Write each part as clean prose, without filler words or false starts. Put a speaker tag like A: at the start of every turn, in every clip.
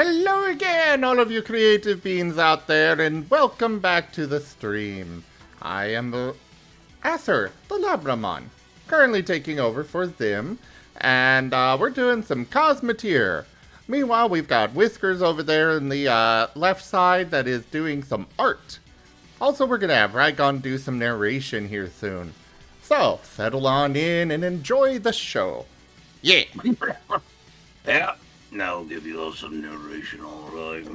A: Hello again, all of you creative beings out there, and welcome back to the stream. I am Acer, the Labramon, currently taking over for Zim, and we're doing some Cosmeteer. Meanwhile, we've got Whiskers over there in the left side that is doing some art. Also, we're gonna have Rygon do some narration here soon. So, settle on in and enjoy the show. Yeah!
B: Yeah. Now I'll give you all some narration, alright?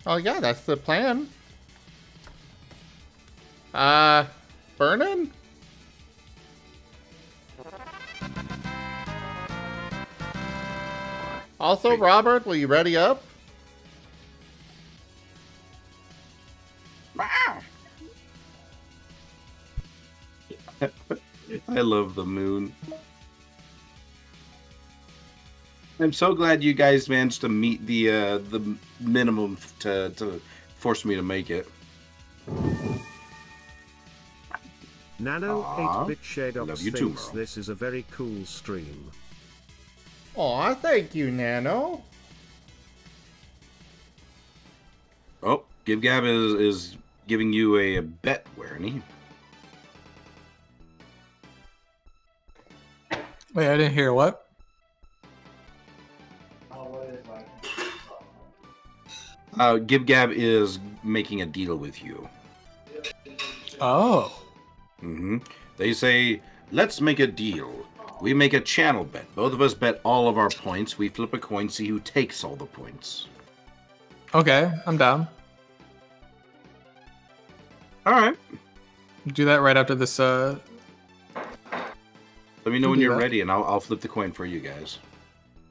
A: Oh yeah, that's the plan. Burnin'? Also, Robert, will you ready up?
C: I love the moon. I'm so glad you guys managed to meet the minimum to force me to make it.
D: Nano 8-bit shade of
C: Love you too,
D: thinks
C: bro.
D: this is a very cool stream.
A: Aw, thank you, Nano.
C: Oh, GibGab is giving you a bet, Werny.
E: Wait, I didn't hear what?
C: GibGab is making a deal with you.
E: Oh.
C: They say, let's make a deal. We make a channel bet. Both of us bet all of our points. We flip a coin, see who takes all the points.
E: Okay, I'm down.
C: All right.
E: Do that right after this.
C: Let me know
E: Can
C: when
E: do
C: you're
E: that.
C: ready, and I'll flip the coin for you guys.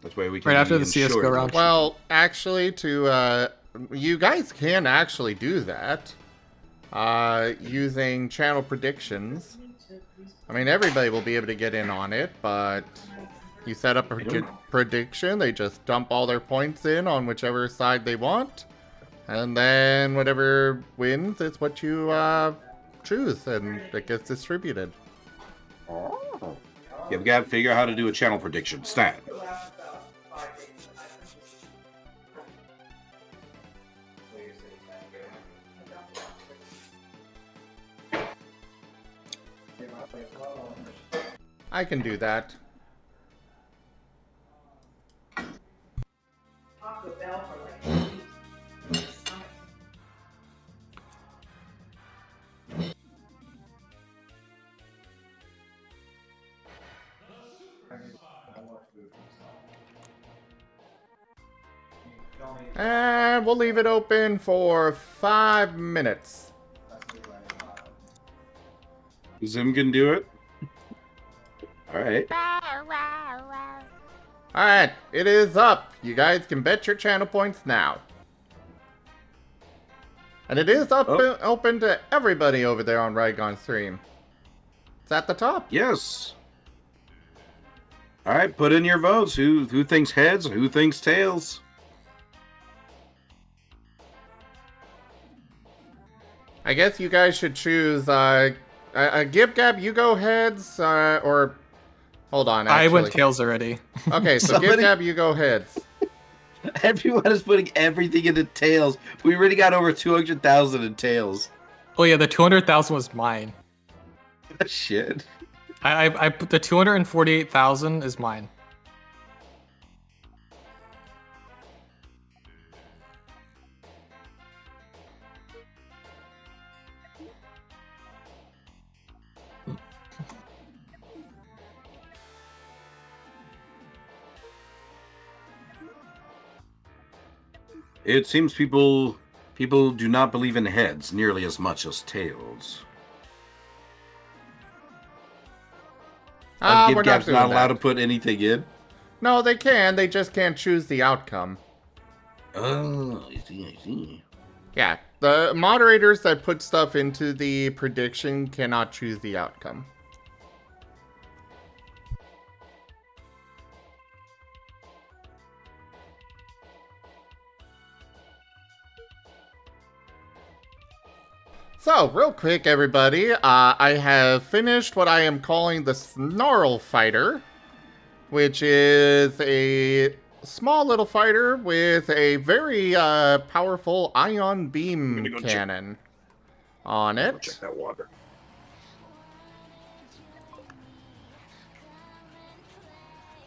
C: That's why we can
E: Right after
C: be
E: the CS:GO
C: ensured.
E: round.
A: Well, actually, you guys can actually do that. Using channel predictions. I mean, everybody will be able to get in on it, but you set up a prediction, they just dump all their points in on whichever side they want, and then whatever wins is what you choose, and it gets distributed.
C: Oh. GibGab, figure out how to do a channel prediction. Stat.
A: I can do that. And we'll leave it open for 5 minutes.
C: Zim can do it. All right.
A: Alright, it is up. You guys can bet your channel points now. And it is up open to everybody over there on Rygon stream. It's at the top.
C: Yes. All right. Put in your votes. Who thinks heads? Who thinks tails?
A: I guess you guys should choose, GibGab, you go heads, or... Hold on, actually.
E: I went tails already.
A: Okay, so
C: Somebody-
A: GibGab, you go heads.
C: Everyone is putting everything into tails. We already got over 200,000 in tails.
E: Oh yeah, the 200,000 was mine.
C: Shit.
E: I put the 248,000 is mine.
C: It seems people do not believe in heads nearly as much as tails.
A: We're not
C: GibGab's
A: doing
C: not allowed to
A: that.
C: put anything in.
A: No, they can, they just can't choose the outcome.
C: Oh, I see.
A: Yeah, the moderators that put stuff into the prediction cannot choose the outcome. So, real quick, everybody, I have finished what I am calling the Snarl Fighter, which is a small little fighter with a very powerful ion beam
C: go
A: cannon on it.
C: Check that water.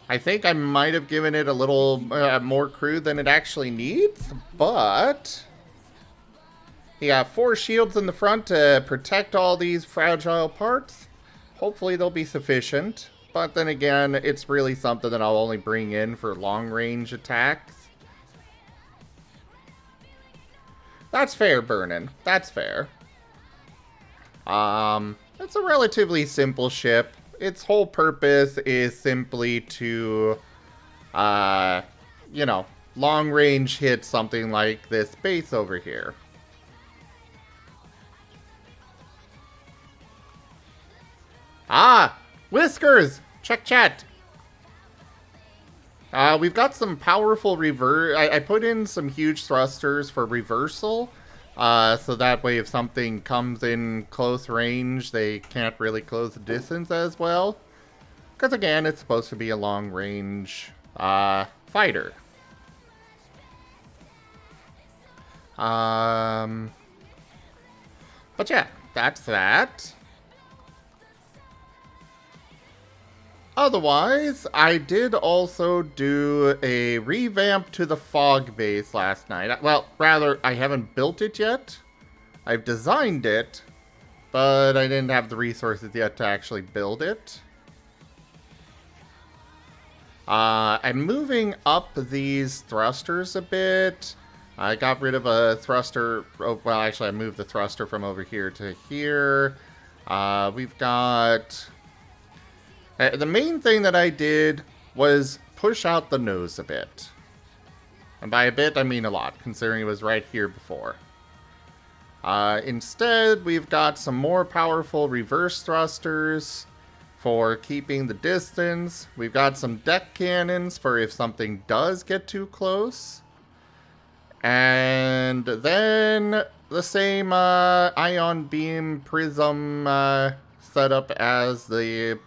A: I think I might have given it a little more crew than it actually needs, but you got 4 shields in the front to protect all these fragile parts. Hopefully they'll be sufficient, but then again, it's really something that I'll only bring in for long-range attacks. That's fair, Burnin'. That's fair. It's a relatively simple ship. Its whole purpose is simply to, you know, long-range hit something like this base over here. Ah! Whiskers! Check chat! We've got some powerful reverse... I put in some huge thrusters for reversal. So that way if something comes in close range, they can't really close the distance as well. Because again, it's supposed to be a long-range fighter. But yeah, that's that. Otherwise, I did also do a revamp to the fog base last night. Well, rather, I haven't built it yet. I've designed it, but I didn't have the resources yet to actually build it. I'm moving up these thrusters a bit. I got rid of a thruster. Oh, well, actually, I moved the thruster from over here to here. We've got... the main thing that I did was push out the nose a bit. And by a bit, I mean a lot, considering it was right here before. Instead, we've got some more powerful reverse thrusters for keeping the distance. We've got some deck cannons for if something does get too close. And then the same ion beam prism setup as the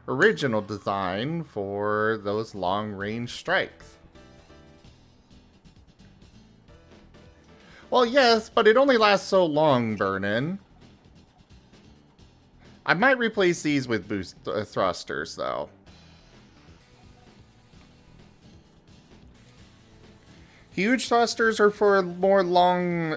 A: original design for those long-range strikes. Well, yes, but it only lasts so long, Burnin'. I might replace these with boost thrusters, though. Huge thrusters are for more long-term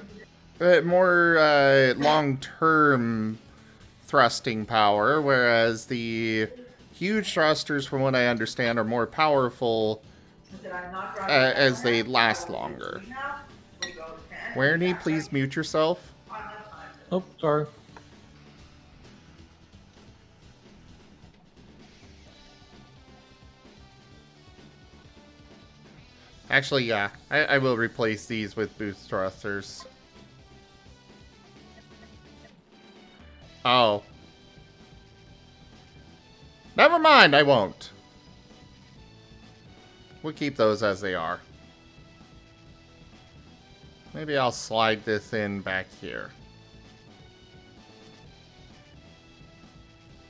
A: thrusting power, whereas the huge thrusters, from what I understand, are more powerful as they last longer. Werny, please mute yourself.
E: Oh, sorry.
A: Actually, yeah, I will replace these with boost thrusters. Oh. Never mind, I won't. We'll keep those as they are. Maybe I'll slide this in back here.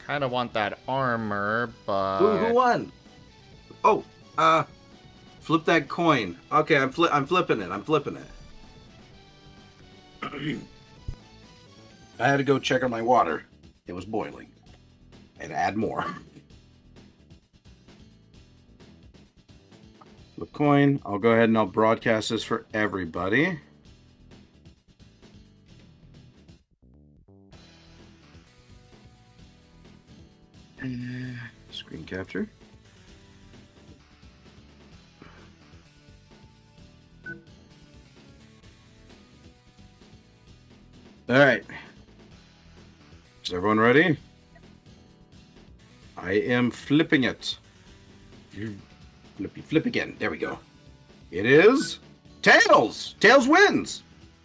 A: Kind of want that armor, but...
C: Who won? Oh, flip that coin. Okay, I'm flipping it. I'm flipping it. I had to go check on my water. It was boiling. And add more. Flip coin. I'll go ahead and I'll broadcast this for everybody. Screen capture. All right. Is everyone ready? I am flipping it. Flip again. There we go. It is Tails. Tails wins.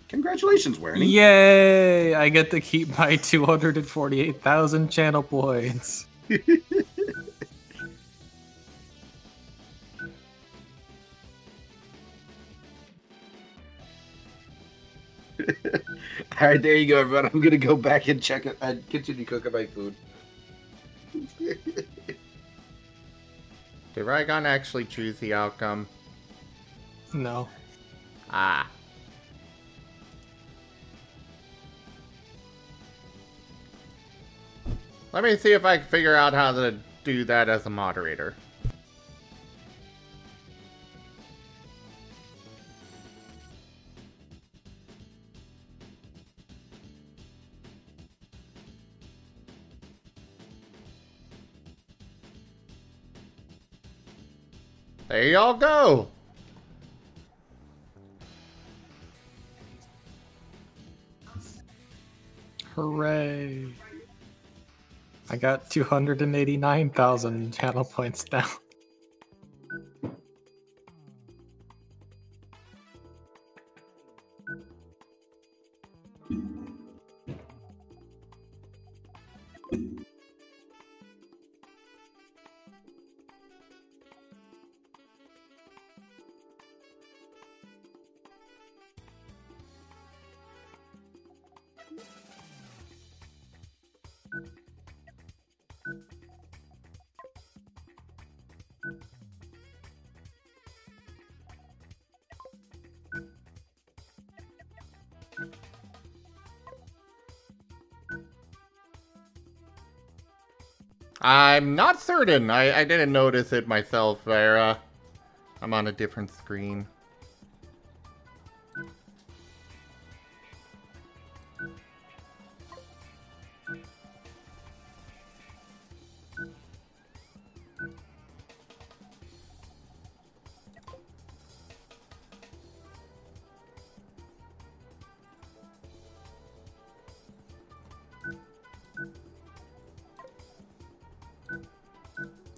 C: Congratulations, Werny.
E: Yay! I get to keep my 248,000 channel points.
C: All right, there you go, everyone. I'm gonna go back and check it and continue cooking my food.
A: Did Rygon actually choose the outcome?
E: No.
A: Ah. Let me see if I can figure out how to do that as a moderator. There y'all go.
E: Hooray. I got 289,000 channel points now.
A: I'm not certain. I didn't notice it myself, Vera. I'm on a different screen.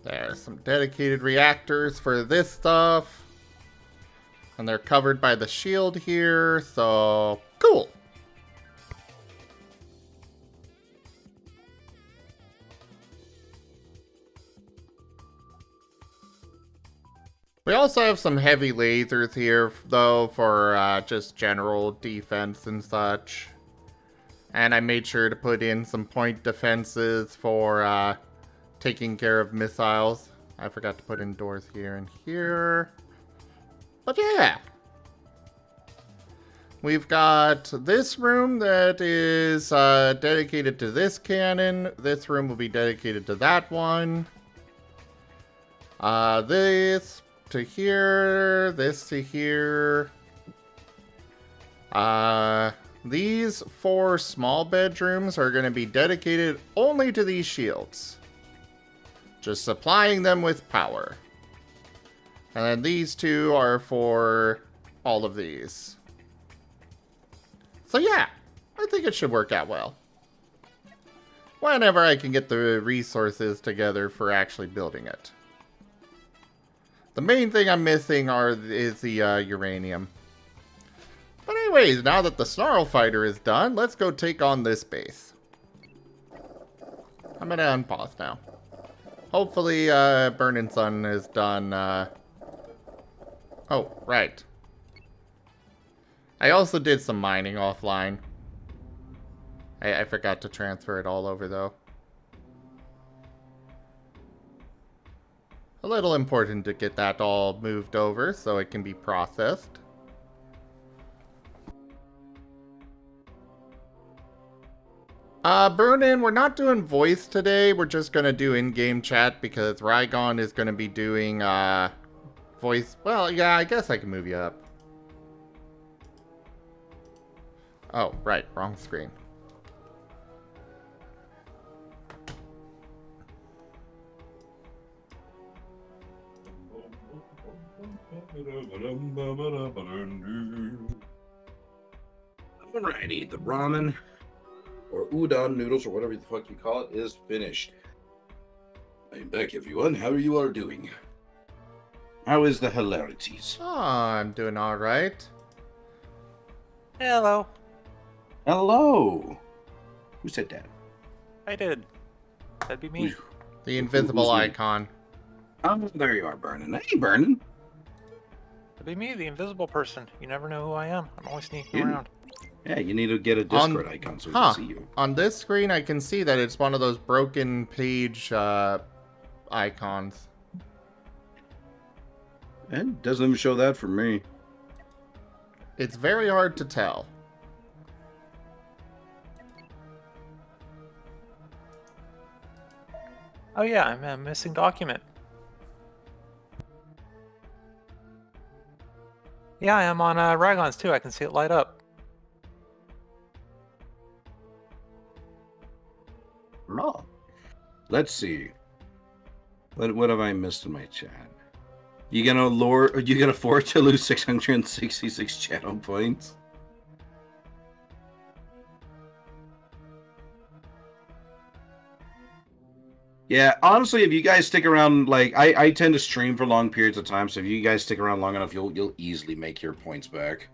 A: There's some dedicated reactors for this stuff. And they're covered by the shield here, so cool. We also have some heavy lasers here, though, for just general defense and such. And I made sure to put in some point defenses for taking care of missiles. I forgot to put in doors here and here. But yeah. We've got this room that is dedicated to this cannon. This room will be dedicated to that one. This to here. This to here. These 4 small bedrooms are going to be dedicated only to these shields. Just supplying them with power. And then these 2 are for all of these. So yeah, I think it should work out well. Whenever I can get the resources together for actually building it. The main thing I'm missing is the uranium. But anyways, now that the Snarl Fighter is done, let's go take on this base. I'm gonna unpause now. Hopefully, Burning Sun is done, Oh, right. I also did some mining offline. I forgot to transfer it all over, though. A little important to get that all moved over so it can be processed. Burn-In, we're not doing voice today. We're just gonna do in-game chat because Rygon is gonna be doing, voice. Well, yeah, I guess I can move you up. Oh, right, wrong screen.
C: Alrighty, the ramen, or udon noodles, or whatever the fuck you call it, is finished. I'm back, everyone. How are you all doing? How is the hilarities?
A: Oh, I'm doing alright.
F: Hello.
C: Hello! Who said that?
F: I did. That'd be me.
A: The invisible
C: Who's me?
A: icon.
C: Oh, there you are, Burnin. Hey, Burnin.
F: That'd be me, the invisible person. You never know who I am. I'm always sneaking
C: Yeah.
F: around.
C: Yeah, you need to get a Discord icon so we
A: Huh.
C: can see you.
A: On this screen, I can see that it's one of those broken page icons.
C: And doesn't even show that for me.
A: It's very hard to tell.
F: Oh yeah, I'm a missing document. Yeah, I am on Ragons too. I can see it light up.
C: No. Let's see. What have I missed in my chat? You gonna afford to lose 666 channel points? Yeah, honestly, if you guys stick around, like I tend to stream for long periods of time, so if you guys stick around long enough, you'll easily make your points back.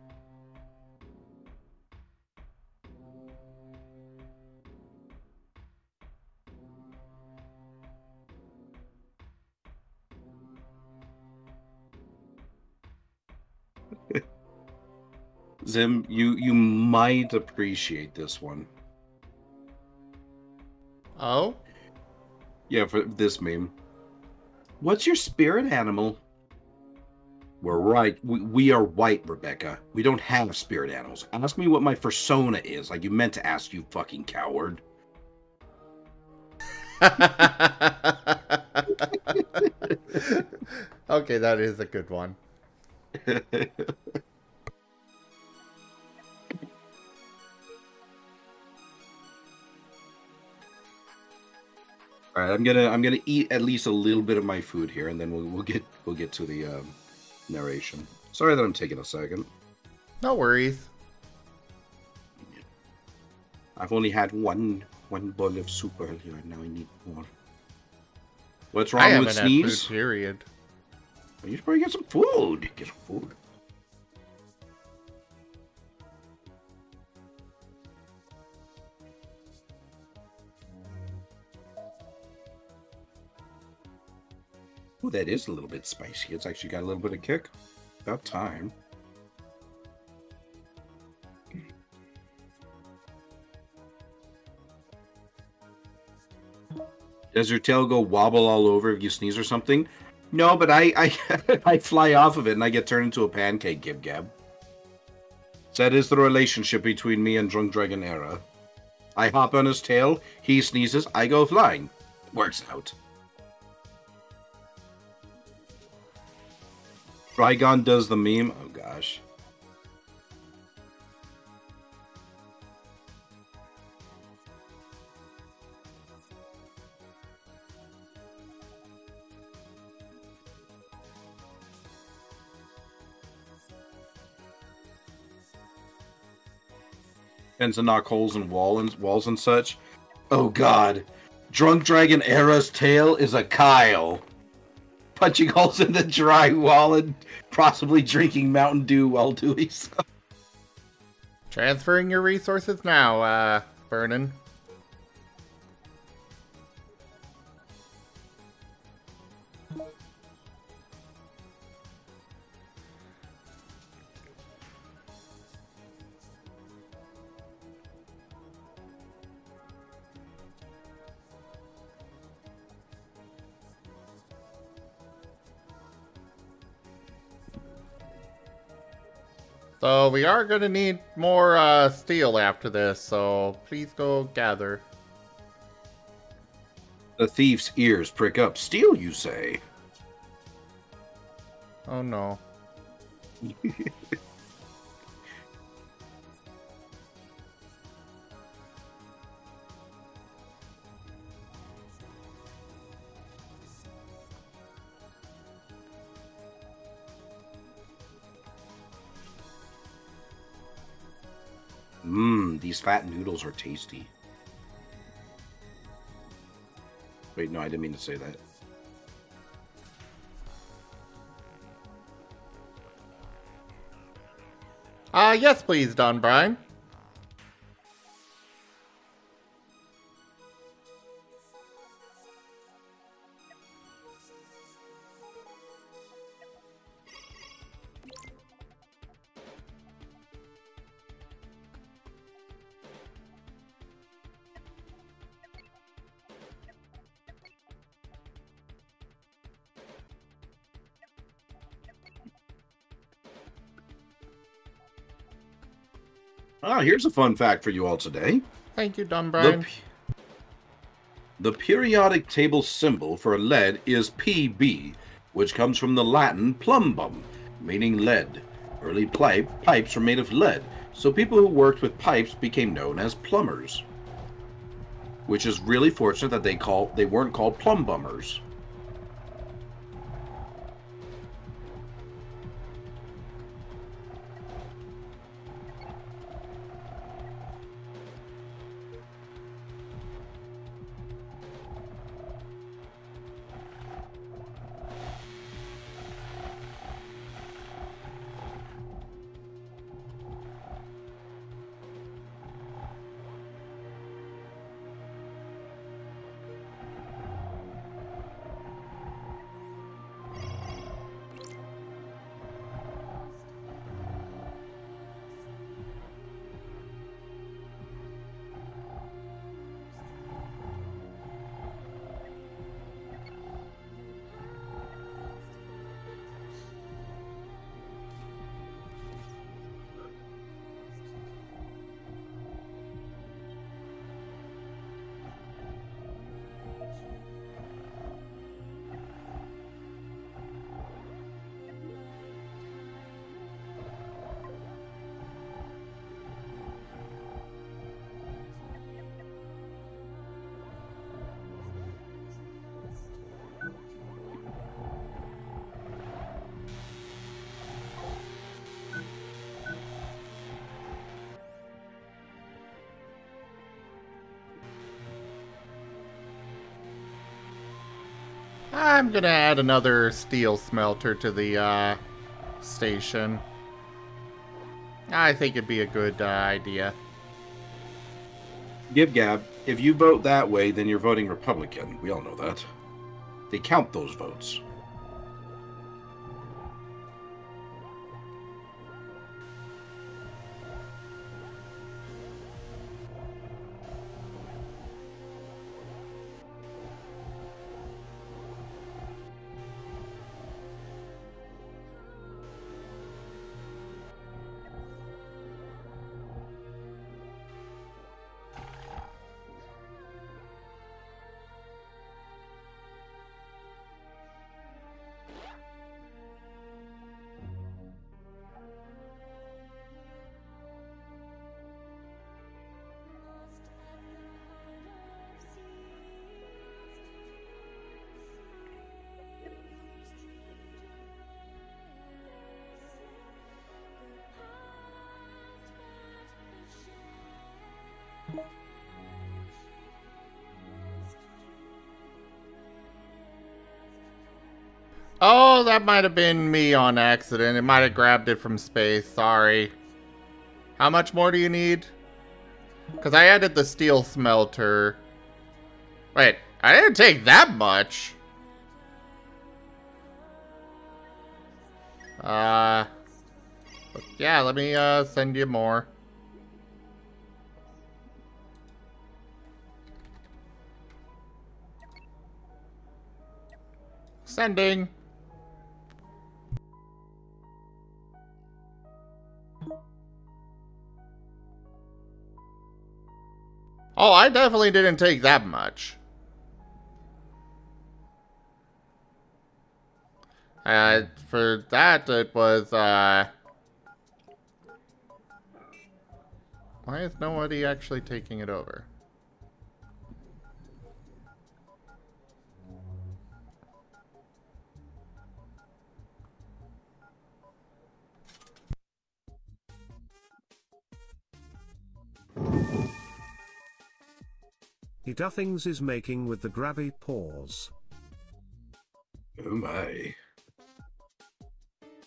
C: Zim, you might appreciate this one.
A: Oh?
C: Yeah, for this meme. What's your spirit animal? We're right. We are white, Rebecca. We don't have spirit animals. Ask me what my persona is, like you meant to ask, you fucking coward.
A: Okay, that is a good one.
C: All right, I'm gonna eat at least a little bit of my food here, and then we'll get to the narration. Sorry that I'm taking a second.
A: No worries.
C: I've only had one bowl of soup earlier, and now I need more. What's
A: I
C: wrong with
A: haven't had
C: sneeze?
A: food, period.
C: You should probably get some food. Get some food. Oh, that is a little bit spicy. It's actually got a little bit of kick. About time. Does your tail go wobble all over if you sneeze or something? No, but I I fly off of it and I get turned into a pancake, Gib Gab. So that is the relationship between me and Drunk Dragon Era. I hop on his tail, he sneezes, I go flying. Works out. Rygon does the meme. Oh gosh. Tends to knock holes in walls and such. Oh god. Drunk Dragon Era's tail is a Kyle. Punching holes in the drywall and possibly drinking Mountain Dew while doing so.
A: Transferring your resources now, Vernon. So we are going to need more steel after this, so please go gather.
C: The thief's ears prick up. Steal, you say?
A: Oh no.
C: Mmm, these fat noodles are tasty. Wait, no, I didn't mean to say that.
A: Yes please, Don Bryan.
C: Here's a fun fact for you all today.
A: Thank you, Dunbrine.
C: The periodic table symbol for lead is Pb, which comes from the Latin plumbum, meaning lead. Early pipes were made of lead, so people who worked with pipes became known as plumbers. Which is really fortunate that they weren't called plumb bummers.
A: I'm gonna add another steel smelter to the station. I think it'd be a good idea.
C: Gib-Gab, if you vote that way, then you're voting Republican. We all know that. They count those votes.
A: Oh, that might have been me on accident. It might have grabbed it from space. Sorry. How much more do you need? Because I added the steel smelter. Wait, I didn't take that much. But yeah, let me send you more. Sending. Oh, I definitely didn't take that much. For that, it was, why is nobody actually taking it over?
D: He Duffings is making with the grabby paws.
C: Oh my.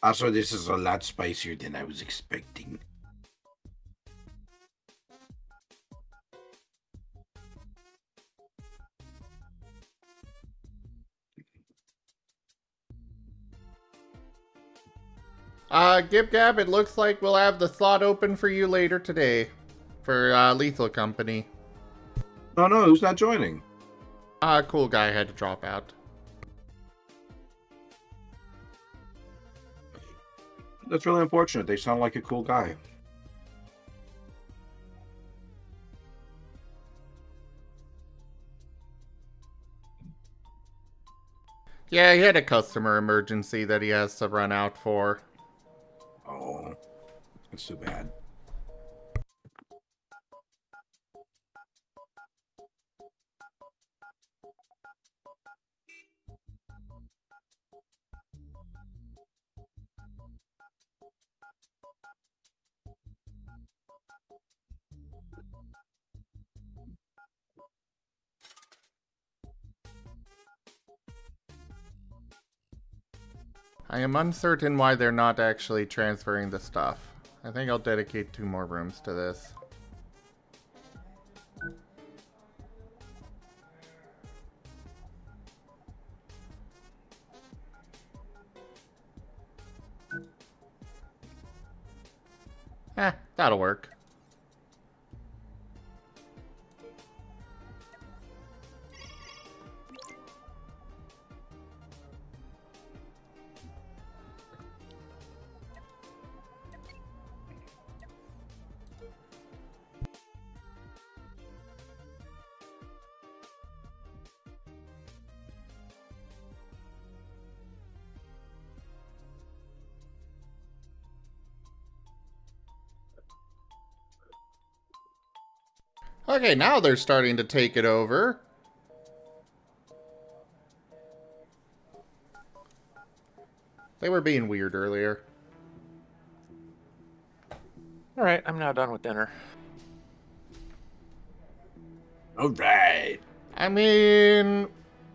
C: Also, this is a lot spicier than I was expecting.
A: Gib-Gab, it looks like we'll have the slot open for you later today. For, Lethal Company.
C: Oh no, who's not joining?
A: Cool guy had to drop out.
C: That's really unfortunate. They sound like a cool guy.
A: Yeah, he had a customer emergency that he has to run out for.
C: Oh, that's too bad.
A: I am uncertain why they're not actually transferring the stuff. I think I'll dedicate 2 more rooms to this. That'll work. Okay, now they're starting to take it over. They were being weird earlier.
F: Alright, I'm now done with dinner.
C: All right.
A: I mean,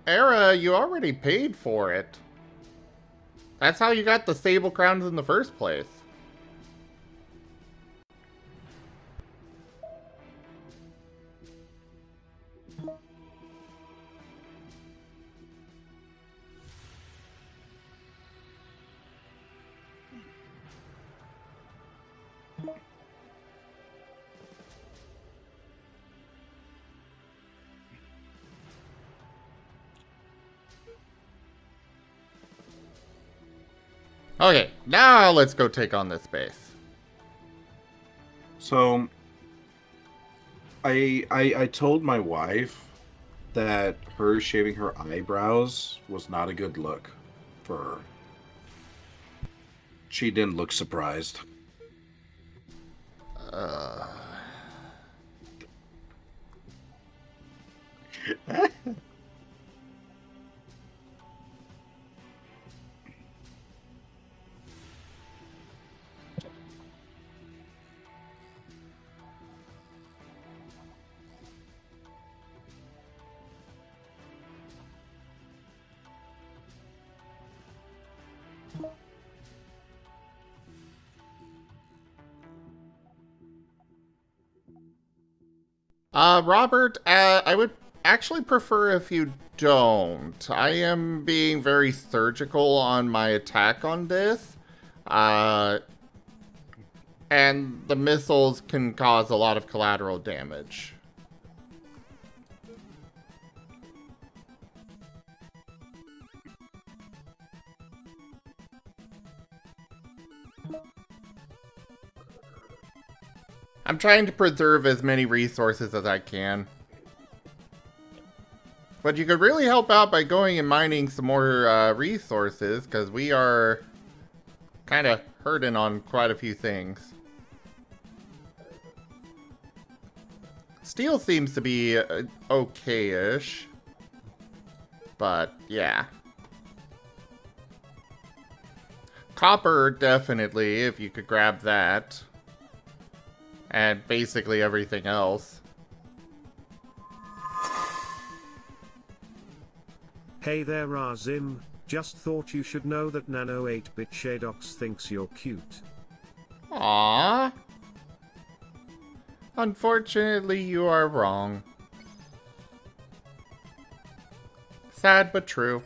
A: Era, you already paid for it. That's how you got the stable crowns in the first place. Okay, now let's go take on this base.
C: So, I told my wife that her shaving her eyebrows was not a good look for her. She didn't look surprised.
A: Robert, I would actually prefer if you don't. I am being very surgical on my attack on this. And the missiles can cause a lot of collateral damage. I'm trying to preserve as many resources as I can. But you could really help out by going and mining some more resources, because we are kind of hurting on quite a few things. Steel seems to be okay-ish. But, yeah. Copper, definitely, if you could grab that. And basically everything else.
D: Hey there Razim, just thought you should know that Nano 8-bit Shadox thinks you're cute.
A: Aww. Unfortunately, you are wrong. Sad but true.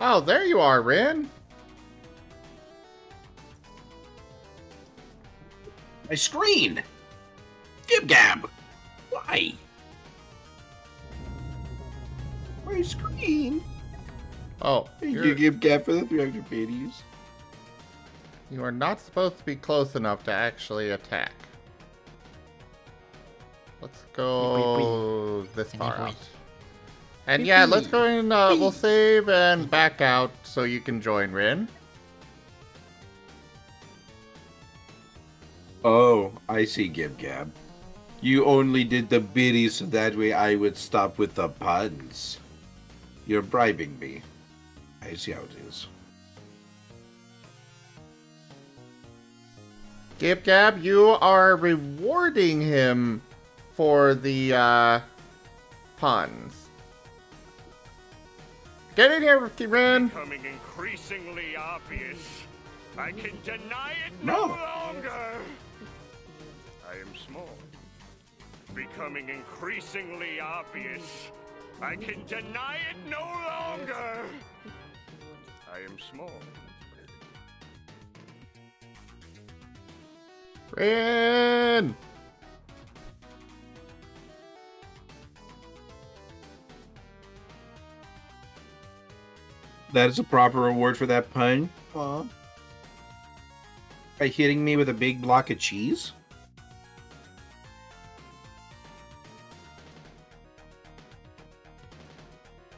A: Oh, there you are, Rin.
C: My screen! Gib Gab! Why? My screen!
A: Oh,
C: Thank you, Gib Gab, for the 300 biddies.
A: You are not supposed to be close enough to actually attack. Let's go this far out. And yeah, let's go and we'll save and back out so you can join Rin.
C: Oh, I see, Gib Gab. You only did the biddy so that way I would stop with the puns. You're bribing me. I see how it is.
A: Gib Gab, you are rewarding him for the puns. Get in here, Rin.
G: Becoming increasingly obvious. I can deny it
C: No.
G: no longer. I am small. Becoming increasingly obvious. I can deny it no longer. I am small.
A: Rin!
C: That is a proper reward for that pun. By hitting me with a big block of cheese?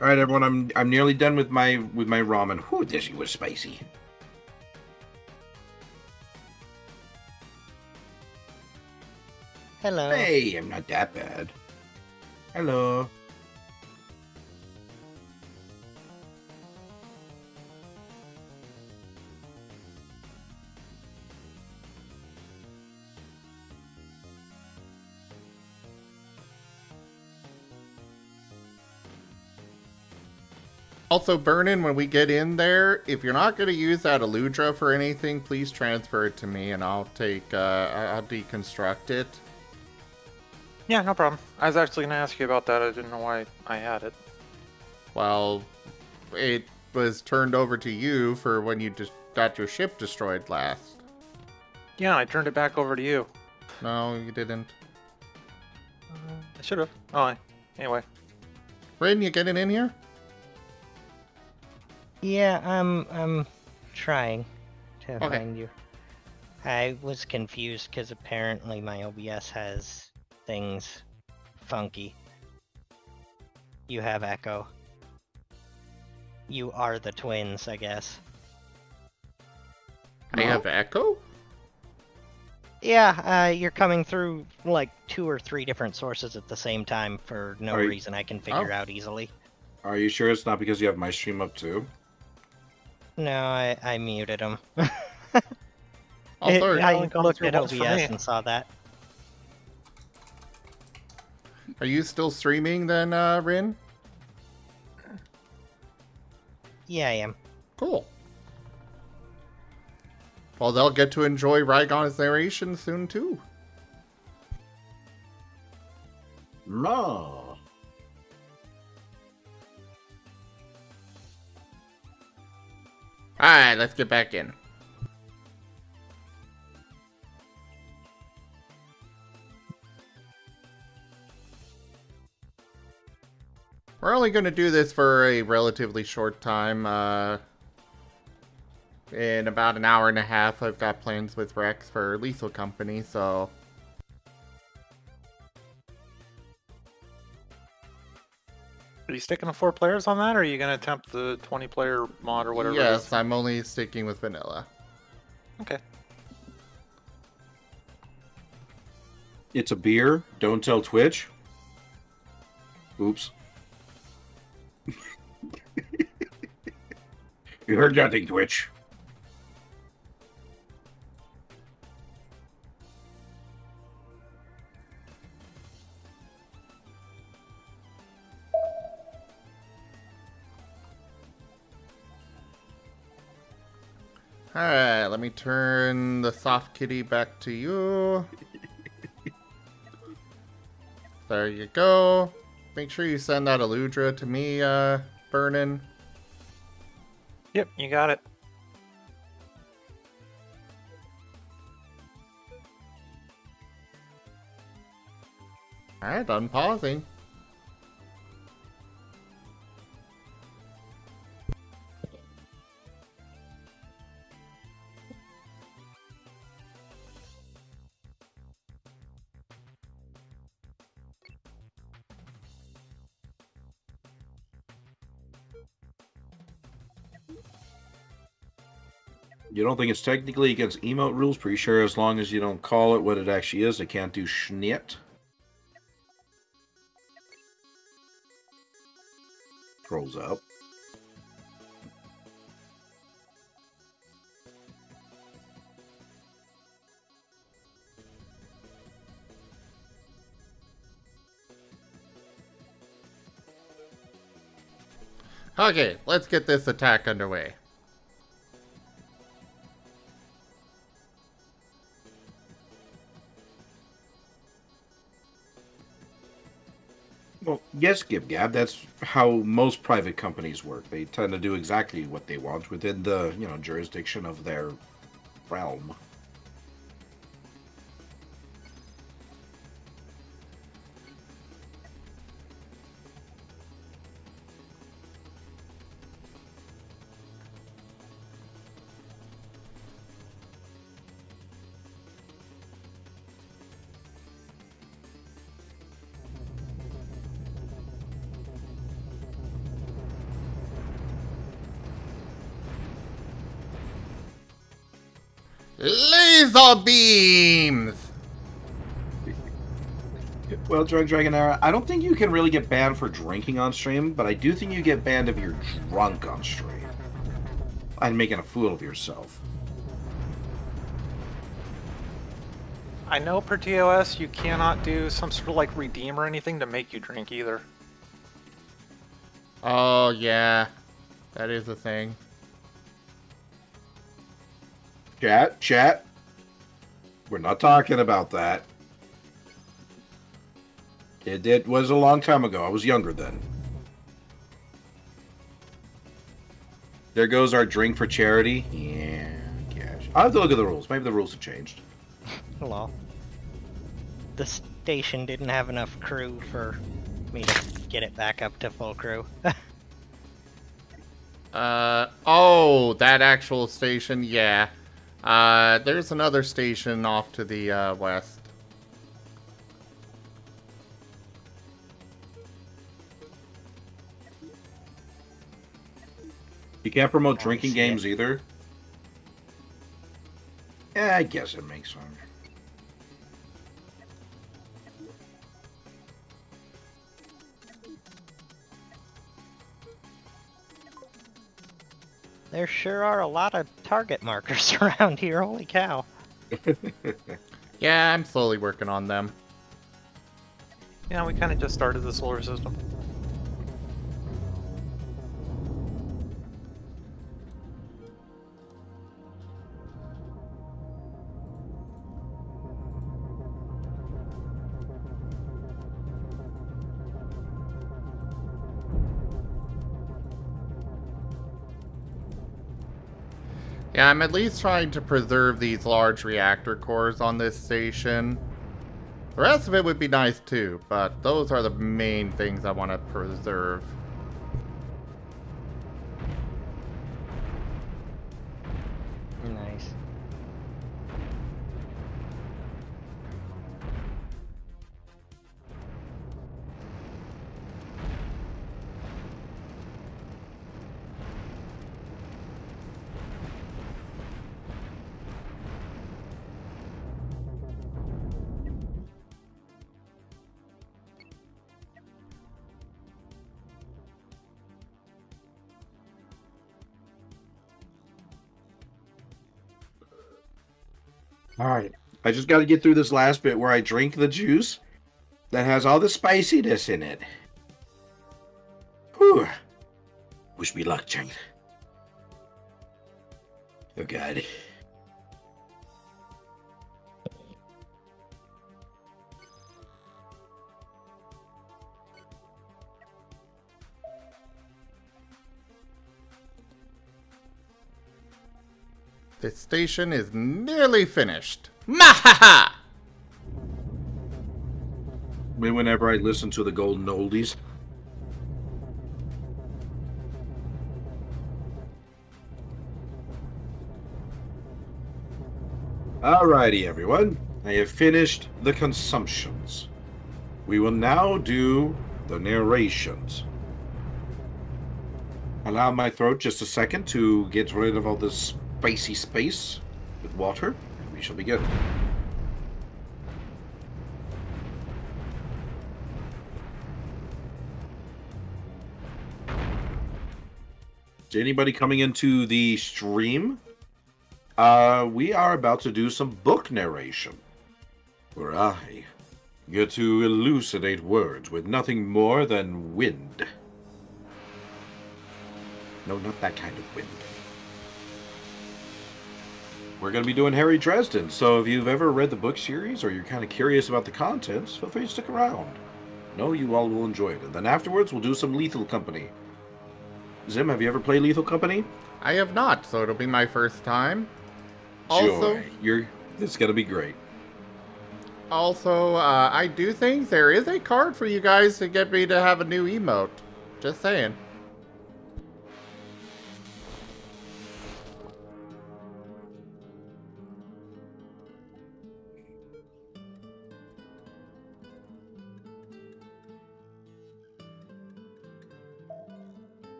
C: All right, everyone. I'm nearly done with my ramen. Whew, this was spicy.
H: Hello.
C: Hey, I'm not that bad. Hello.
A: Also, Burnin, when we get in there, if you're not going to use that Eludra for anything, please transfer it to me and I'll take, I'll deconstruct it.
F: Yeah, no problem. I was actually going to ask you about that. I didn't know why I had it.
A: Well, it was turned over to you for when you just got your ship destroyed last.
F: Yeah, I turned it back over to you.
A: No, you didn't.
F: I should have. Oh, anyway.
A: Rin, you getting in here?
H: Yeah, I'm trying to
A: Okay.
H: find you. I was confused because apparently my OBS has things funky. You have echo. You are the twins, I guess.
A: I have echo?
H: Yeah, you're coming through like 2 or 3 different sources at the same time for no
C: Are you-
H: reason I can figure out easily.
C: Are you sure it's not because you have my stream up too?
H: No, I muted them.
A: Also,
H: I
F: only comes
H: looked
F: through
H: at
F: once
H: OBS
F: for me.
H: and saw that.
A: are you still streaming then, Rin?
H: Yeah, I am.
A: Cool. Well, they'll get to enjoy Rygon's narration soon, too.
C: No.
A: Alright, let's get back in. We're only going to do this for a relatively short time. In about an hour and a half, I've got plans with Rex for Lethal Company, so...
F: Are you sticking to 4 players on that, or are you going to attempt the 20-player mod or whatever it
A: Yes,
F: is?
A: I'm only sticking with vanilla.
F: Okay.
C: It's a beer. Don't tell Twitch. Oops. You heard nothing, Twitch.
A: Alright, let me turn the soft kitty back to you. There you go. Make sure you send that Eludra to me, Burnin.
F: Yep, you got it.
A: Alright, done pausing.
C: You don't think it's technically against emote rules? Pretty sure as long as you don't call it what it actually is, it can't do schnit. Scrolls up.
A: Okay, let's get this attack underway.
C: Well, yes, GibGab, that's how most private companies work. They tend to do exactly what they want within the, jurisdiction of their realm.
A: Laser beams!
C: Well, Dragonera, I don't think you can really get banned for drinking on stream, but I do think you get banned if you're drunk on stream. And making a fool of yourself.
F: I know per TOS you cannot do some sort of like redeem or anything to make you drink either.
A: Oh, yeah. That is a thing.
C: Chat. We're not talking about that. It was a long time ago. I was younger then. There goes our drink for charity. Yeah, cash. I'll have to look at the rules. Maybe the rules have changed.
H: Well, the station didn't have enough crew for me to get it back up to full crew.
A: Oh, that actual station, yeah. There's another station off to the, west.
C: You can't promote drinking
H: shit.
C: games either? Yeah, I guess it makes sense.
H: There sure are a lot of target markers around here, holy cow.
A: Yeah, I'm slowly working on them.
F: Yeah, we kind of just started the solar system.
A: Yeah, I'm at least trying to preserve these large reactor cores on this station. The rest of it would be nice too, but those are the main things I want to preserve.
H: Nice.
C: Alright. I just gotta get through this last bit where I drink the juice that has all the spiciness in it. Whew. Wish me luck, Chang. Oh, God.
A: This station is nearly finished. Mahaha!
C: Whenever I listen to the Golden Oldies. Alrighty, everyone. I have finished the consumptions. We will now do the narrations. Allow my throat just a second to get rid of all this spicy space with water, and we shall begin. Is anybody coming into the stream? We are about to do some book narration, where I get to elucidate words with nothing more than wind. No, not that kind of wind. We're going to be doing Harry Dresden, so if you've ever read the book series or you're kind of curious about the contents, feel free to stick around. No, you all will enjoy it. And then afterwards, we'll do some Lethal Company. Zim, have you ever played Lethal Company?
A: I have not, so it'll be my first time. Also,
C: Joy. It's going to be great.
A: Also, I do think there is a card for you guys to get me to have a new emote. Just saying.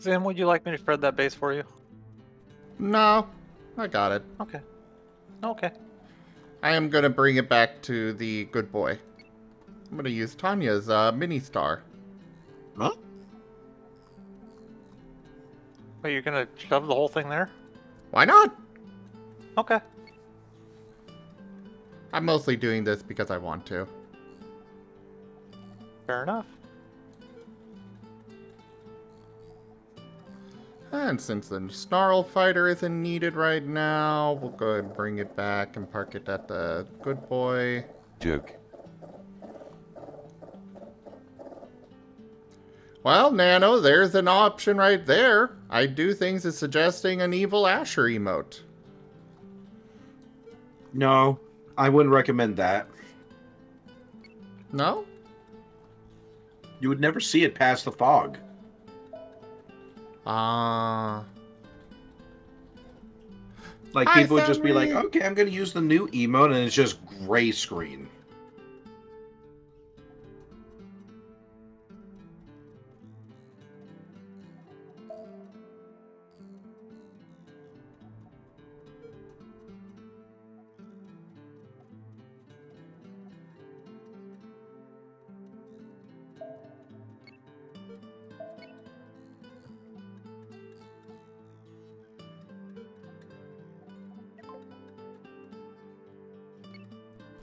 F: Zim, would you like me to spread that base for you?
A: No, I got it.
F: Okay. Okay.
A: I am gonna bring it back to the good boy. I'm gonna use Tanya's mini star.
C: Huh?
F: Wait, you're gonna shove the whole thing there?
A: Why not?
F: Okay.
A: I'm mostly doing this because I want to.
F: Fair enough.
A: And since the Snarl Fighter isn't needed right now, we'll go ahead and bring it back and park it at the good boy.
I: Joke.
A: Well, Nano, there's an option right there. I do things as suggesting an evil Asher emote.
C: No, I wouldn't recommend that.
A: No?
C: You would never see it past the fog. Like,
A: Hi,
C: people would just be like,
A: Sammy.
C: okay, I'm going to use the new emote, and it's just gray screen.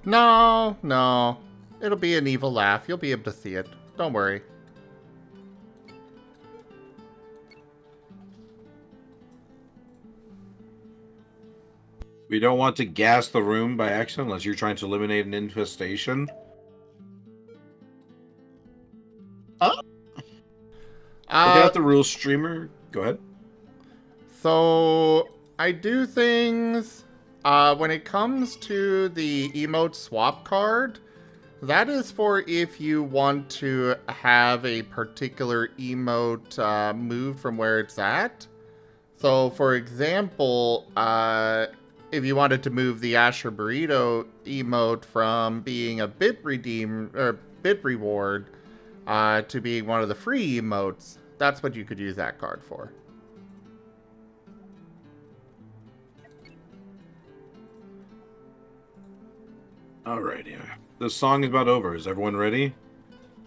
A: No, no. It'll be an evil laugh. You'll be able to see it. Don't worry.
C: We don't want to gas the room by accident unless you're trying to eliminate an infestation. Look at the rules, streamer. Go ahead.
A: So, I do things... when it comes to the emote swap card, that is for if you want to have a particular emote moved from where it's at. So, for example, if you wanted to move the Asher Burrito emote from being a bit reward to being one of the free emotes, that's what you could use that card for.
C: Alrighty. The song is about over. Is everyone ready?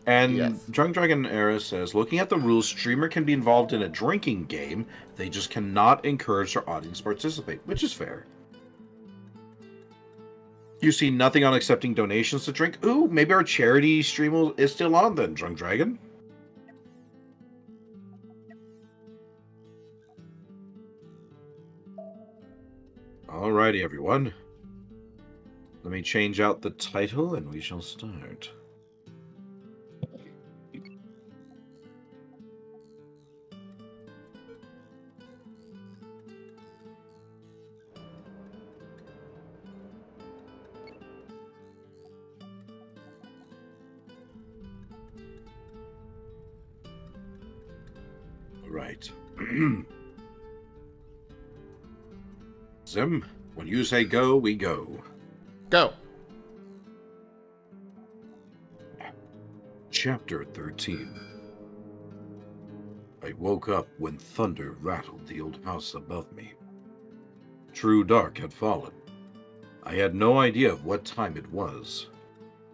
C: And
A: Yes.
C: Drunk Dragon Era says, looking at the rules, streamer can be involved in a drinking game. They just cannot encourage their audience to participate, which is fair. You see nothing on accepting donations to drink? Ooh, maybe our charity stream is still on then, Drunk Dragon. Alrighty, everyone. Let me change out the title and we shall start. Right. Zim. When you say go, we go.
A: Go.
C: Chapter 13. I woke up when thunder rattled the old house above me. True dark had fallen. I had no idea of what time it was.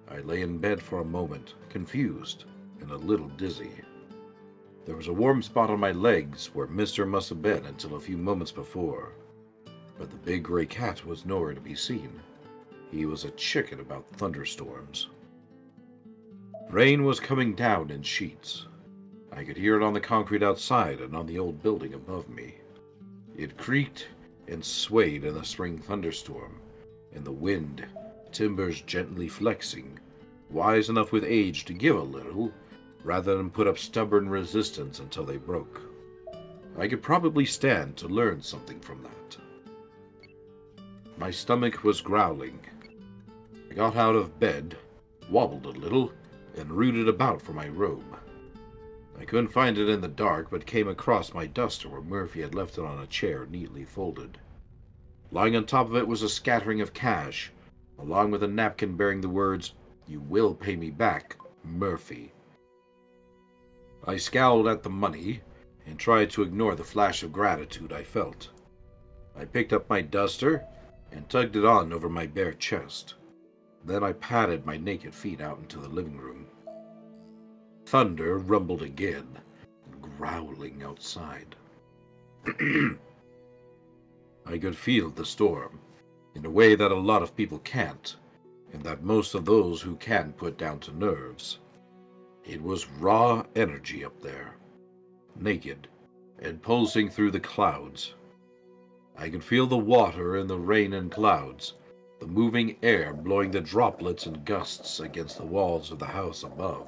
C: I lay in bed for a moment, confused and a little dizzy. There was a warm spot on my legs where Mister must have been until a few moments before. But the big gray cat was nowhere to be seen. He was a chicken about thunderstorms. Rain was coming down in sheets. I could hear it on the concrete outside and on the old building above me. It creaked and swayed in the spring thunderstorm, and the wind, timbers gently flexing, wise enough with age to give a little, rather than put up stubborn resistance until they broke. I could probably stand to learn something from that. My stomach was growling. I got out of bed, wobbled a little, and rooted about for my robe. I couldn't find it in the dark, but came across my duster where Murphy had left it on a chair neatly folded. Lying on top of it was a scattering of cash, along with a napkin bearing the words, "You will pay me back, Murphy." I scowled at the money and tried to ignore the flash of gratitude I felt. I picked up my duster and tugged it on over my bare chest. Then I padded my naked feet out into the living room. Thunder rumbled again, growling outside. I could feel the storm, in a way that a lot of people can't, and that most of those who can put down to nerves. It was raw energy up there, naked, and pulsing through the clouds. I could feel the water and the rain and clouds, the moving air blowing the droplets and gusts against the walls of the house above.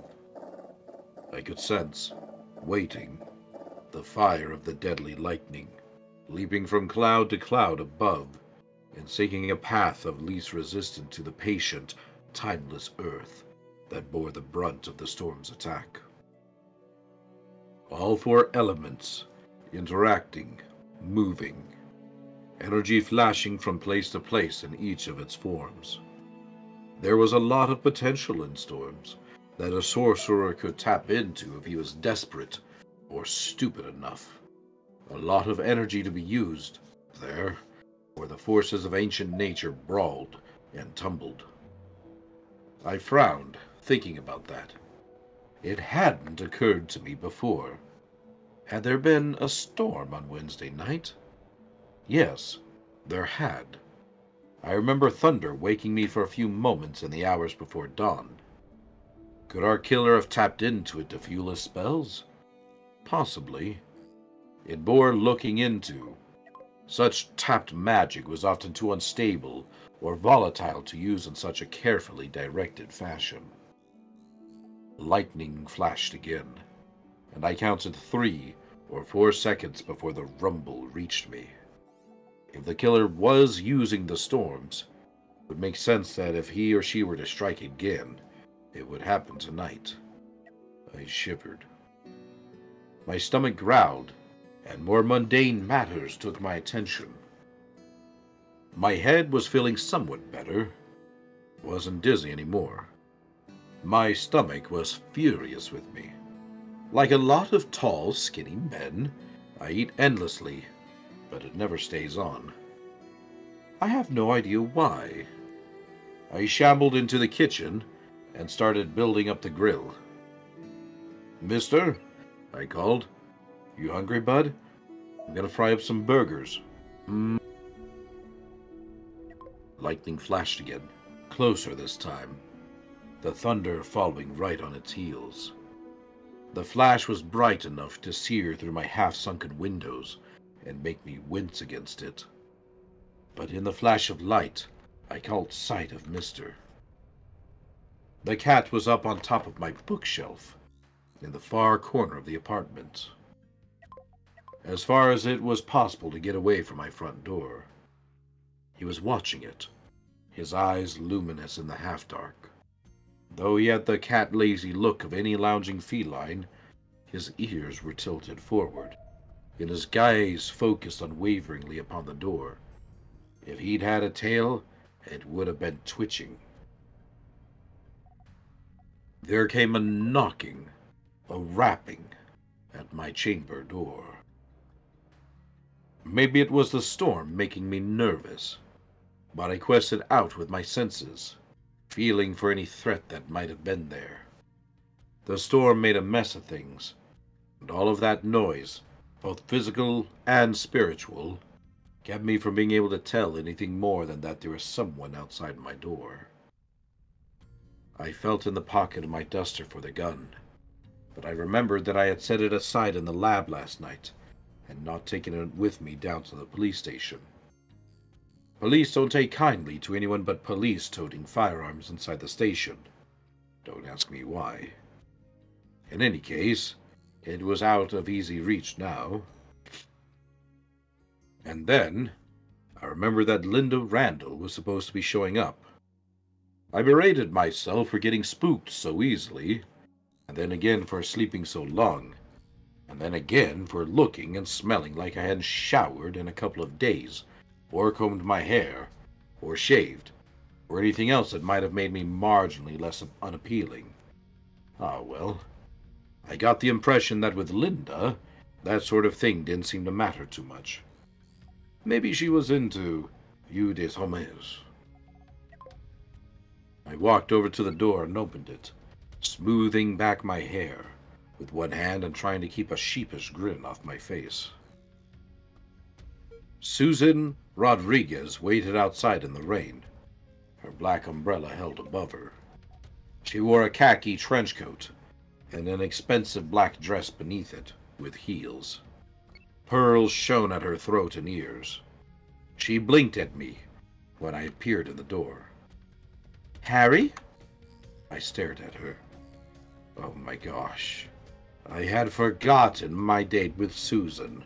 C: I could sense, waiting, the fire of the deadly lightning, leaping from cloud to cloud above, and seeking a path of least resistance to the patient, timeless earth that bore the brunt of the storm's attack. All four elements, interacting, moving, energy flashing from place to place in each of its forms. There was a lot of potential in storms that a sorcerer could tap into if he was desperate or stupid enough. A lot of energy to be used there, where the forces of ancient nature brawled and tumbled. I frowned, thinking about that. It hadn't occurred to me before. Had there been a storm on Wednesday night? Yes, there had. I remember thunder waking me for a few moments in the hours before dawn. Could our killer have tapped into it to fuel his spells? Possibly. It bore looking into. Such tapped magic was often too unstable or volatile to use in such a carefully directed fashion. Lightning flashed again, and I counted 3 or 4 seconds before the rumble reached me. If the killer was using the storms, it would make sense that if he or she were to strike again, it would happen tonight. I shivered. My stomach growled, and more mundane matters took my attention. My head was feeling somewhat better. Wasn't dizzy anymore. My stomach was furious with me. Like a lot of tall, skinny men, I eat endlessly, but it never stays on. I have no idea why. I shambled into the kitchen and started building up the grill. "Mister," I called. "You hungry, bud? I'm gonna fry up some burgers." Lightning flashed again, closer this time, the thunder following right on its heels. The flash was bright enough to sear through my half-sunken windows and make me wince against it. But in the flash of light, I caught sight of Mister. The cat was up on top of my bookshelf, in the far corner of the apartment, as far as it was possible to get away from my front door. He was watching it, his eyes luminous in the half-dark. Though he had the cat-lazy look of any lounging feline, his ears were tilted forward, and his gaze focused unwaveringly upon the door. If he'd had a tail, it would have been twitching. There came a knocking, a rapping at my chamber door. Maybe it was the storm making me nervous, but I quested out with my senses, feeling for any threat that might have been there. The storm made a mess of things, and all of that noise, both physical and spiritual, kept me from being able to tell anything more than that there was someone outside my door. I felt in the pocket of my duster for the gun, but I remembered that I had set it aside in the lab last night and not taken it with me down to the police station. Police don't take kindly to anyone but police toting firearms inside the station. Don't ask me why. In any case, it was out of easy reach now. And then, I remembered that Linda Randall was supposed to be showing up. I berated myself for getting spooked so easily, and then again for sleeping so long, and then again for looking and smelling like I hadn't showered in a couple of days, or combed my hair, or shaved, or anything else that might have made me marginally less unappealing. Ah, well, I got the impression that with Linda, that sort of thing didn't seem to matter too much. Maybe she was into vue des hommes. I walked over to the door and opened it, smoothing back my hair with one hand and trying to keep a sheepish grin off my face. Susan Rodriguez waited outside in the rain, her black umbrella held above her. She wore a khaki trench coat and an expensive black dress beneath it, with heels. Pearls shone at her throat and ears. She blinked at me when I appeared in the door. "Harry?" I stared at her. Oh my gosh. I had forgotten my date with Susan.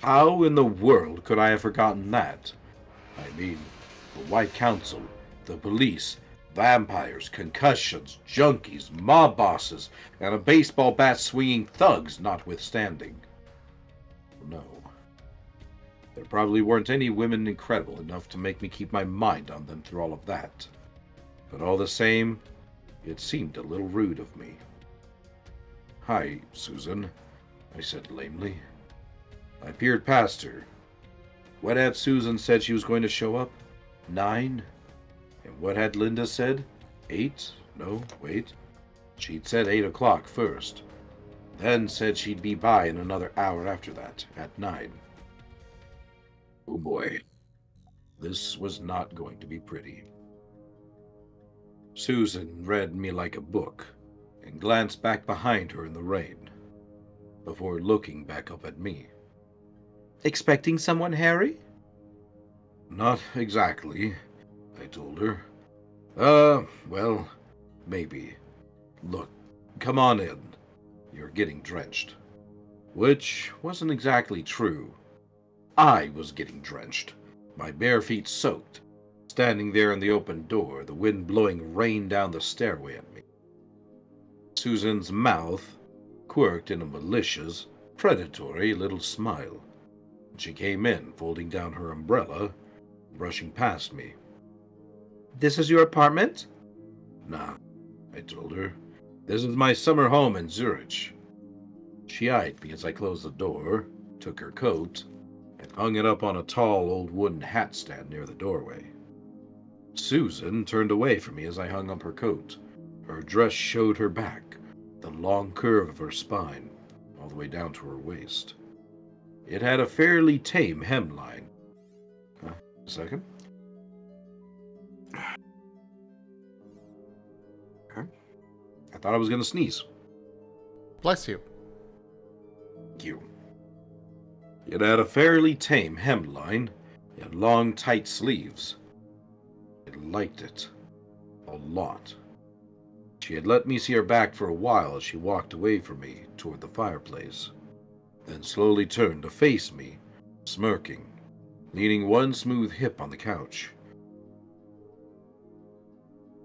C: How in the world could I have forgotten that? I mean, the White Council, the police, vampires, concussions, junkies, mob bosses, and a baseball bat swinging thugs notwithstanding. No. There probably weren't any women incredible enough to make me keep my mind on them through all of that. But all the same, it seemed a little rude of me. "Hi, Susan," I said lamely. I peered past her. What had Susan said she was going to show up? 9? And what had Linda said? 8? No, wait. She'd said 8 o'clock first. Then said she'd be by in another hour after that, at 9. Oh boy. This was not going to be pretty. Susan read me like a book and glanced back behind her in the rain before looking back up at me. "Expecting someone, Harry?" "Not exactly," I told her. Well, maybe. Look, come on in. You're getting drenched." Which wasn't exactly true. I was getting drenched, my bare feet soaked, standing there in the open door, the wind blowing rain down the stairway at me. Susan's mouth quirked in a malicious, predatory little smile. She came in, folding down her umbrella, brushing past me. "This is your apartment?" "Nah," I told her. "This is my summer home in Zurich." She eyed me as I closed the door, took her coat, and hung it up on a tall old wooden hat stand near the doorway. Susan turned away from me as I hung up her coat. Her dress showed her back, the long curve of her spine, all the way down to her waist. It had a fairly tame hemline. A second. Okay. I thought I was going to sneeze.
A: Bless you.
C: Thank you. It had a fairly tame hemline and long, tight sleeves. I liked it. A lot. She had let me see her back for a while as she walked away from me toward the fireplace, then slowly turned to face me, smirking, leaning one smooth hip on the couch.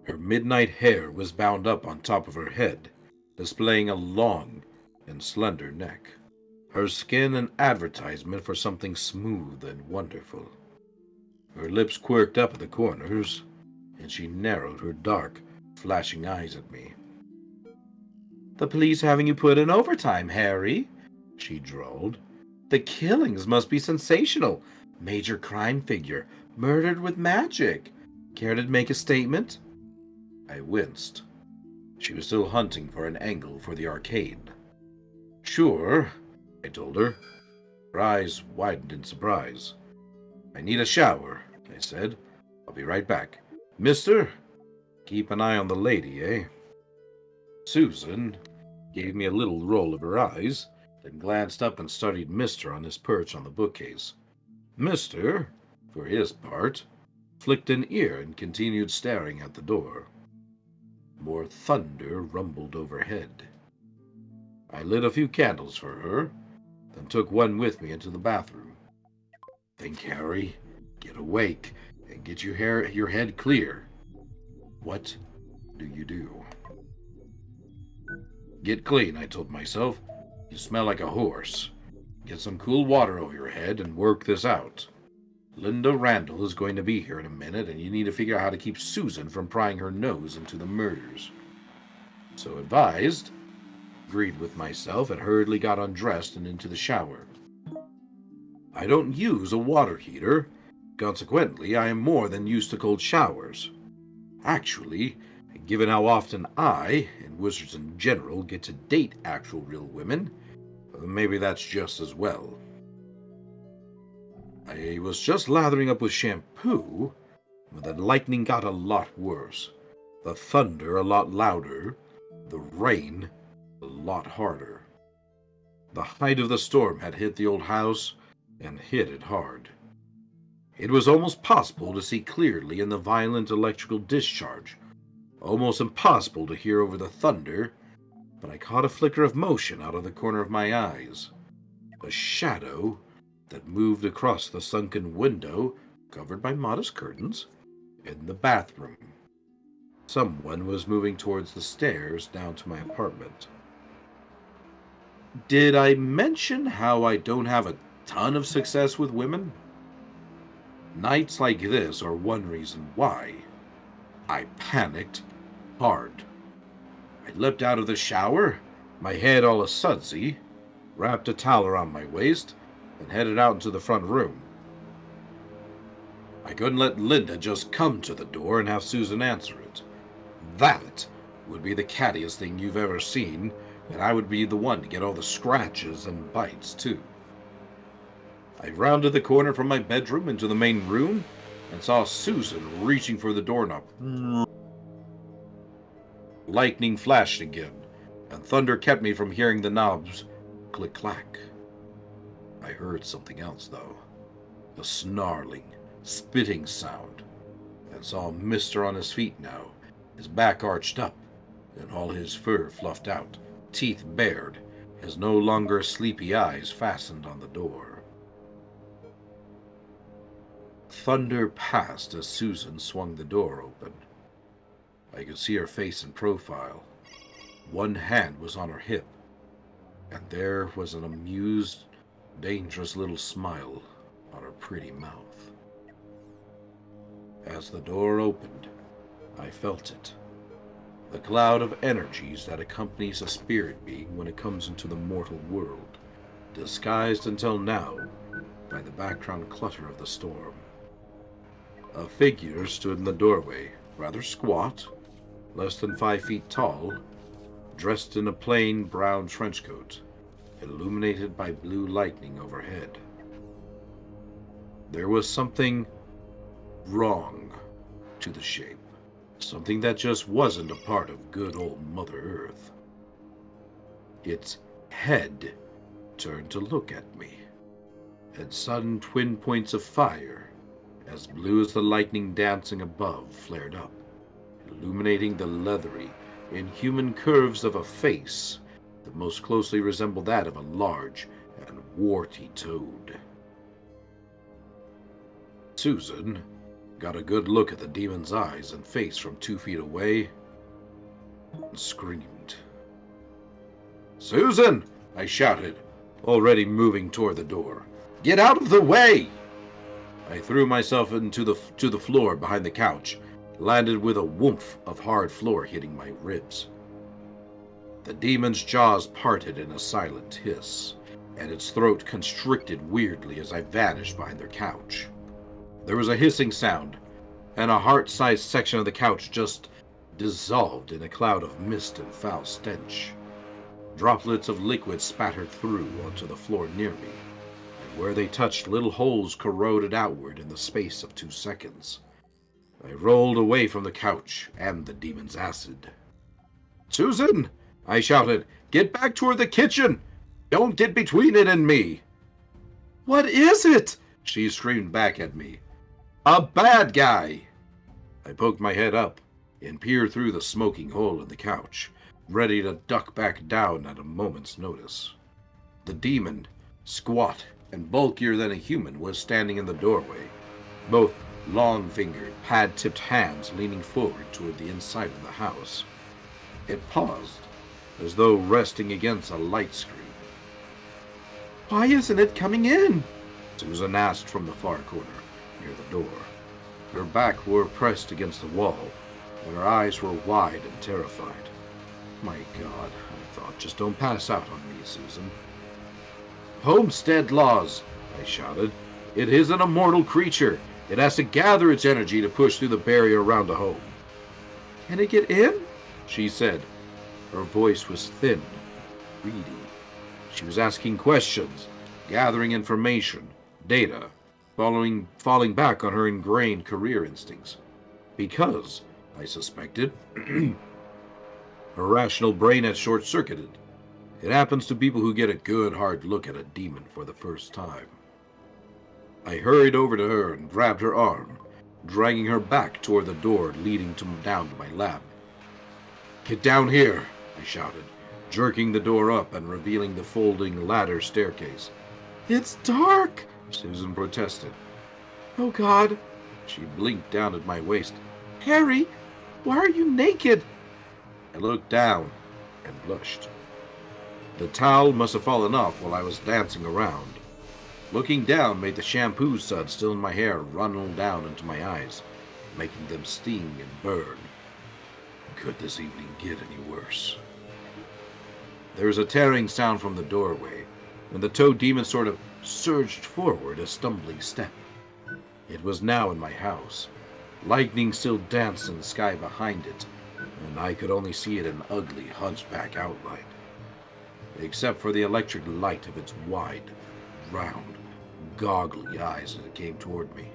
C: Her midnight hair was bound up on top of her head, displaying a long and slender neck. Her skin an advertisement for something smooth and wonderful. Her lips quirked up at the corners, and she narrowed her dark, flashing eyes at me. "The police having you put in overtime, Harry," she drawled. "The killings must be sensational. Major crime figure, murdered with magic. Care to make a statement?" I winced. She was still hunting for an angle for the arcade. "Sure," I told her. Her eyes widened in surprise. "I need a shower," I said. "I'll be right back. Mister, keep an eye on the lady, eh?" Susan gave me a little roll of her eyes, then glanced up and studied Mister on his perch on the bookcase. Mister, for his part, flicked an ear and continued staring at the door. More thunder rumbled overhead. I lit a few candles for her, then took one with me into the bathroom. "Think, Harry. Get awake and get your head clear. What do you do?" "Get clean," I told myself. "You smell like a horse. Get some cool water over your head and work this out. Linda Randall is going to be here in a minute, and you need to figure out how to keep Susan from prying her nose into the murders." So advised, agreed with myself, and hurriedly got undressed and into the shower. I don't use a water heater. Consequently, I am more than used to cold showers. Actually, given how often I, and wizards in general, get to date actual real women, maybe that's just as well. I was just lathering up with shampoo when the lightning got a lot worse, the thunder a lot louder, the rain a lot harder. The height of the storm had hit the old house, and hit it hard. It was almost possible to see clearly in the violent electrical discharge, almost impossible to hear over the thunder, but I caught a flicker of motion out of the corner of my eyes. A shadow that moved across the sunken window, covered by modest curtains, in the bathroom. Someone was moving towards the stairs down to my apartment. Did I mention how I don't have a ton of success with women? Nights like this are one reason why. I panicked hard. I leapt out of the shower, my head all a-sudsy, wrapped a towel around my waist, and headed out into the front room. I couldn't let Linda just come to the door and have Susan answer it. That would be the cattiest thing you've ever seen, and I would be the one to get all the scratches and bites, too. I rounded the corner from my bedroom into the main room and saw Susan reaching for the doorknob. Lightning flashed again, and thunder kept me from hearing the knobs click-clack. I heard something else, though. A snarling, spitting sound, and saw Mister on his feet now, his back arched up, and all his fur fluffed out, teeth bared, his no longer sleepy eyes fastened on the door. Thunder passed as Susan swung the door open. I could see her face in profile. One hand was on her hip, and there was an amused, dangerous little smile on her pretty mouth. As the door opened, I felt it. The cloud of energies that accompanies a spirit being when it comes into the mortal world, disguised until now by the background clutter of the storm. A figure stood in the doorway, rather squat, less than 5 feet tall, dressed in a plain brown trench coat, illuminated by blue lightning overhead. There was something wrong to the shape, something that just wasn't a part of good old Mother Earth. Its head turned to look at me, and sudden twin points of fire, as blue as the lightning dancing above, flared up, illuminating the leathery, inhuman curves of a face that most closely resembled that of a large and warty toad. Susan got a good look at the demon's eyes and face from 2 feet away and screamed. "Susan!" I shouted, already moving toward the door. "Get out of the way!" I threw myself to the floor behind the couch, landed with a whoomph of hard floor hitting my ribs. The demon's jaws parted in a silent hiss, and its throat constricted weirdly as I vanished behind their couch. There was a hissing sound, and a heart-sized section of the couch just dissolved in a cloud of mist and foul stench. Droplets of liquid spattered through onto the floor near me, and where they touched, little holes corroded outward in the space of 2 seconds. I rolled away from the couch and the demon's acid. "Susan!" I shouted. "Get back toward the kitchen! Don't get between it and me!" "What is it?" she screamed back at me. "A bad guy!" I poked my head up and peered through the smoking hole in the couch, ready to duck back down at a moment's notice. The demon, squat and bulkier than a human, was standing in the doorway, both long-fingered, pad-tipped hands leaning forward toward the inside of the house. It paused, as though resting against a light screen. "Why isn't it coming in?" Susan asked from the far corner, near the door. Her back were pressed against the wall, and her eyes were wide and terrified. "My God," I thought, "just don't pass out on me, Susan." "Homestead laws," I shouted. "It isn't a mortal creature. It has to gather its energy to push through the barrier around a home." "Can it get in?" she said. Her voice was thin, greedy. She was asking questions, gathering information, data, falling back on her ingrained career instincts. Because, I suspected, her rational brain had short-circuited. It happens to people who get a good hard look at a demon for the first time. I hurried over to her and grabbed her arm, dragging her back toward the door leading down to my lab. "Get down here," I shouted, jerking the door up and revealing the folding ladder staircase. "It's dark," Susan protested. "Oh God." She blinked down at my waist. "Harry, why are you naked?" I looked down and blushed. The towel must have fallen off while I was dancing around. Looking down made the shampoo suds still in my hair run down into my eyes, making them sting and burn. Could this evening get any worse? There was a tearing sound from the doorway, and the toad demon sort of surged forward a stumbling step. It was now in my house. Lightning still danced in the sky behind it, and I could only see it in ugly hunchback outline. Except for the electric light of its wide, round, goggly eyes as it came toward me.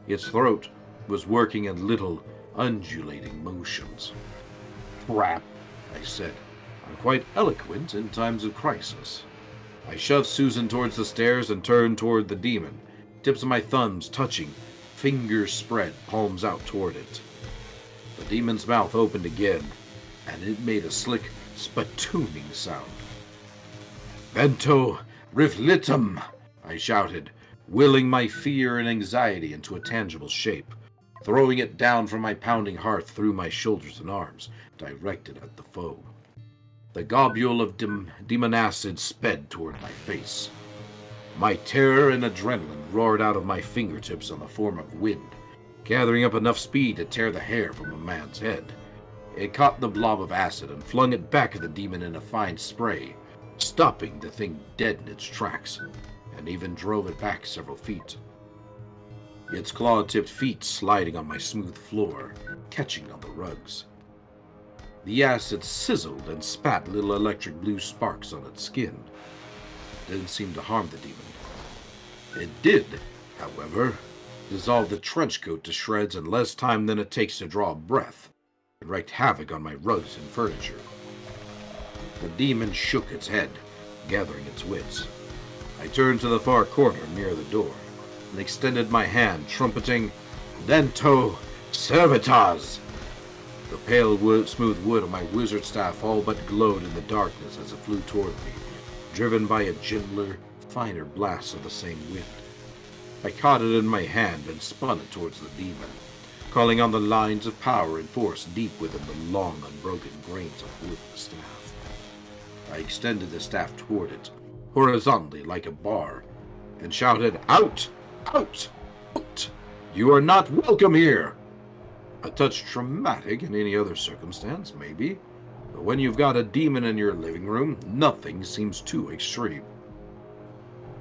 C: Its throat was working in little, undulating motions. "Crap," I said. "I'm quite eloquent in times of crisis." I shoved Susan towards the stairs and turned toward the demon, tips of my thumbs touching, fingers spread, palms out toward it. The demon's mouth opened again, and it made a slick, spitooning sound. "Vento riflitum," I shouted, willing my fear and anxiety into a tangible shape, throwing it down from my pounding heart through my shoulders and arms, directed at the foe. The globule of demon acid sped toward my face. My terror and adrenaline roared out of my fingertips on the form of wind, gathering up enough speed to tear the hair from a man's head. It caught the blob of acid and flung it back at the demon in a fine spray, stopping the thing dead in its tracks, and even drove it back several feet. Its claw-tipped feet sliding on my smooth floor, catching on the rugs. The acid sizzled and spat little electric blue sparks on its skin. It didn't seem to harm the demon. It did, however, dissolve the trench coat to shreds in less time than it takes to draw a breath, and wreaked havoc on my rugs and furniture. The demon shook its head, gathering its wits. I turned to the far corner near the door, and extended my hand, trumpeting, "Vento Servitas!" The pale smooth wood of my wizard staff all but glowed in the darkness as it flew toward me, driven by a gentler, finer blast of the same wind. I caught it in my hand and spun it towards the demon, calling on the lines of power and force deep within the long, unbroken grains of wood of the staff. I extended the staff toward it, horizontally like a bar, and shouted, "Out! Out! Out!" You are not welcome here! A touch traumatic in any other circumstance, maybe. But when you've got a demon in your living room, nothing seems too extreme.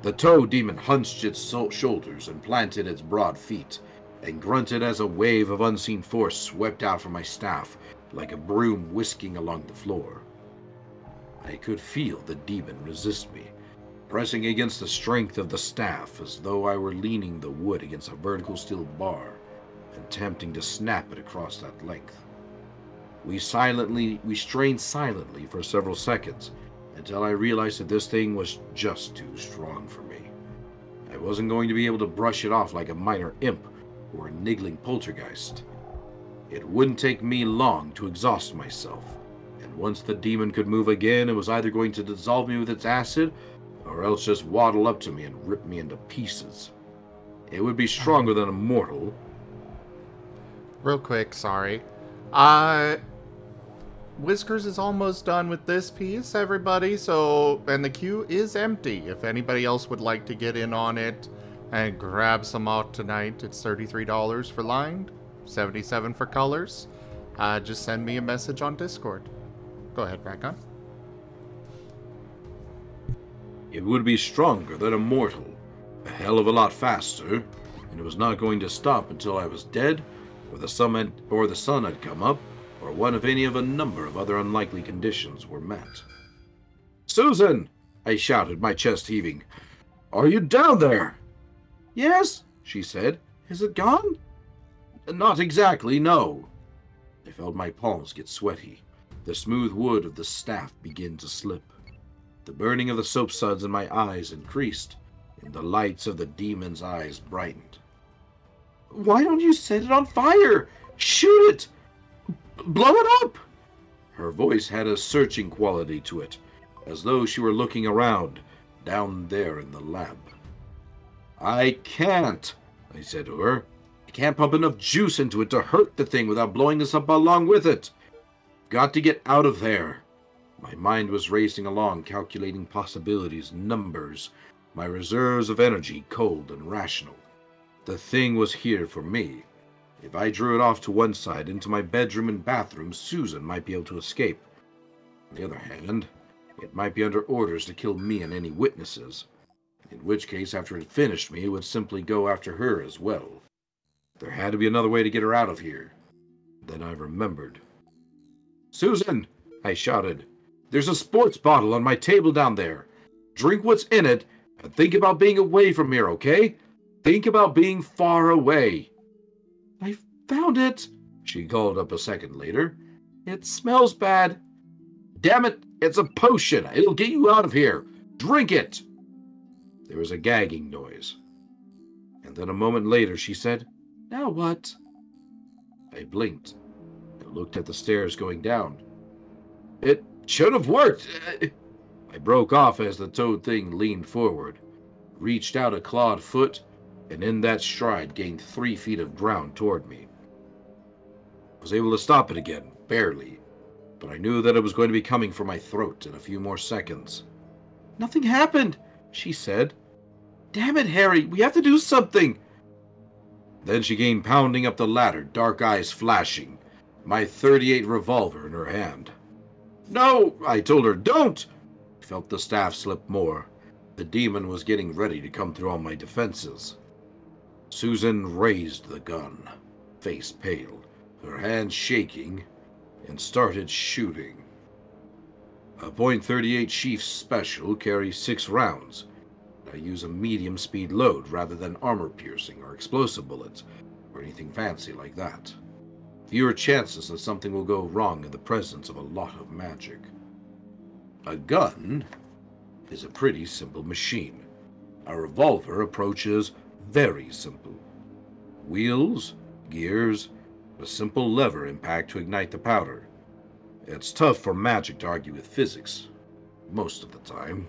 C: The toad demon hunched its shoulders and planted its broad feet, and grunted as a wave of unseen force swept out from my staff, like a broom whisking along the floor. I could feel the demon resist me, pressing against the strength of the staff as though I were leaning the wood against a vertical steel bar, attempting to snap it across that length. We strained silently for several seconds, until I realized that this thing was just too strong for me. I wasn't going to be able to brush it off like a minor imp or a niggling poltergeist. It wouldn't take me long to exhaust myself, and once the demon could move again, it was either going to dissolve me with its acid, or else just waddle up to me and rip me into pieces. It would be stronger than a mortal.
A: Real quick, sorry. Whiskers is almost done with this piece, everybody, and the queue is empty. If anybody else would like to get in on it and grab some art tonight, it's $33 for lined, $77 for colors. Just send me a message on Discord. Go ahead, Rakon.
C: It would be stronger than a mortal, a hell of a lot faster, and it was not going to stop until I was dead, or the sun had come up, or one of any of a number of other unlikely conditions were met. "Susan!" I shouted, my chest heaving. "Are you down there?" "Yes," she said. "Is it gone?" "Not exactly, no." I felt my palms get sweaty, the smooth wood of the staff begin to slip. The burning of the soap suds in my eyes increased, and the lights of the demon's eyes brightened. "Why don't you set it on fire? Shoot it! Blow it up!" Her voice had a searching quality to it, as though she were looking around, down there in the lab. "I can't," I said to her. "I can't pump enough juice into it to hurt the thing without blowing us up along with it. Got to get out of there." My mind was racing along, calculating possibilities, numbers, my reserves of energy cold and rational. The thing was here for me. If I drew it off to one side, into my bedroom and bathroom, Susan might be able to escape. On the other hand, it might be under orders to kill me and any witnesses, in which case, after it finished me, it would simply go after her as well. There had to be another way to get her out of here. Then I remembered. "Susan!" I shouted. "There's a sports bottle on my table down there. Drink what's in it, and think about being away from here, okay? Think about being far away." "I found it," she called up a second later. "It smells bad." "Damn it, it's a potion. It'll get you out of here. Drink it." There was a gagging noise. And then a moment later she said, "Now what?" I blinked and looked at the stairs going down. "It should have worked." I broke off as the toad thing leaned forward, reached out a clawed foot, and in that stride gained 3 feet of ground toward me. I was able to stop it again, barely, but I knew that it was going to be coming for my throat in a few more seconds. "Nothing happened," she said. "Damn it, Harry, we have to do something." Then she came pounding up the ladder, dark eyes flashing, my .38 revolver in her hand. "No," I told her, "don't!" I felt the staff slip more. The demon was getting ready to come through all my defenses. Susan raised the gun, face pale, her hands shaking, and started shooting. A .38 Chief Special carries 6 rounds. I use a medium-speed load rather than armor-piercing or explosive bullets, or anything fancy like that. Fewer chances that something will go wrong in the presence of a lot of magic. A gun is a pretty simple machine. A revolver approaches very simple. Wheels, gears, a simple lever impact to ignite the powder. It's tough for magic to argue with physics, most of the time.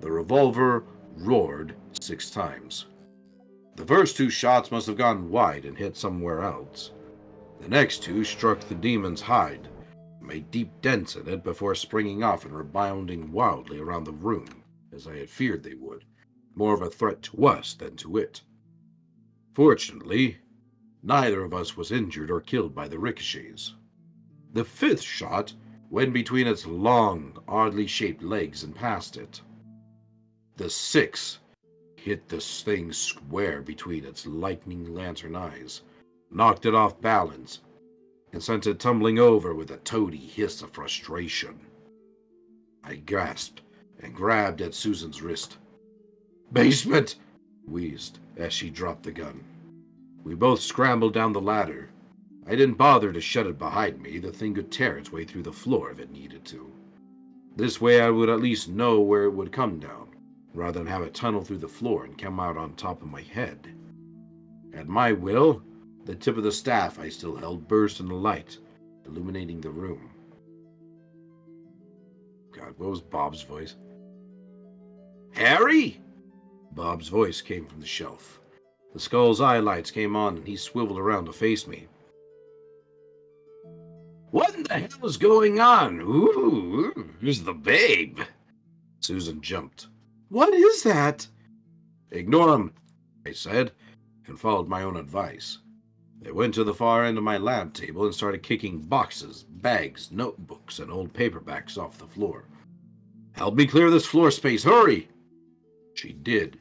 C: The revolver roared 6 times. The first 2 shots must have gone wide and hit somewhere else. The next 2 struck the demon's hide, made deep dents in it before springing off and rebounding wildly around the room, as I had feared they would, more of a threat to us than to it. Fortunately, neither of us was injured or killed by the ricochets. The 5th shot went between its long, oddly shaped legs and past it. The 6th hit this thing square between its lightning lantern eyes, knocked it off balance, and sent it tumbling over with a toady hiss of frustration. I gasped and grabbed at Susan's wrist. "Basement!" wheezed as she dropped the gun. We both scrambled down the ladder. I didn't bother to shut it behind me. The thing could tear its way through the floor if it needed to. This way I would at least know where it would come down, rather than have it tunnel through the floor and come out on top of my head. At my will, the tip of the staff I still held burst into light, illuminating the room. God, what was Bob's voice? "Harry?" Bob's voice came from the shelf. The skull's eye lights came on and he swiveled around to face me. "What in the hell is going on? Ooh, who's the babe?" Susan jumped. "What is that?" "Ignore him," I said, and followed my own advice. I went to the far end of my lab table and started kicking boxes, bags, notebooks, and old paperbacks off the floor. "Help me clear this floor space, hurry!" She did.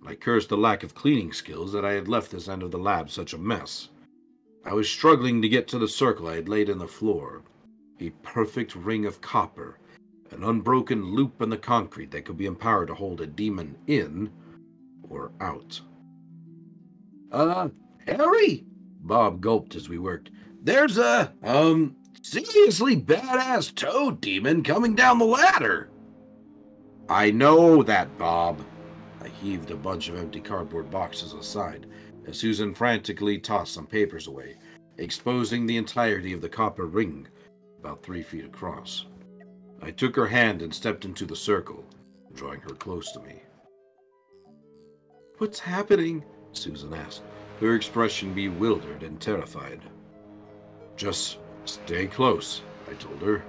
C: I cursed the lack of cleaning skills that I had left this end of the lab such a mess. I was struggling to get to the circle I had laid in the floor, a perfect ring of copper, an unbroken loop in the concrete that could be empowered to hold a demon in or out. Harry?" Bob gulped as we worked. "There's a, seriously badass toad demon coming down the ladder." "I know that, Bob." I heaved a bunch of empty cardboard boxes aside as Susan frantically tossed some papers away, exposing the entirety of the copper ring, about 3 feet across. I took her hand and stepped into the circle, drawing her close to me. "What's happening?" Susan asked, her expression bewildered and terrified. "Just stay close," I told her.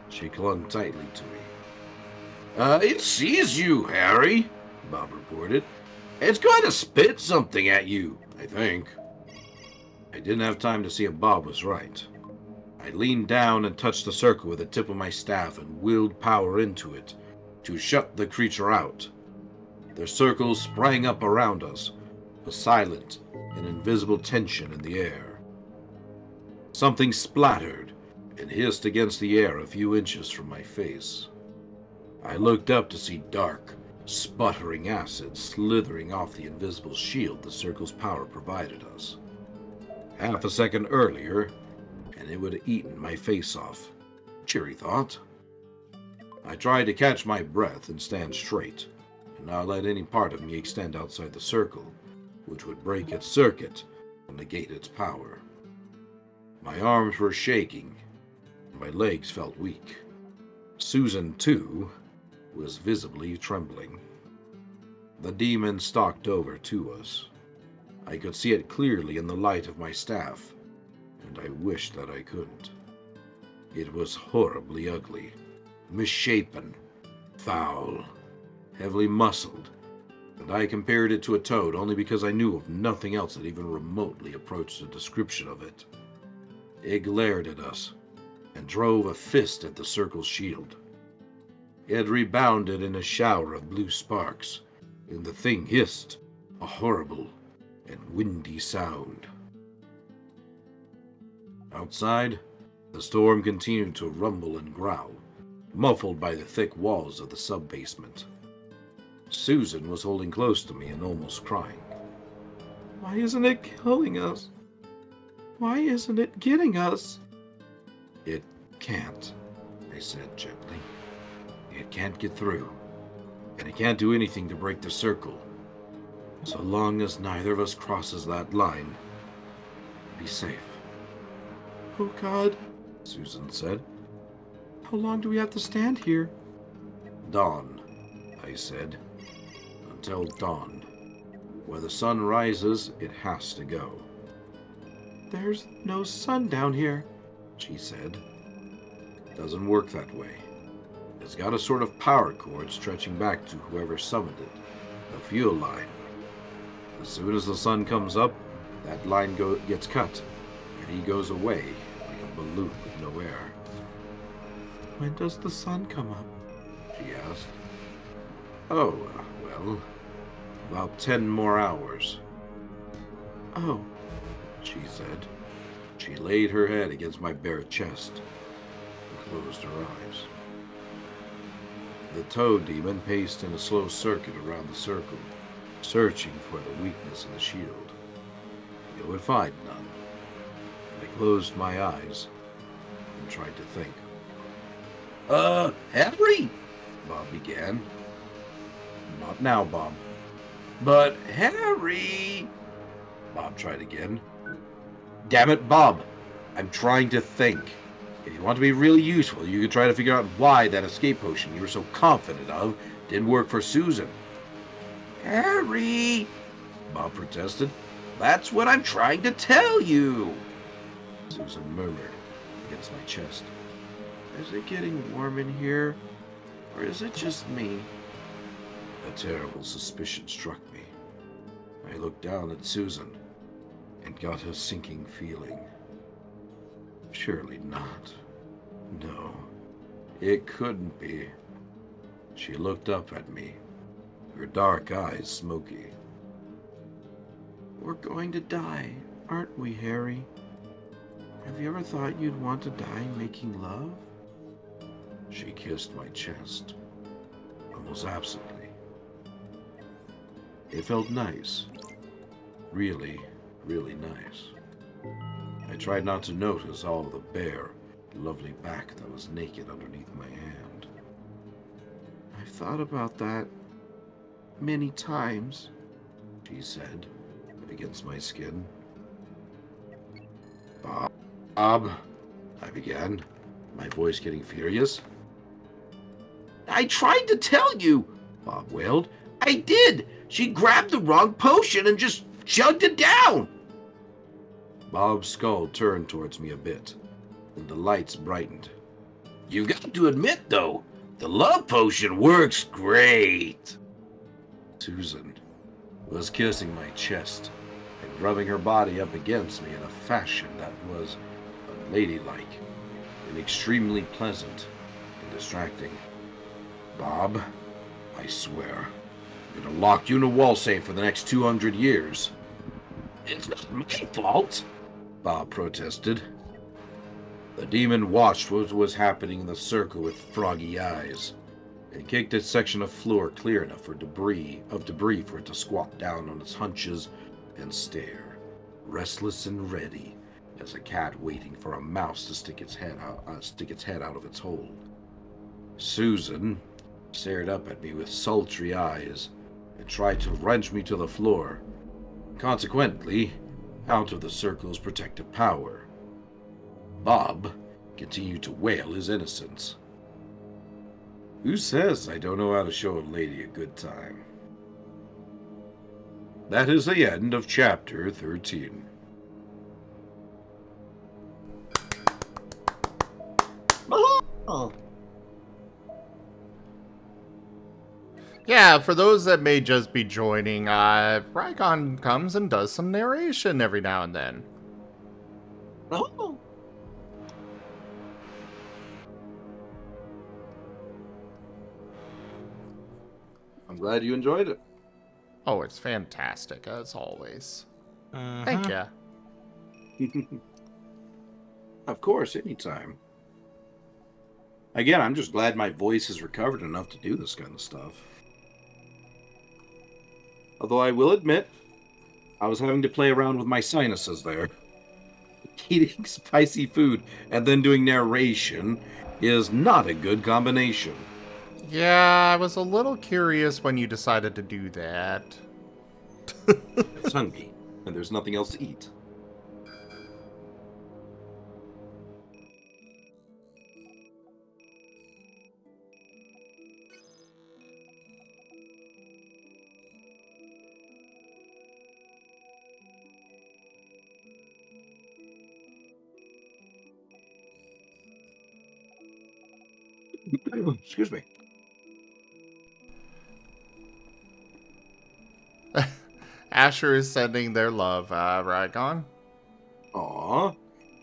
C: She clung tightly to me. It sees you, Harry," Bob reported. "It's going to spit something at you, I think." I didn't have time to see if Bob was right. I leaned down and touched the circle with the tip of my staff and willed power into it to shut the creature out. The circle sprang up around us, a silent and invisible tension in the air. Something splattered and hissed against the air a few inches from my face. I looked up to see dark, sputtering acid slithering off the invisible shield the circle's power provided us. Half a second earlier, and it would have eaten my face off. Cheery thought. I tried to catch my breath and stand straight, and not let any part of me extend outside the circle, which would break its circuit and negate its power. My arms were shaking, and my legs felt weak. Susan, too, was visibly trembling. The demon stalked over to us. I could see it clearly in the light of my staff, and I wished that I couldn't. It was horribly ugly, misshapen, foul, heavily muscled, and I compared it to a toad only because I knew of nothing else that even remotely approached the description of it. It glared at us and drove a fist at the circle's shield. It rebounded in a shower of blue sparks, and the thing hissed, a horrible and windy sound. Outside, the storm continued to rumble and growl, muffled by the thick walls of the sub-basement. Susan was holding close to me and almost crying. "Why isn't it killing us? Why isn't it getting us?" "It can't," I said gently. "It can't get through, and it can't do anything to break the circle. So long as neither of us crosses that line, be safe." "Oh God," Susan said. "How long do we have to stand here?" "Dawn," I said. "Until dawn. Where the sun rises, it has to go." "There's no sun down here," she said. "Doesn't work that way. It's got a sort of power cord stretching back to whoever summoned it, a fuel line. As soon as the sun comes up, that line gets cut, and he goes away like a balloon with no air. When does the sun come up? She asked. Oh, well, about 10 more hours. Oh, she said. She laid her head against my bare chest and closed her eyes. The toad demon paced in a slow circuit around the circle, searching for the weakness in the shield. It would find none. I closed my eyes and tried to think. Henry? Bob began. Not now, Bob. But Harry... Bob tried again. Damn it, Bob. I'm trying to think. If you want to be really useful, you could try to figure out why that escape potion you were so confident of didn't work for Susan. Harry! Bob protested. That's what I'm trying to tell you! Susan murmured against my chest. Is it getting warm in here? Or is it just me? A terrible suspicion struck me. I looked down at Susan and got a sinking feeling. Surely not. No, it couldn't be. She looked up at me, her dark eyes smoky. We're going to die, aren't we, Harry? Have you ever thought you'd want to die making love? She kissed my chest, almost absently. It felt nice. Really, really nice. I tried not to notice all the bare, lovely back that was naked underneath my hand. I've thought about that many times, she said, against my skin. Bob, I began, my voice getting furious. I tried to tell you, Bob wailed. I did. She grabbed the wrong potion and just chugged it down. Bob's skull turned towards me a bit, and the lights brightened. You've got to admit, though, the love potion works great. Susan was kissing my chest and rubbing her body up against me in a fashion that was unladylike and extremely pleasant and distracting. Bob, I swear, I'm gonna lock you in a wall safe for the next 200 years. It's not my fault, Bob protested. The demon watched what was happening in the circle with froggy eyes and kicked its section of floor clear enough for debris for it to squat down on its hunches and stare, restless and ready as a cat waiting for a mouse to stick its head out of its hole. Susan stared up at me with sultry eyes and tried to wrench me to the floor, consequently out of the circle's protective power. Bob continued to wail his innocence. Who says I don't know how to show a lady a good time? That is the end of chapter 13.
H: Oh.
A: Yeah, for those that may just be joining, Rykon comes and does some narration every now and then.
H: Oh.
C: I'm glad you enjoyed it.
A: Oh, it's fantastic, as always.
H: Mhm.
A: Thank you.
C: Of course, anytime. Again, I'm just glad my voice has recovered enough to do this kind of stuff. Although I will admit, I was having to play around with my sinuses there. Eating spicy food and then doing narration is not a good combination.
A: Yeah, I was a little curious when you decided to do that.
C: I was hungry, and there's nothing else to eat. Excuse me.
A: Asher is sending their love, Rygon.
C: Aw.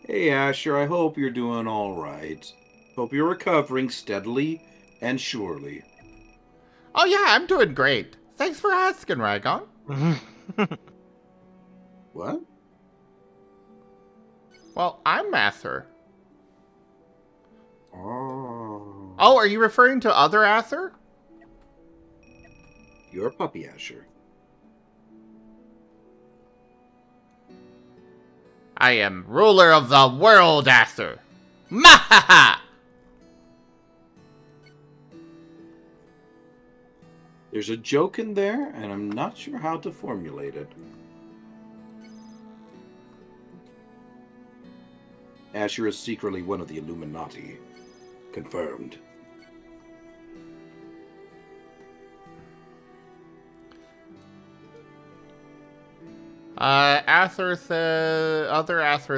C: Hey, Asher, I hope you're doing all right. Hope you're recovering steadily and surely.
A: Oh yeah, I'm doing great. Thanks for asking, Rygon.
C: What?
A: Well, I'm Aether.
C: Oh.
A: Oh, are you referring to other Aether?
C: You're Puppy Asher.
A: I am ruler of the world, Aether. Mahaha!
C: There's a joke in there, and I'm not sure how to formulate it. Asher is secretly one of the Illuminati. Confirmed.
A: Other Aether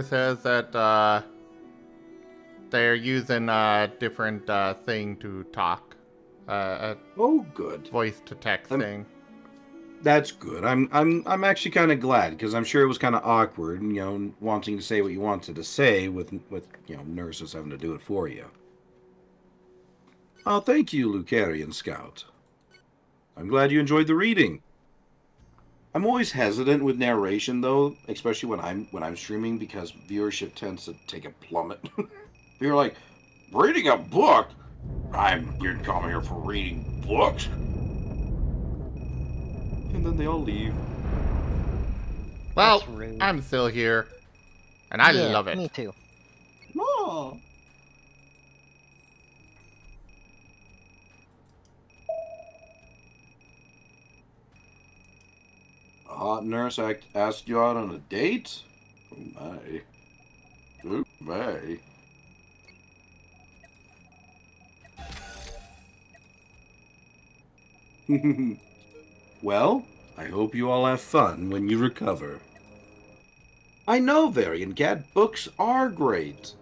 A: says that, they're using a different, thing to talk.
C: Oh, good.
A: Voice to text thing.
C: That's good. I'm actually kind of glad, because I'm sure it was kind of awkward, wanting to say what you wanted to say with nurses having to do it for you. Oh, thank you, Lucarian Scout. I'm glad you enjoyed the reading. I'm always hesitant with narration, though, especially when I'm streaming, because viewership tends to take a plummet. You're like, reading a book? You're coming here for reading books? And then they all leave.
A: Well, I'm still here, and I love it.
H: Me too.
C: Oh. A hot nurse asked you out on a date? Oh my. Oh my. Well, I hope you all have fun when you recover. I know, Varian Cat, books are great.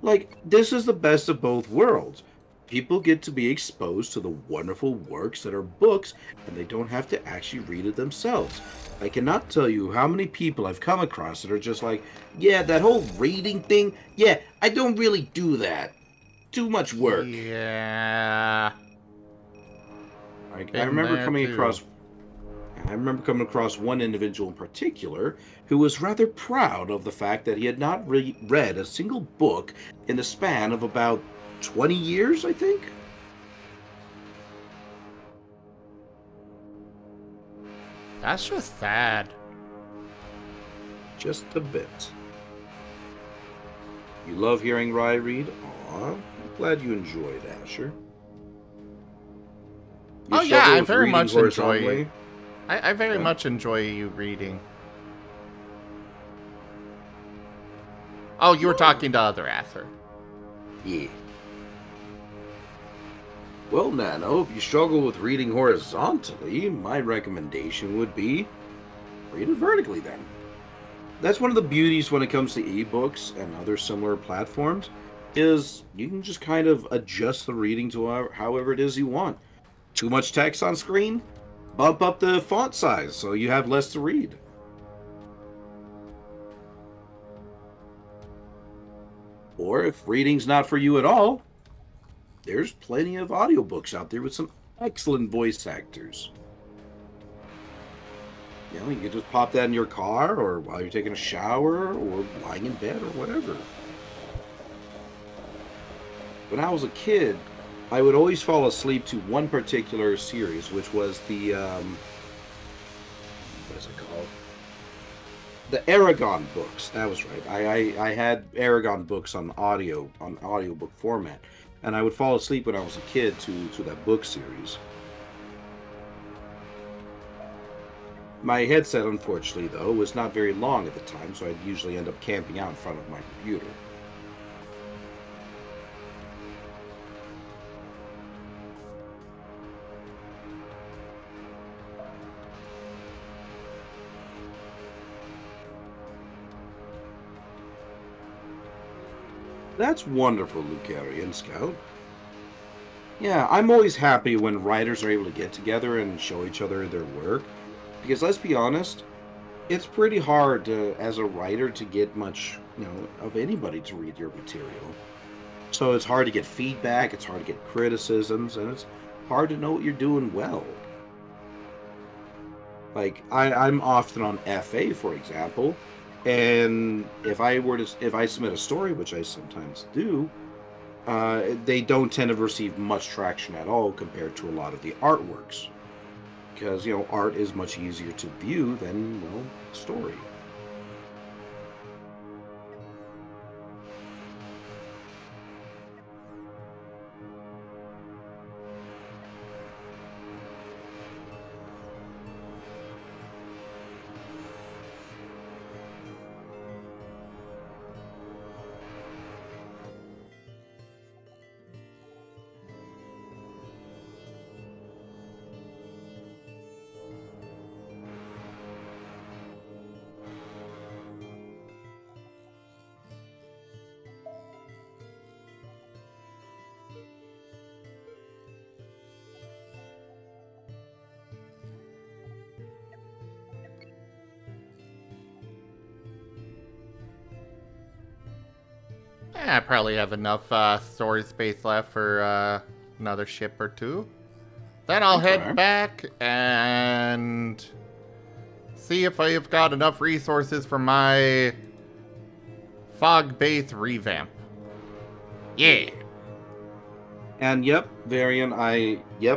C: Like, this is the best of both worlds. People get to be exposed to the wonderful works that are books, and they don't have to actually read it themselves. I cannot tell you how many people I've come across that are just like, yeah, that whole reading thing, yeah, I don't really do that. Too much work.
A: Yeah.
C: I remember coming across one individual in particular who was rather proud of the fact that he had not read a single book in the span of about 20 years, I think.
A: That's just sad.
C: Just a bit. You love hearing Rye read? Aw, I'm glad you enjoyed, Asher.
A: Oh yeah, I very much enjoy. I very much enjoy you reading. Oh, you were talking to other Aether.
C: Yeah. Well, Nano, if you struggle with reading horizontally, my recommendation would be read it vertically then. That's one of the beauties when it comes to ebooks and other similar platforms, is you can just kind of adjust the reading to however it is you want. Too much text on screen? Bump up the font size so you have less to read. Or if reading's not for you at all, there's plenty of audiobooks out there with some excellent voice actors. You know, you can just pop that in your car, or while you're taking a shower, or lying in bed, or whatever. When I was a kid, I would always fall asleep to one particular series, which was the, what is it called? The Aragon books. That was right. I had Aragon books on audiobook format, and I would fall asleep when I was a kid to that book series. My headset, unfortunately, though, was not very long at the time, so I'd usually end up camping out in front of my computer. That's wonderful, Lucarian Scout. Yeah, I'm always happy when writers are able to get together and show each other their work. Because let's be honest, it's pretty hard to, as a writer to get much, of anybody to read your material. So it's hard to get feedback, it's hard to get criticisms, and it's hard to know what you're doing well. Like, I'm often on FA, for example, and if I submit a story, which I sometimes do, they don't tend to receive much traction at all compared to a lot of the artworks. Because, art is much easier to view than, story.
A: I probably have enough storage space left for another ship or two. Then I'll head back and see if I've got enough resources for my fog base revamp. Yeah.
C: And yep, Varian,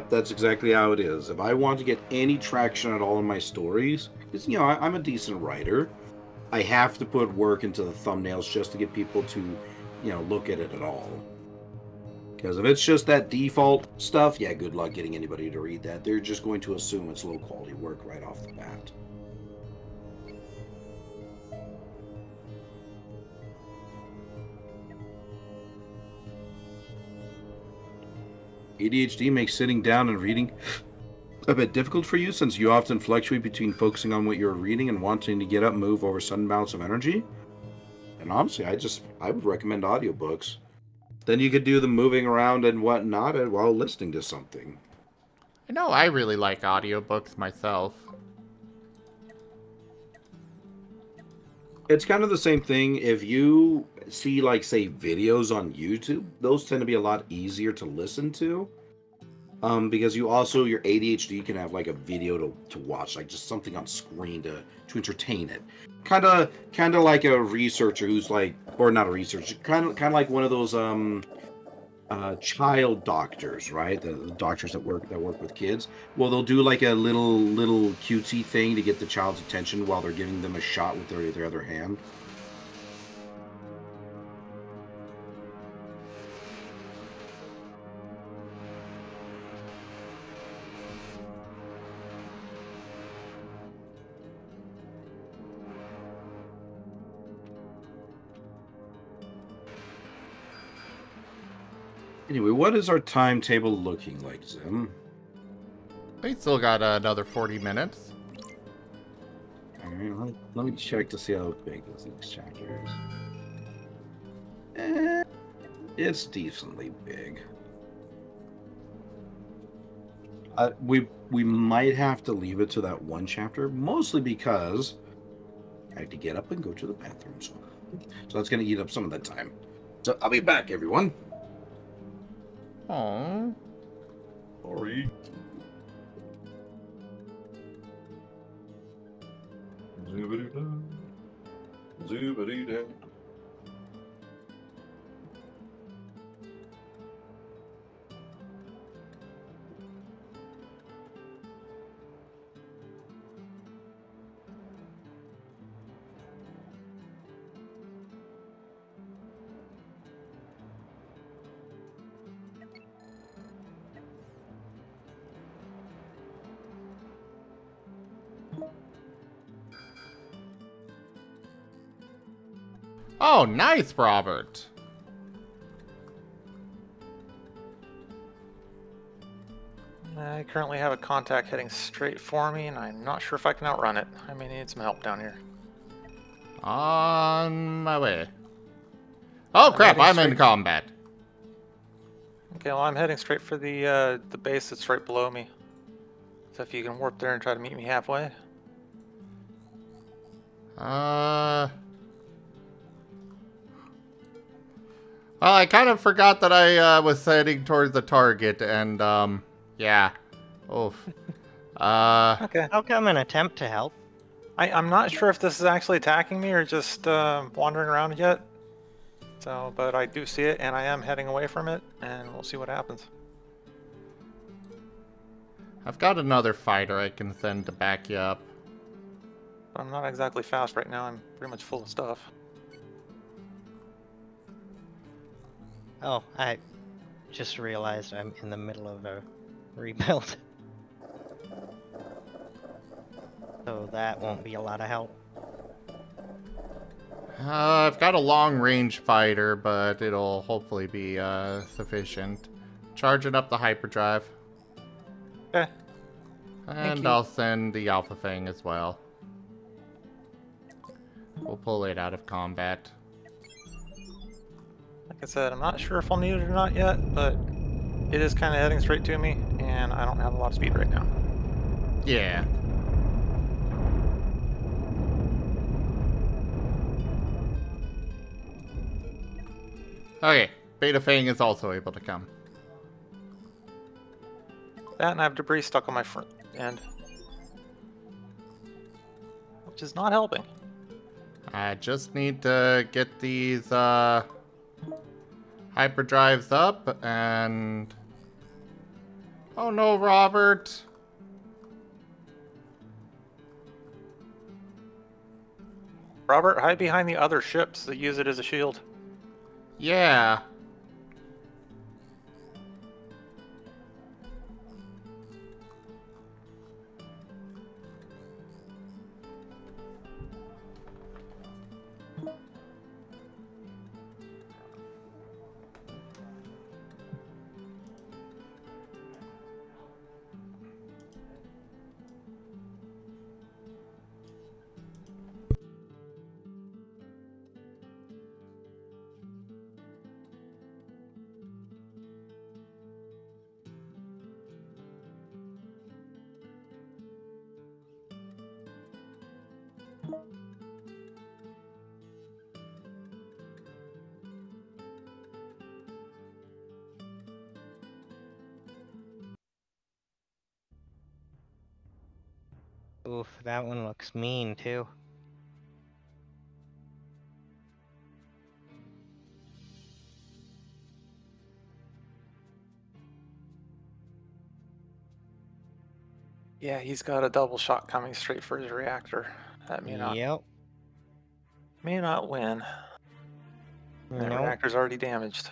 C: that's exactly how it is. If I want to get any traction at all in my stories, because, I'm a decent writer, I have to put work into the thumbnails just to get people to, look at it at all. Because if it's just that default stuff, yeah, good luck getting anybody to read that. They're just going to assume it's low quality work right off the bat. ADHD makes sitting down and reading a bit difficult for you, since you often fluctuate between focusing on what you're reading and wanting to get up, move over sudden bouts of energy. And honestly, I would recommend audiobooks. Then you could do the moving around and whatnot while listening to something.
A: I really like audiobooks myself.
C: It's kind of the same thing. If you see, like, say, videos on YouTube, those tend to be a lot easier to listen to. Because your ADHD can have, like, a video to watch, like just something on screen to entertain it. Kind of like a researcher who's like, or not a researcher, kind of like one of those child doctors, right? The doctors that work with kids. Well, they'll do like a little cutesy thing to get the child's attention while they're giving them a shot with their other hand. Anyway, what is our timetable looking like, Zim?
A: We still got another 40 minutes.
C: Alright, let me check to see how big this next chapter is. It's decently big. We might have to leave it to that one chapter, mostly because I have to get up and go to the bathroom. So that's going to eat up some of that time. So I'll be back, everyone.
A: Aww.
C: Sorry.
I: Zoobity-doo. Zoobity-doo.
A: Oh, nice, Robert.
F: I currently have a contact heading straight for me, and I'm not sure if I can outrun it. I may need some help down here.
A: On my way. Oh crap, I'm in combat.
F: Okay, well I'm heading straight for the base that's right below me. So if you can warp there and try to meet me halfway.
A: Well, I kind of forgot that I was heading towards the target, and yeah. Oof.
F: Okay.
H: I'll come and attempt to help.
F: I'm not sure if this is actually attacking me or just wandering around yet. So, but I do see it, and I am heading away from it, and we'll see what happens.
A: I've got another fighter I can send to back you up.
F: I'm not exactly fast right now. I'm pretty much full of stuff.
H: Oh, I just realized I'm in the middle of a rebuild. So that won't be a lot of help.
A: I've got a long-range fighter, but it'll hopefully be sufficient. Charging up the hyperdrive.
F: Okay.
A: And
F: you.
A: I'll send the Alpha Fang as well. We'll pull it out of combat.
F: Like I said, I'm not sure if I'll need it or not yet, but it is kind of heading straight to me, and I don't have a lot of speed right now.
A: Yeah. Okay, Beta Fang is also able to come.
F: That, and I have debris stuck on my front end. Which is not helping.
A: I just need to get these hyperdrives up and... Oh no, Robert!
F: Robert, hide behind the other ships that use it as a shield.
A: Yeah.
H: Oof, that one looks mean too.
F: Yeah, he's got a double shot coming straight for his reactor. That may
H: Yep.
F: not win. The
H: Nope.
F: reactor's already damaged.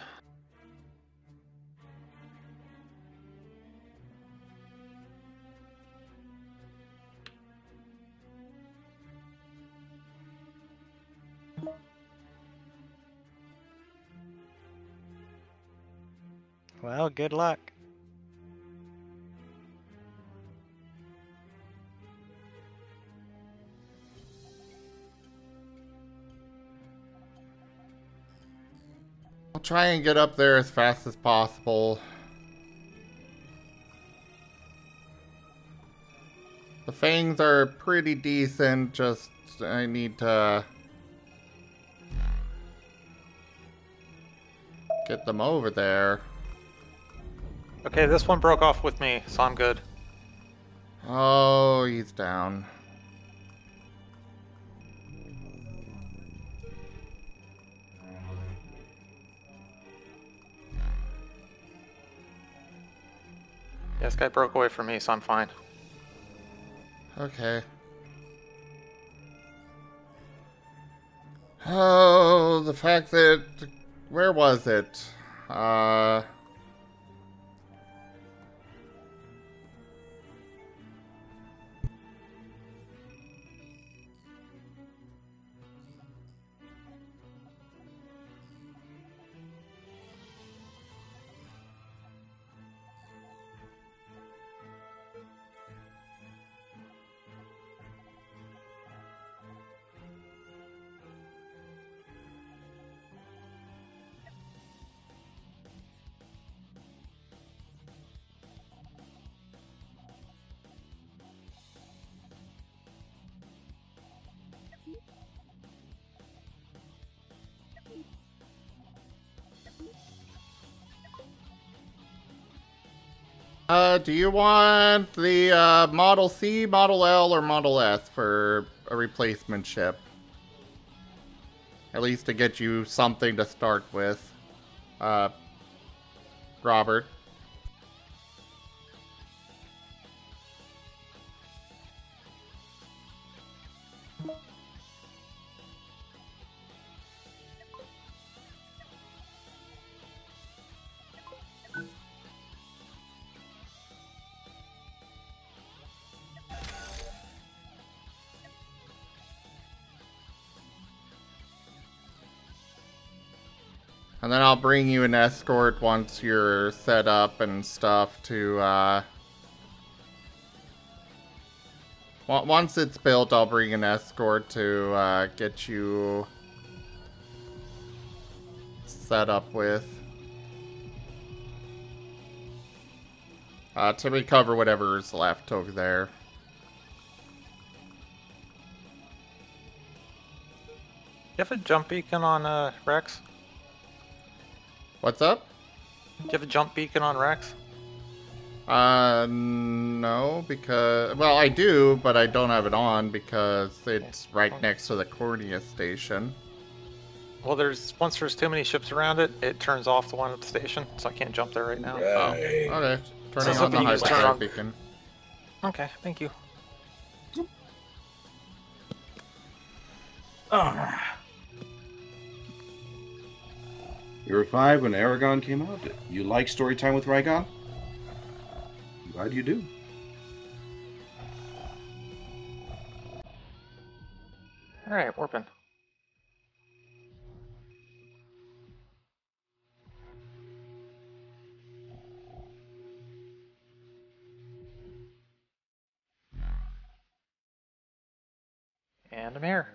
H: Well, good luck.
A: I'll try and get up there as fast as possible. The fangs are pretty decent, just I need to get them over there.
F: Okay, this one broke off with me, so I'm good.
A: Oh, he's down.
F: Yeah, this guy broke away from me, so I'm fine.
A: Okay. Oh, the fact that... Where was it? Do you want the Model C, Model L, or Model S for a replacement ship? At least to get you something to start with. Robert. And then I'll bring you an escort once you're set up and stuff to, once it's built, I'll bring an escort to, get you set up with. To recover whatever's left over there.
F: You have a jump beacon on Rex?
A: What's up?
F: Do you have a jump beacon on Rex?
A: No, because... Well, I do, but I don't have it on because it's right next to the Cornea station.
F: Well, once there's too many ships around it, it turns off the one at the station, so I can't jump there right now.
A: Oh, okay. Turning
F: So
A: on the
F: something you just turn
A: hyperspace
F: on.
A: beacon.
F: Okay, thank you.
C: You were 5 when Aragon came out. You like story time with Rygon? I'm glad you do.
F: Alright, warping. And I'm here.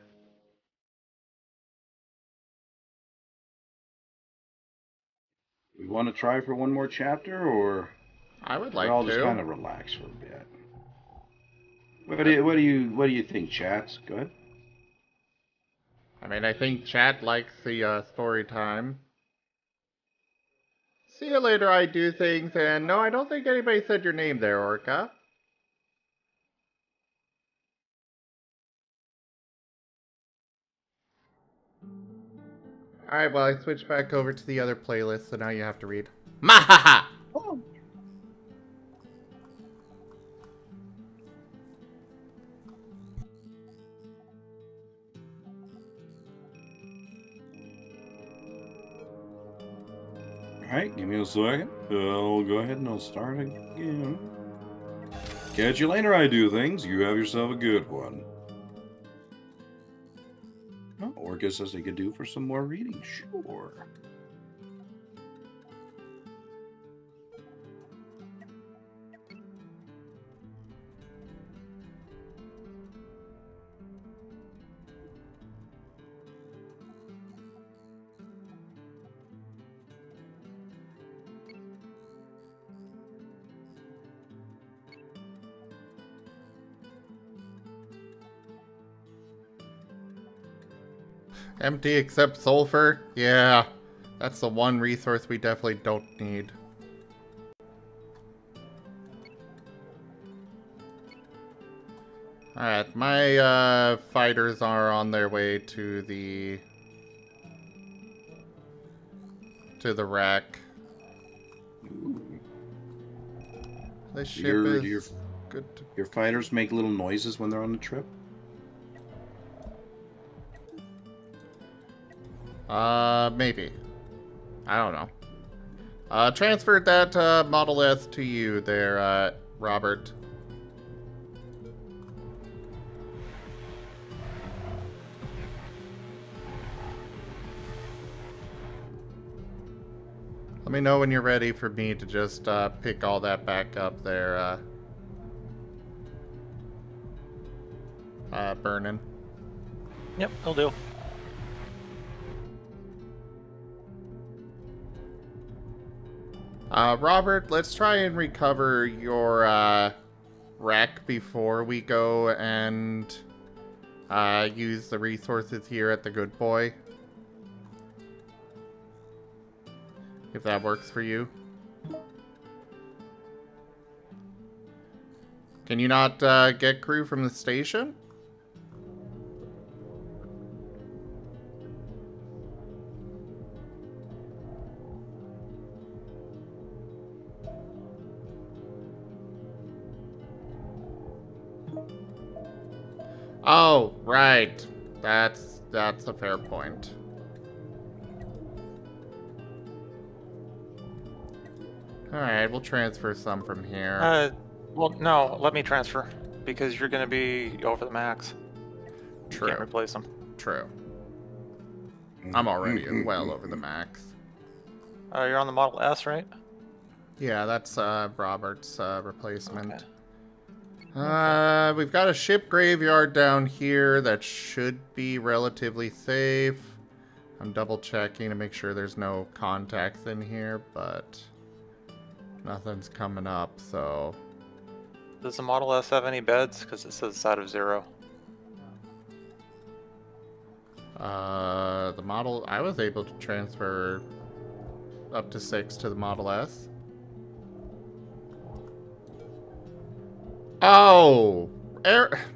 C: We want to try for one more chapter, or
A: I would like
C: we're all just
A: to.
C: kind of relax for a bit. What do you think, chat? Good.
A: I mean, I think chat likes the story time. See you later, I do things, and no, I don't think anybody said your name there, Orca. Alright, well, I switched back over to the other playlist, so now you have to read. Mahaha!
C: Alright, give me a second. I'll go ahead and I'll start again. Catch you later, I do things. You have yourself a good one. Oh, Orca says they could do for some more reading. Sure.
A: Empty except sulfur? Yeah, that's the one resource we definitely don't need. Alright, my fighters are on their way to the rack. This ship is good.
C: Your fighters make little noises when they're on the trip?
A: Maybe. I don't know. Transferred that, Model S to you there, Robert. Let me know when you're ready for me to just, pick all that back up there, Burnin'.
F: Yep, will do.
A: Robert, let's try and recover your, wreck before we go and, use the resources here at the Good Boy. If that works for you. Can you not get crew from the station? Oh, right. That's a fair point. Alright, we'll transfer some from here.
F: Well, no, let me transfer. Because you're going to be over the max.
A: True.
F: Can't replace them.
A: True. I'm already well over the max.
F: You're on the Model S, right?
A: Yeah, that's Robert's replacement.
F: Okay.
A: We've got a ship graveyard down here that should be relatively safe. I'm double checking to make sure there's no contacts in here, but nothing's coming up, so...
F: Does the Model S have any beds? Because it says it's out of 0.
A: The Model... I was able to transfer up to 6 to the Model S. Oh!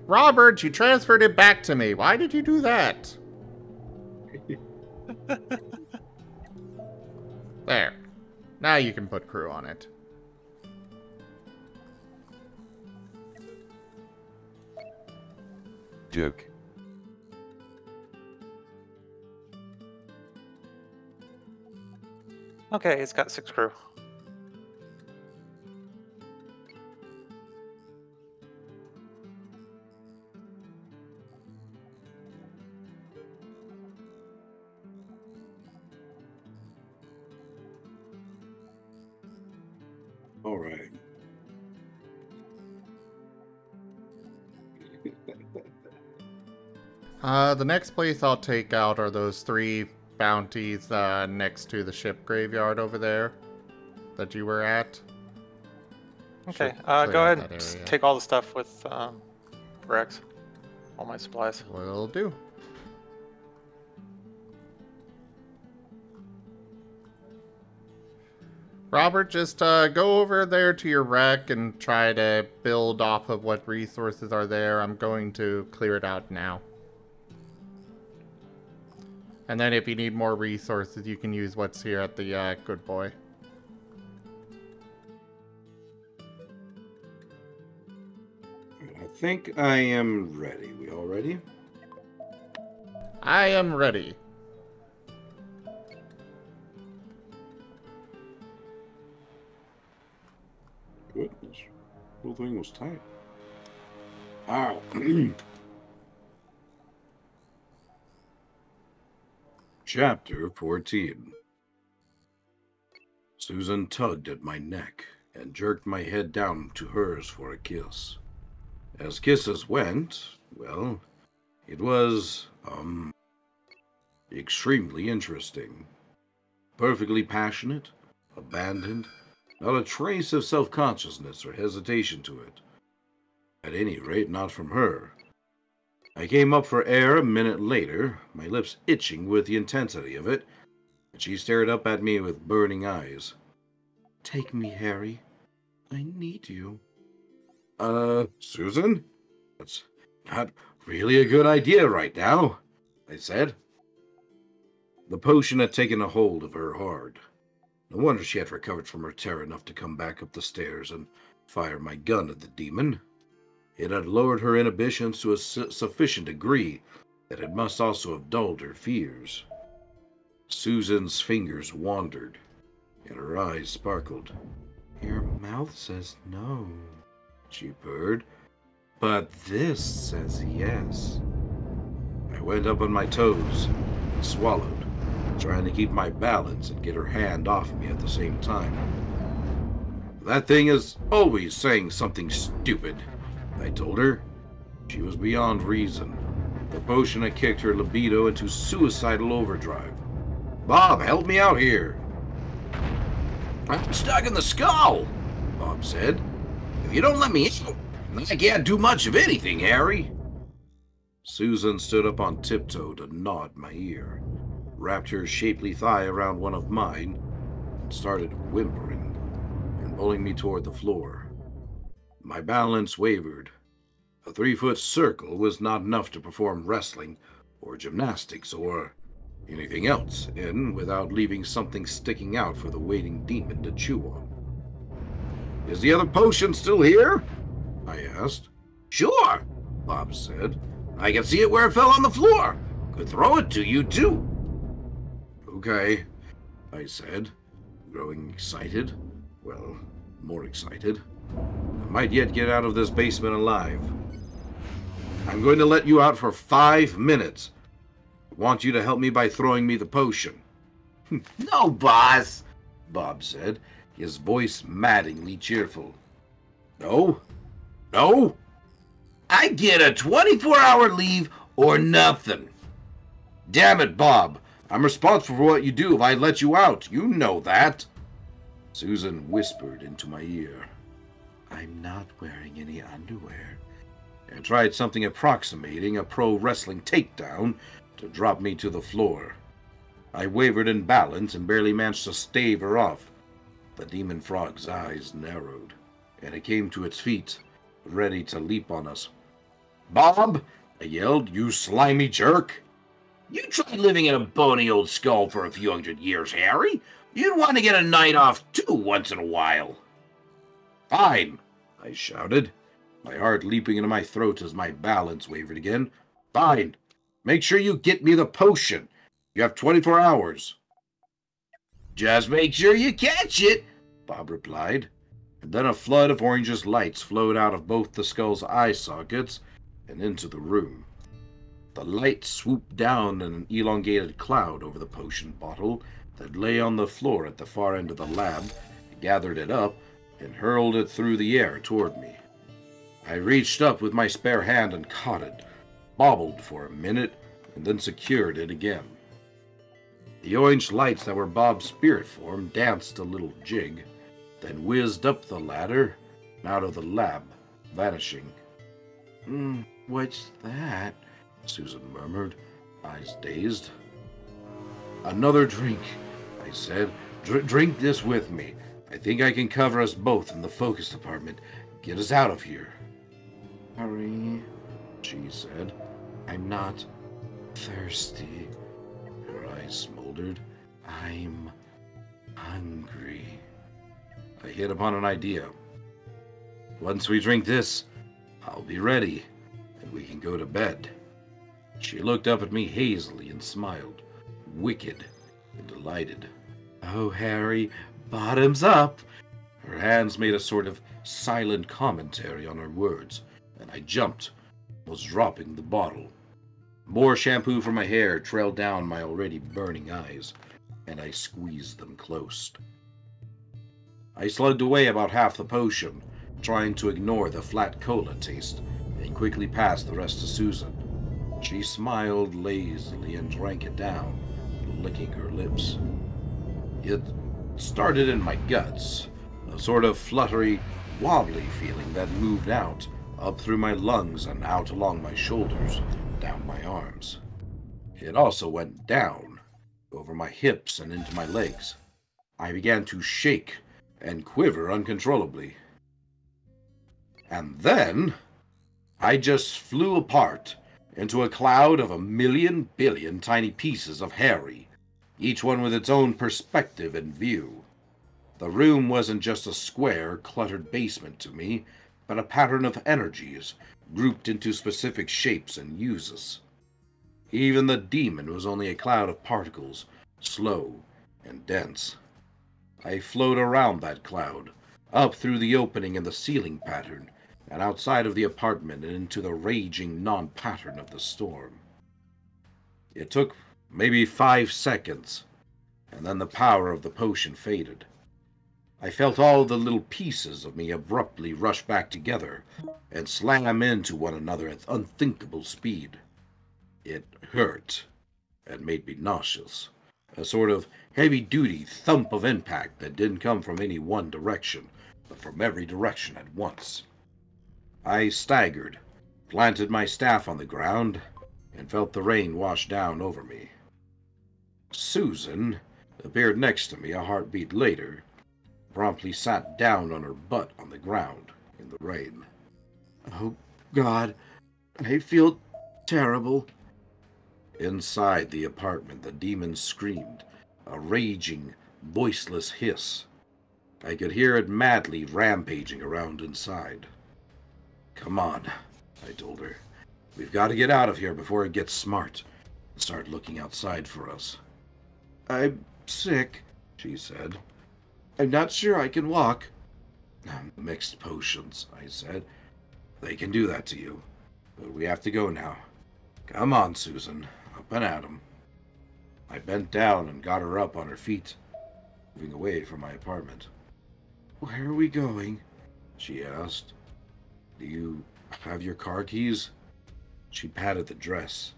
A: Robert, you transferred it back to me. Why did you do that? There. Now you can put crew on it.
J: Joke.
F: Okay, it's got 6 crew.
C: All right.
A: The next place I'll take out are those 3 bounties next to the ship graveyard over there that you were at.
F: Okay,
A: Should
F: go
A: clear
F: ahead
A: out
F: and
A: that area.
F: take all the stuff with Rex. All my supplies.
A: Will do. Robert, just go over there to your wreck and try to build off of what resources are there. I'm going to clear it out now. And then if you need more resources, you can use what's here at the Good Boy.
C: I think I am ready. We all ready?
A: I am ready.
C: Goodness. The whole thing was tight. Ow. Chapter 14. Susan tugged at my neck and jerked my head down to hers for a kiss. As kisses went, well, it was, extremely interesting. Perfectly passionate, abandoned, not a trace of self-consciousness or hesitation to it. At any rate, not from her. I came up for air a minute later, my lips itching with the intensity of it, and she stared up at me with burning eyes. "Take me, Harry. I need you." Susan? That's not really a good idea right now, I said. The potion had taken a hold of her hard. No wonder she had recovered from her terror enough to come back up the stairs and fire my gun at the demon. It had lowered her inhibitions to a sufficient degree that it must also have dulled her fears. Susan's fingers wandered, and her eyes sparkled. "Your mouth says no," she purred, "but this says yes." I went up on my toes and swallowed, trying to keep my balance and get her hand off me at the same time. "That thing is always saying something stupid," I told her. She was beyond reason. The potion had kicked her libido into suicidal overdrive. "Bob, help me out here." "I'm stuck in the skull," Bob said. "If you don't let me out, I can't do much of anything, Harry." Susan stood up on tiptoe to gnaw at my ear, wrapped her shapely thigh around one of mine, and started whimpering and pulling me toward the floor. My balance wavered. A 3-foot circle was not enough to perform wrestling or gymnastics or anything else in without leaving something sticking out for the waiting demon to chew on. Is the other potion still here? I asked. Sure, Bob said. I can see it where it fell on the floor. Could throw it to you, too. Okay, I said, growing excited. Well, more excited. I might yet get out of this basement alive. I'm going to let you out for 5 minutes. I want you to help me by throwing me the potion. No, boss, Bob said, his voice maddeningly cheerful. No? No? I get a 24-hour leave or nothing. Damn it, Bob. I'm responsible for what you do if I let you out. You know that. Susan whispered into my ear. I'm not wearing any underwear. And tried something approximating a pro wrestling takedown to drop me to the floor. I wavered in balance and barely managed to stave her off. The demon frog's eyes narrowed, and it came to its feet, ready to leap on us. Bob, I yelled, you slimy jerk. You try living in a bony old skull for a few hundred years, Harry. You'd want to get a night off, too, once in a while. Fine, I shouted, my heart leaping into my throat as my balance wavered again. Fine. Make sure you get me the potion. You have 24 hours. Just make sure you catch it, Bob replied. And then a flood of orangish lights flowed out of both the skull's eye sockets and into the room. The light swooped down in an elongated cloud over the potion bottle that lay on the floor at the far end of the lab, gathered it up, and hurled it through the air toward me. I reached up with my spare hand and caught it, bobbled for a minute, and then secured it again. The orange lights that were Bob's spirit form danced a little jig, then whizzed up the ladder and out of the lab, vanishing. What's that? Susan murmured, eyes dazed. Another drink, I said. Drink this with me. I think I can cover us both in the focus department. Get us out of here. Hurry, she said. I'm not thirsty. Her eyes smoldered. I'm hungry. I hit upon an idea. Once we drink this, I'll be ready, and we can go to bed. She looked up at me hazily and smiled, wicked and delighted. Oh, Harry, bottoms up. Her hands made a sort of silent commentary on her words, and I jumped, was dropping the bottle. More shampoo from my hair trailed down my already burning eyes, and I squeezed them close. I slugged away about half the potion, trying to ignore the flat cola taste, and quickly passed the rest to Susan. She smiled lazily and drank it down, licking her lips. It started in my guts, a sort of fluttery, wobbly feeling that moved out, up through my lungs and out along my shoulders, down my arms. It also went down, over my hips and into my legs. I began to shake and quiver uncontrollably. And then, I just flew apart into a cloud of 1,000,000 billion tiny pieces of Harry, each one with its own perspective and view. The room wasn't just a square, cluttered basement to me, but a pattern of energies, grouped into specific shapes and uses. Even the demon was only a cloud of particles, slow and dense. I flowed around that cloud, up through the opening in the ceiling pattern, and outside of the apartment and into the raging non-pattern of the storm. It took maybe 5 seconds, and then the power of the potion faded. I felt all the little pieces of me abruptly rush back together and slam into one another at unthinkable speed. It hurt and made me nauseous, a sort of heavy-duty thump of impact that didn't come from any one direction, but from every direction at once. I staggered, planted my staff on the ground, and felt the rain wash down over me. Susan appeared next to me a heartbeat later, promptly sat down on her butt on the ground in in the rain. Oh, God, I feel terrible. Inside the apartment, the demon screamed, a raging, voiceless hiss. I could hear it madly rampaging around inside. Come on, I told her. We've got to get out of here before it gets smart and start looking outside for us. I'm sick, she said. I'm not sure I can walk. Mixed potions, I said. They can do that to you. But we have to go now. Come on, Susan. Up and at 'em. I bent down and got her up on her feet, moving away from my apartment. Where are we going? She asked. Do you have your car keys? She patted the dress,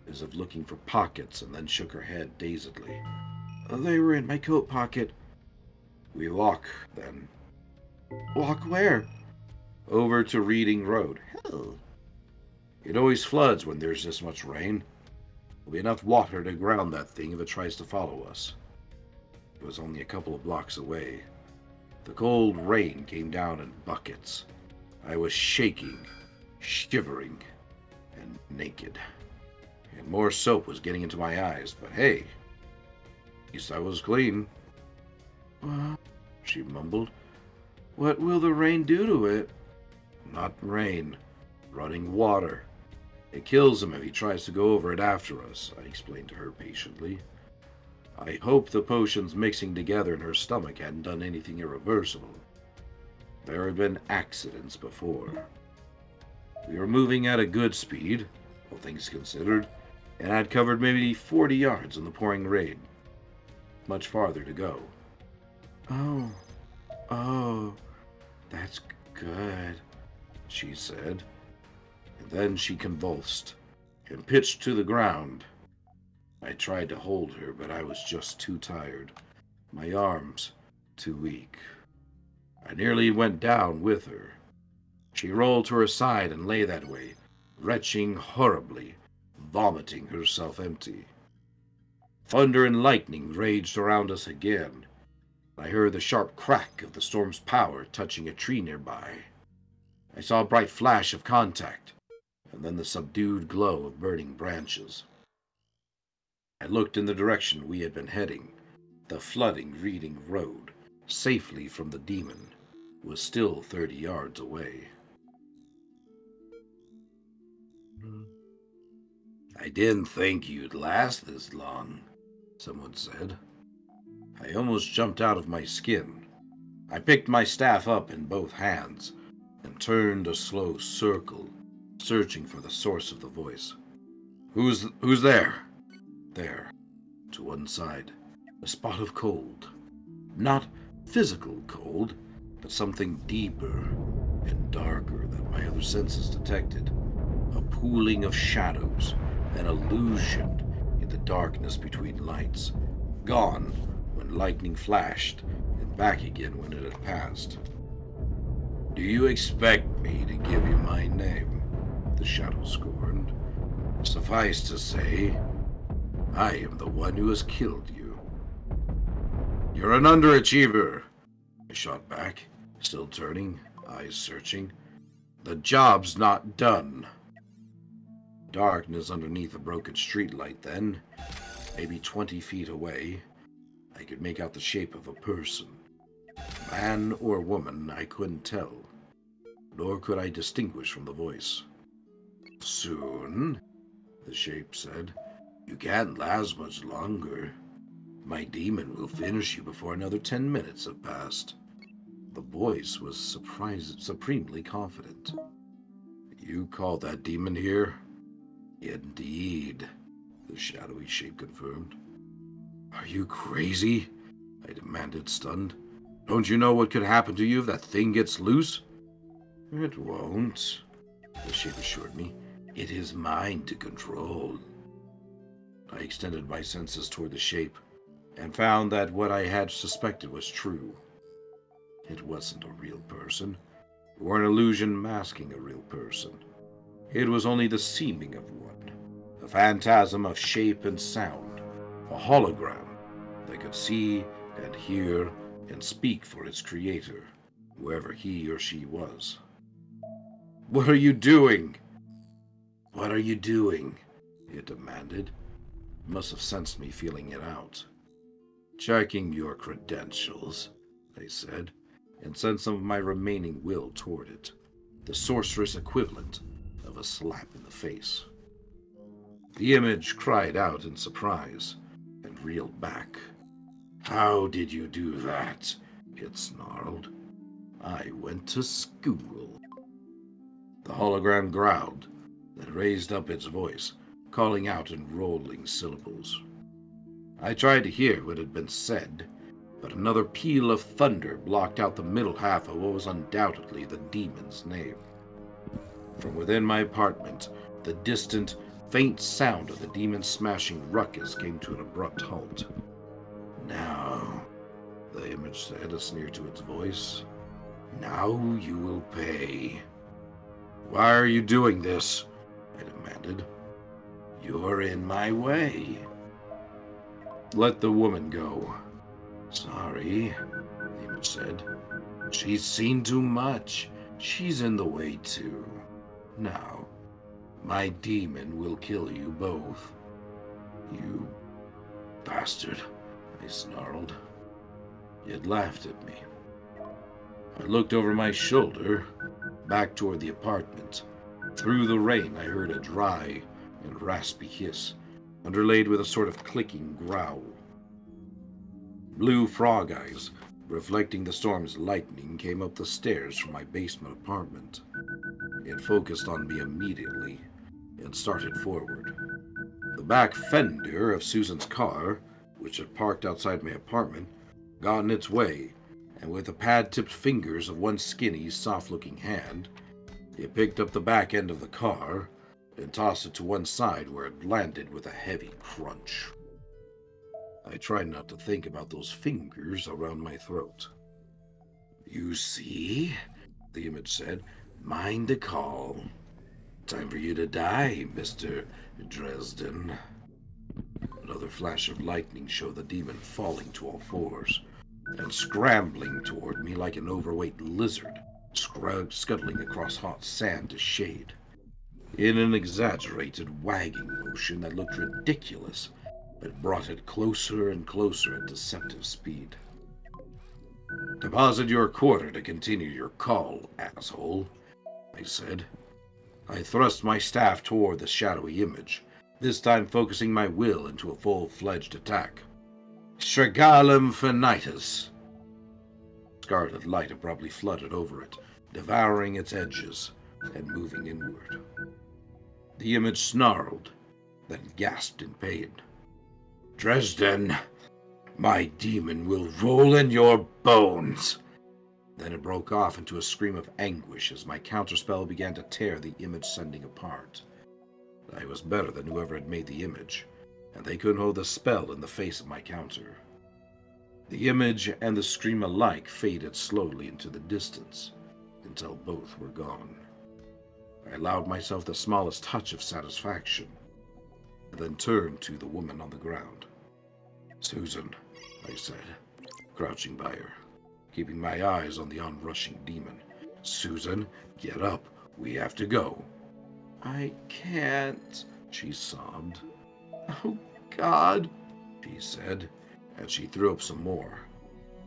C: as if looking for pockets, and then shook her head dazedly. They were in my coat pocket. We walk, then. Walk where? Over to Reading Road. Hell. It always floods when there's this much rain. There'll be enough water to ground that thing if it tries to follow us. It was only a couple of blocks away. The cold rain came down in buckets. I was shaking, shivering, and naked. And more soap was getting into my eyes, but hey, at least I was clean. She mumbled. What will the rain do to it? Not rain, running water. It kills him if he tries to go over it after us, I explained to her patiently. I hoped the potions mixing together in her stomach hadn't done anything irreversible. There had been accidents before. We were moving at a good speed, all things considered, and I'd covered maybe 40 yards in the pouring rain. Much farther to go. Oh, that's good, she said. And then she convulsed and pitched to the ground. I tried to hold her, but I was just too tired. My arms too weak. I nearly went down with her. She rolled to her side and lay that way, retching horribly, vomiting herself empty. Thunder and lightning raged around us again. I heard the sharp crack of the storm's power touching a tree nearby. I saw a bright flash of contact, and then the subdued glow of burning branches. I looked in the direction we had been heading. The flooding Reading Road, safely from the demon, was still 30 yards away. I didn't think you'd last this long, someone said. I almost jumped out of my skin. I picked my staff up in both hands and turned a slow circle, searching for the source of the voice. Who's there? There, to one side, a spot of cold. Not physical cold, but something deeper and darker than my other senses detected. A pooling of shadows, an illusion in the darkness between lights, gone when lightning flashed, and back again when it had passed. Do you expect me to give you my name? The shadow scorned. Suffice to say, I am the one who has killed you. You're an underachiever, I shot back, still turning, eyes searching. The job's not done. Darkness underneath a broken streetlight then, maybe 20 feet away. I could make out the shape of a person. Man or woman, I couldn't tell, nor could I distinguish from the voice. Soon, the shape said. You can't last much longer. My demon will finish you before another 10 minutes have passed. The voice was supremely confident. You call that demon here? Indeed, the shadowy shape confirmed. Are you crazy? I demanded, stunned. Don't you know what could happen to you if that thing gets loose? It won't, the shape assured me. It is mine to control. I extended my senses toward the shape, and found that what I had suspected was true. It wasn't a real person, or an illusion masking a real person. It was only the seeming of one, a phantasm of shape and sound, a hologram that could see and hear and speak for its creator, wherever he or she was. What are you doing? What are you doing? It demanded. It must have sensed me feeling it out. Checking your credentials, I said, and sent some of my remaining will toward it, the sorceress equivalent of a slap in the face. The image cried out in surprise and reeled back. How did you do that? It snarled. I went to school. The hologram growled, then raised up its voice, calling out in rolling syllables. I tried to hear what had been said, but another peal of thunder blocked out the middle half of what was undoubtedly the demon's name. From within my apartment, the distant, faint sound of the demon's smashing ruckus came to an abrupt halt. Now, the image said, a sneer to its voice, now you will pay. Why are you doing this? I demanded. You're in my way. Let the woman go. Sorry, the image said. She's seen too much. She's in the way too. Now, my demon will kill you both. You bastard, I snarled. It laughed at me. I looked over my shoulder, back toward the apartment. Through the rain, I heard a dry and raspy hiss, underlaid with a sort of clicking growl. Blue frog eyes, reflecting the storm's lightning, came up the stairs from my basement apartment. It focused on me immediately and started forward. The back fender of Susan's car, which had parked outside my apartment, got in its way, and with the pad-tipped fingers of one skinny, soft-looking hand, it picked up the back end of the car and tossed it to one side where it landed with a heavy crunch. I tried not to think about those fingers around my throat. You see, the image said, mind the call. Time for you to die, Mr. Dresden. Another flash of lightning showed the demon falling to all fours and scrambling toward me like an overweight lizard, scuttling across hot sand to shade. In an exaggerated wagging motion that looked ridiculous, it brought it closer and closer at deceptive speed. Deposit your quarter to continue your call, asshole, I said. I thrust my staff toward the shadowy image, this time focusing my will into a full-fledged attack. Strigalum Finitus. Scarlet light abruptly flooded over it, devouring its edges and moving inward. The image snarled, then gasped in pain. Dresden, my demon will roll in your bones. Then it broke off into a scream of anguish as my counterspell began to tear the image sending apart. I was better than whoever had made the image, and they couldn't hold the spell in the face of my counter. The image and the scream alike faded slowly into the distance until both were gone. I allowed myself the smallest touch of satisfaction, and then turned to the woman on the ground. Susan, I said, crouching by her, keeping my eyes on the onrushing demon. Susan, get up. We have to go. I can't, she sobbed. Oh, God, she said, and she threw up some more.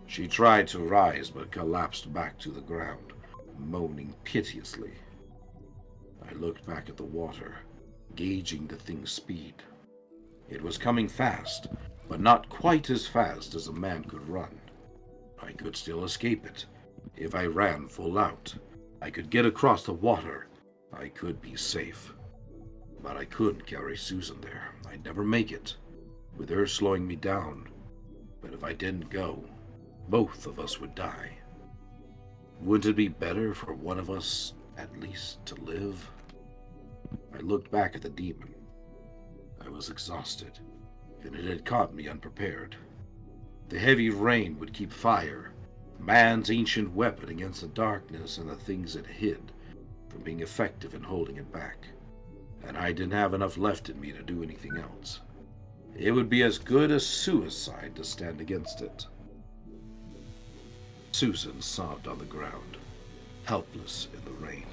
C: She tried to rise, but collapsed back to the ground, moaning piteously. I looked back at the water, gauging the thing's speed. It was coming fast, but not quite as fast as a man could run. I could still escape it. If I ran full out, I could get across the water. I could be safe. But I couldn't carry Susan there. I'd never make it, with her slowing me down. But if I didn't go, both of us would die. Wouldn't it be better for one of us, at least, to live? I looked back at the demon. I was exhausted, and it had caught me unprepared. The heavy rain would keep fire, man's ancient weapon against the darkness and the things it hid, from being effective in holding it back. And I didn't have enough left in me to do anything else. It would be as good as suicide to stand against it. Susan sobbed on the ground, helpless in the rain.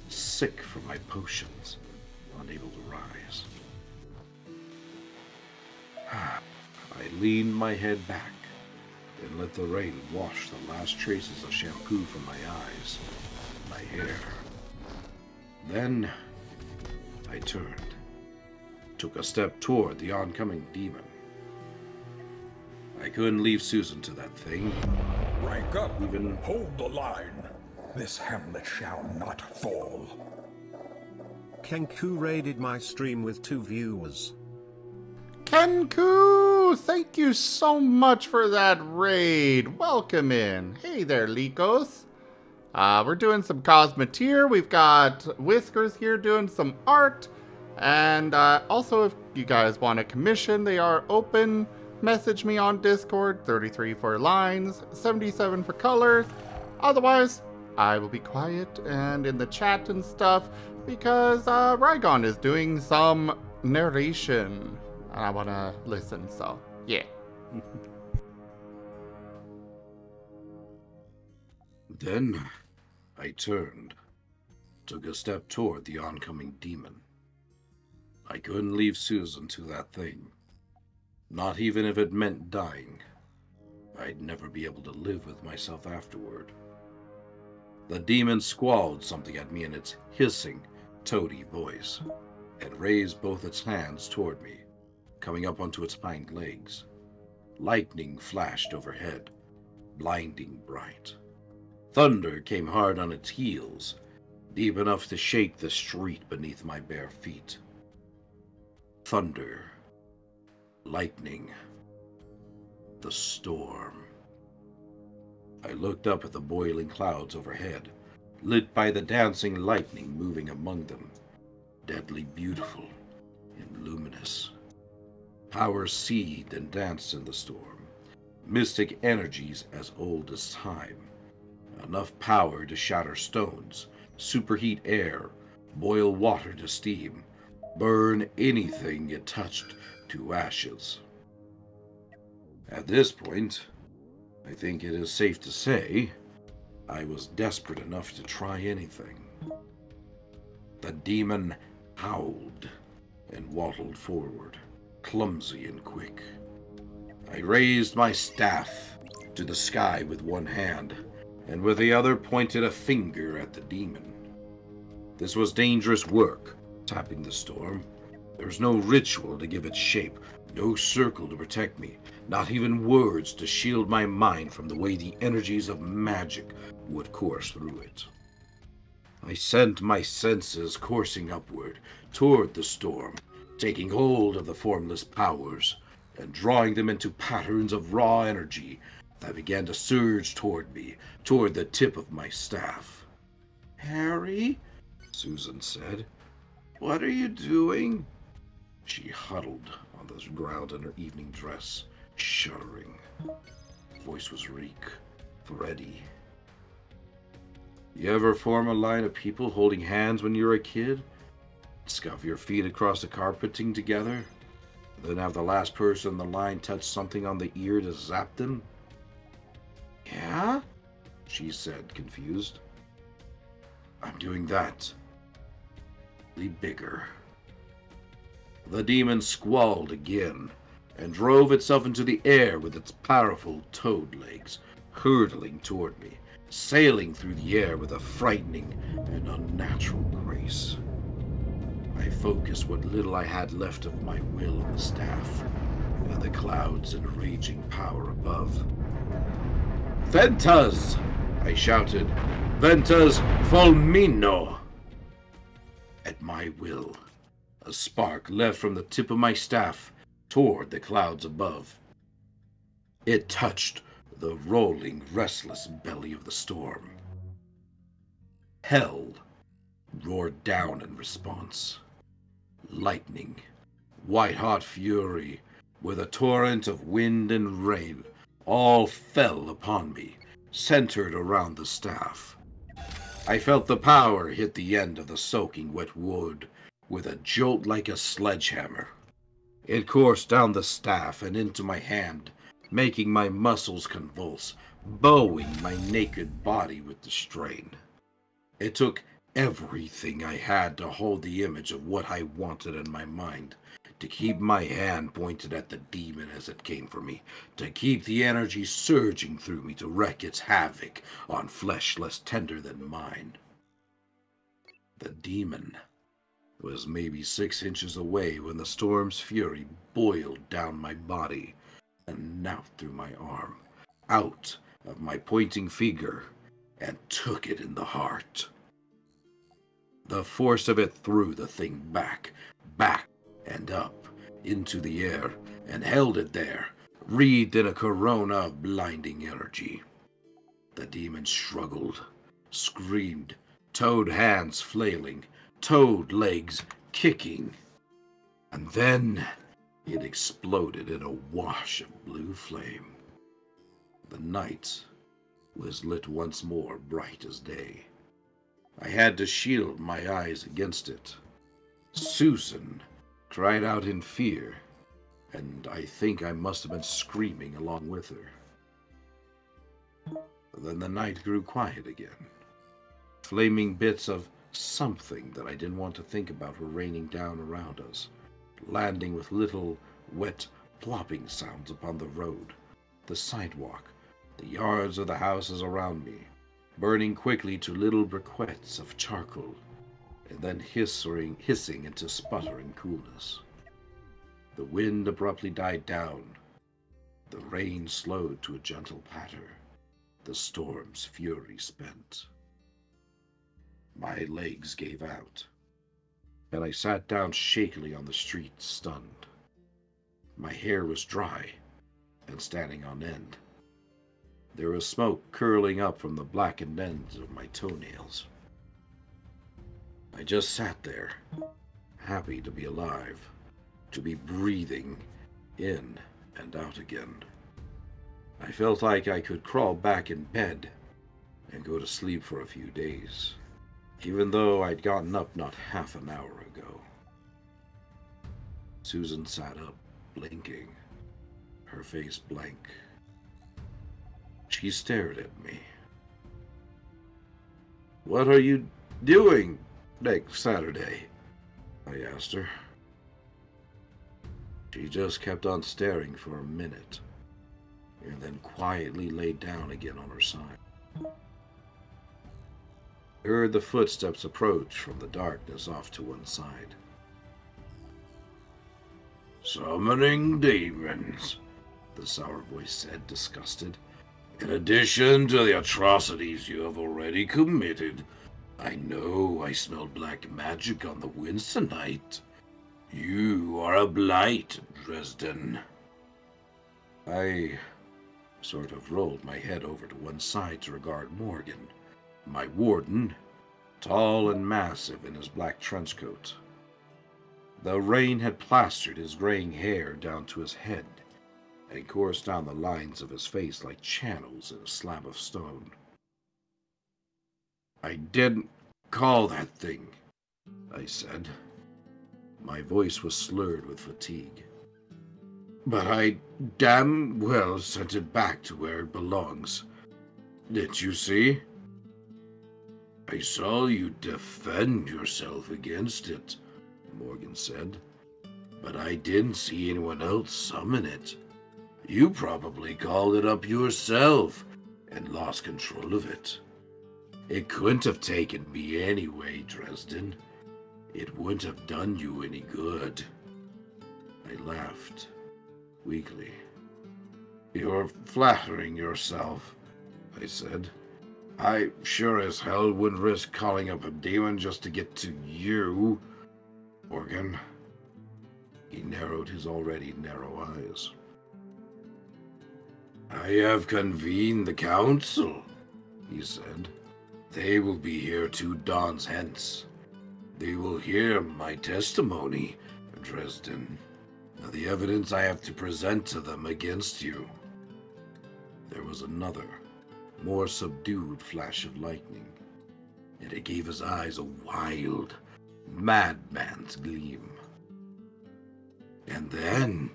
C: sick from my potions, unable to rise. I leaned my head back and let the rain wash the last traces of shampoo from my eyes, my hair. Then I turned, took a step toward the oncoming demon. I couldn't leave Susan to that thing.
J: Rank up.
C: Even
J: hold the line. This hamlet shall not fall.
D: Kenku raided my stream with 2 viewers.
A: Kenku, thank you so much for that raid. Welcome in. Hey there, Likos. We're doing some Cosmeteer. We've got Whiskers here doing some art. And also, if you guys want a commission, they are open. Message me on Discord, 33 for lines, 77 for colors. Otherwise, I will be quiet and in the chat and stuff because Rygon is doing some narration. And I want to listen, so yeah.
C: Then I turned, took a step toward the oncoming demon. I couldn't leave Susan to that thing. Not even if it meant dying. I'd never be able to live with myself afterward. The demon squalled something at me in its hissing, toady voice, and raised both its hands toward me, coming up onto its hind legs. Lightning flashed overhead, blinding bright. Thunder came hard on its heels, deep enough to shake the street beneath my bare feet. Thunder, lightning, the storm. I looked up at the boiling clouds overhead, lit by the dancing lightning moving among them, deadly beautiful and luminous. Power seethed and danced in the storm, mystic energies as old as time. Enough power to shatter stones, superheat air, boil water to steam, burn anything it touched to ashes. At this point, I think it is safe to say, I was desperate enough to try anything. The demon howled and waddled forward, clumsy and quick. I raised my staff to the sky with one hand, and with the other pointed a finger at the demon. This was dangerous work, tapping the storm. There was no ritual to give it shape, no circle to protect me, not even words to shield my mind from the way the energies of magic would course through it. I sent my senses coursing upward, toward the storm, taking hold of the formless powers, and drawing them into patterns of raw energy that began to surge toward me, toward the tip of my staff. "Harry," Susan said, "what are you doing?" She huddled on the ground in her evening dress, shuddering. Her voice was weak, thready. You ever form a line of people holding hands when you're a kid? Scuff your feet across the carpeting together? Then have the last person in the line touch something on the ear to zap them? "Yeah?" she said, confused. "I'm doing that. Only bigger." The demon squalled again, and drove itself into the air with its powerful toad legs, hurtling toward me, sailing through the air with a frightening and unnatural grace. I focused what little I had left of my will on the staff, and the clouds and raging power above. "Ventas!" I shouted. "Ventas fulmino!" At my will, a spark left from the tip of my staff toward the clouds above. It touched the rolling, restless belly of the storm. Hell roared down in response. Lightning, white-hot fury, with a torrent of wind and rain, all fell upon me, centered around the staff. I felt the power hit the end of the soaking wet wood with a jolt like a sledgehammer. It coursed down the staff and into my hand, making my muscles convulse, bowing my naked body with the strain. It took everything I had to hold the image of what I wanted in my mind, to keep my hand pointed at the demon as it came for me, to keep the energy surging through me to wreak its havoc on flesh less tender than mine. The demon was maybe 6 inches away when the storm's fury boiled down my body and out through my arm, out of my pointing finger, and took it in the heart. The force of it threw the thing back, and up into the air, and held it there, wreathed in a corona of blinding energy. The demon struggled, screamed, toad hands flailing, toad legs kicking, and then it exploded in a wash of blue flame. The night was lit once more bright as day. I had to shield my eyes against it. Susan cried out in fear, and I think I must have been screaming along with her. Then the night grew quiet again. Flaming bits of something that I didn't want to think about were raining down around us, landing with little, wet, plopping sounds upon the road, the sidewalk, the yards of the houses around me, burning quickly to little briquettes of charcoal, and then hissing into sputtering coolness. The wind abruptly died down. The rain slowed to a gentle patter. The storm's fury spent. My legs gave out, and I sat down shakily on the street, stunned. My hair was dry and standing on end. There was smoke curling up from the blackened ends of my toenails. I just sat there, happy to be alive, to be breathing in and out again. I felt like I could crawl back in bed and go to sleep for a few days, even though I'd gotten up not half an hour ago. Susan sat up, blinking, her face blank. She stared at me. "What are you doing next Saturday?" I asked her. She just kept on staring for a minute, and then quietly laid down again on her side. I heard the footsteps approach from the darkness off to one side.
B: "Summoning demons," the sour voice said, disgusted. "In addition to the atrocities you have already committed, I know I smell black magic on the winds tonight. You are a blight, Dresden."
C: I sort of rolled my head over to one side to regard Morgan, my warden, tall and massive in his black trench coat. The rain had plastered his graying hair down to his head and coursed down the lines of his face like channels in a slab of stone. "I didn't call that thing," I said. My voice was slurred with fatigue. "But I damn well sent it back to where it belongs. Didn't you see?"
B: "I saw you defend yourself against it,"
C: Morgan said.
B: "but I didn't see anyone else summon it. You probably called it up yourself and lost control of it. It couldn't have taken me anyway, Dresden. It wouldn't have done you any good."
C: I laughed, weakly. "You're flattering yourself," I said. "I sure as hell wouldn't risk calling up a demon just to get to you, Morgan." He narrowed his already narrow eyes.
B: "I have convened the council," he said. "They will be here 2 dawns hence. They will hear my testimony, Dresden, the evidence I have to present to them against you."
C: There was another, more subdued flash of lightning, and it gave his eyes a wild, madman's gleam.
B: "And then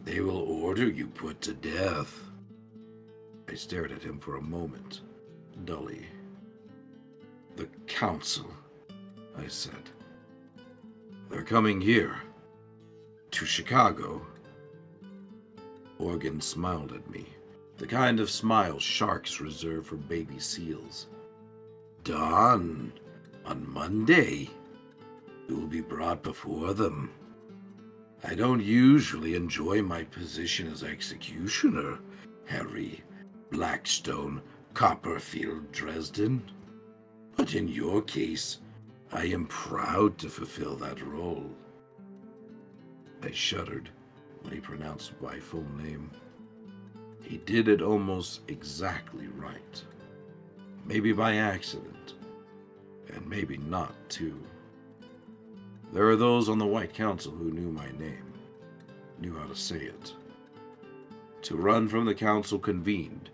B: they will order you put to death."
C: I stared at him for a moment, dully. "The council,"
B: I said. They're coming here. To Chicago. Morgan smiled at me, the kind of smile sharks reserve for baby seals. Dawn, on Monday, you will be brought before them. I don't usually enjoy my position as executioner, Harry Blackstone Copperfield Dresden. But in your case, I am proud to fulfill that role. I shuddered when he pronounced my full name. He did it almost exactly right. Maybe by accident, and maybe not, too. There are those on the White Council who knew my name, knew how to say it. To run from the council convened,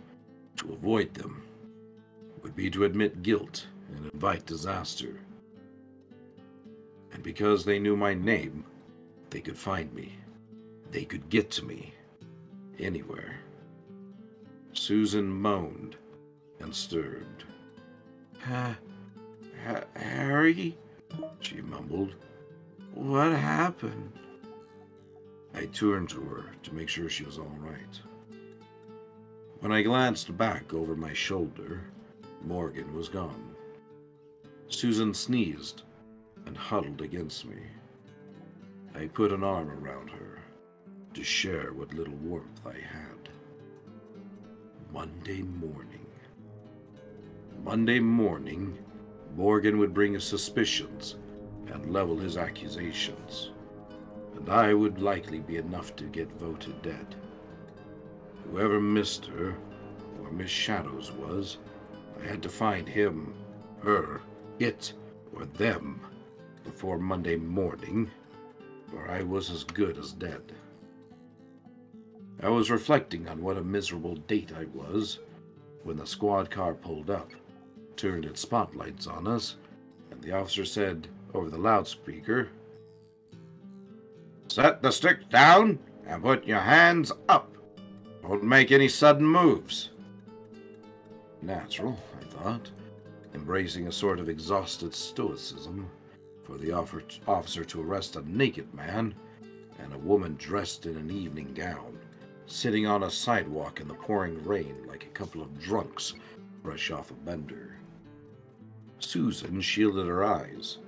B: to avoid them, would be to admit guilt and invite disaster. And because they knew my name, they could find me. They could get to me. Anywhere. Susan moaned and stirred. Harry? She mumbled. What happened? I turned to her to make sure she was all right. When I glanced back over my shoulder, Morgan was gone. Susan sneezed and huddled against me. I put an arm around her to share what little warmth I had. Monday morning, Morgan would bring his suspicions and level his accusations, and I would likely be enough to get voted dead. Whoever Mr. or Miss Shadows was, I had to find him, her, it, or them before Monday morning, or I was as good as dead. I was reflecting on what a miserable date I was when the squad car pulled up, turned its spotlights on us, and the officer said over the loudspeaker, "Set the stick down and put your hands up. Don't make any sudden moves." Natural, I thought, embracing a sort of exhausted stoicism for the officer to arrest a naked man and a woman dressed in an evening gown, sitting on a sidewalk in the pouring rain like a couple of drunks fresh off a bender. Susan shielded her eyes,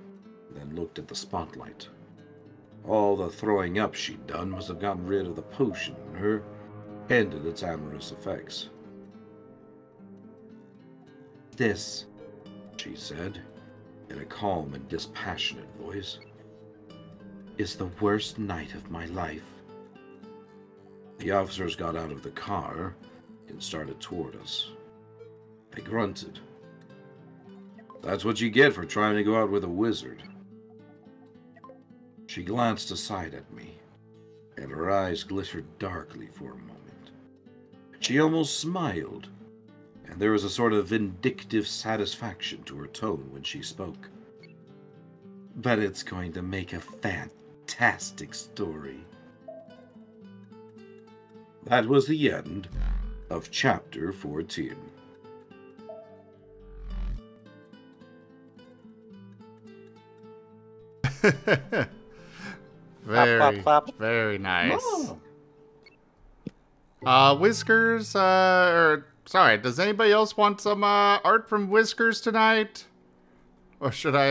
B: then looked at the spotlight. All the throwing up she'd done must have gotten rid of the potion in her, ended its amorous effects. "This," she said, in a calm and dispassionate voice, "is the worst night of my life." The officers got out of the car and started toward us. I grunted. That's what you get for trying to go out with a wizard. She glanced aside at me, and her eyes glittered darkly for a moment. She almost smiled, and there was a sort of vindictive satisfaction to her tone when she spoke. "But it's going to make a fantastic story." That was the end of Chapter 14.
A: Very nice. Whiskers, sorry, does anybody else want some art from Whiskers tonight? Or should I,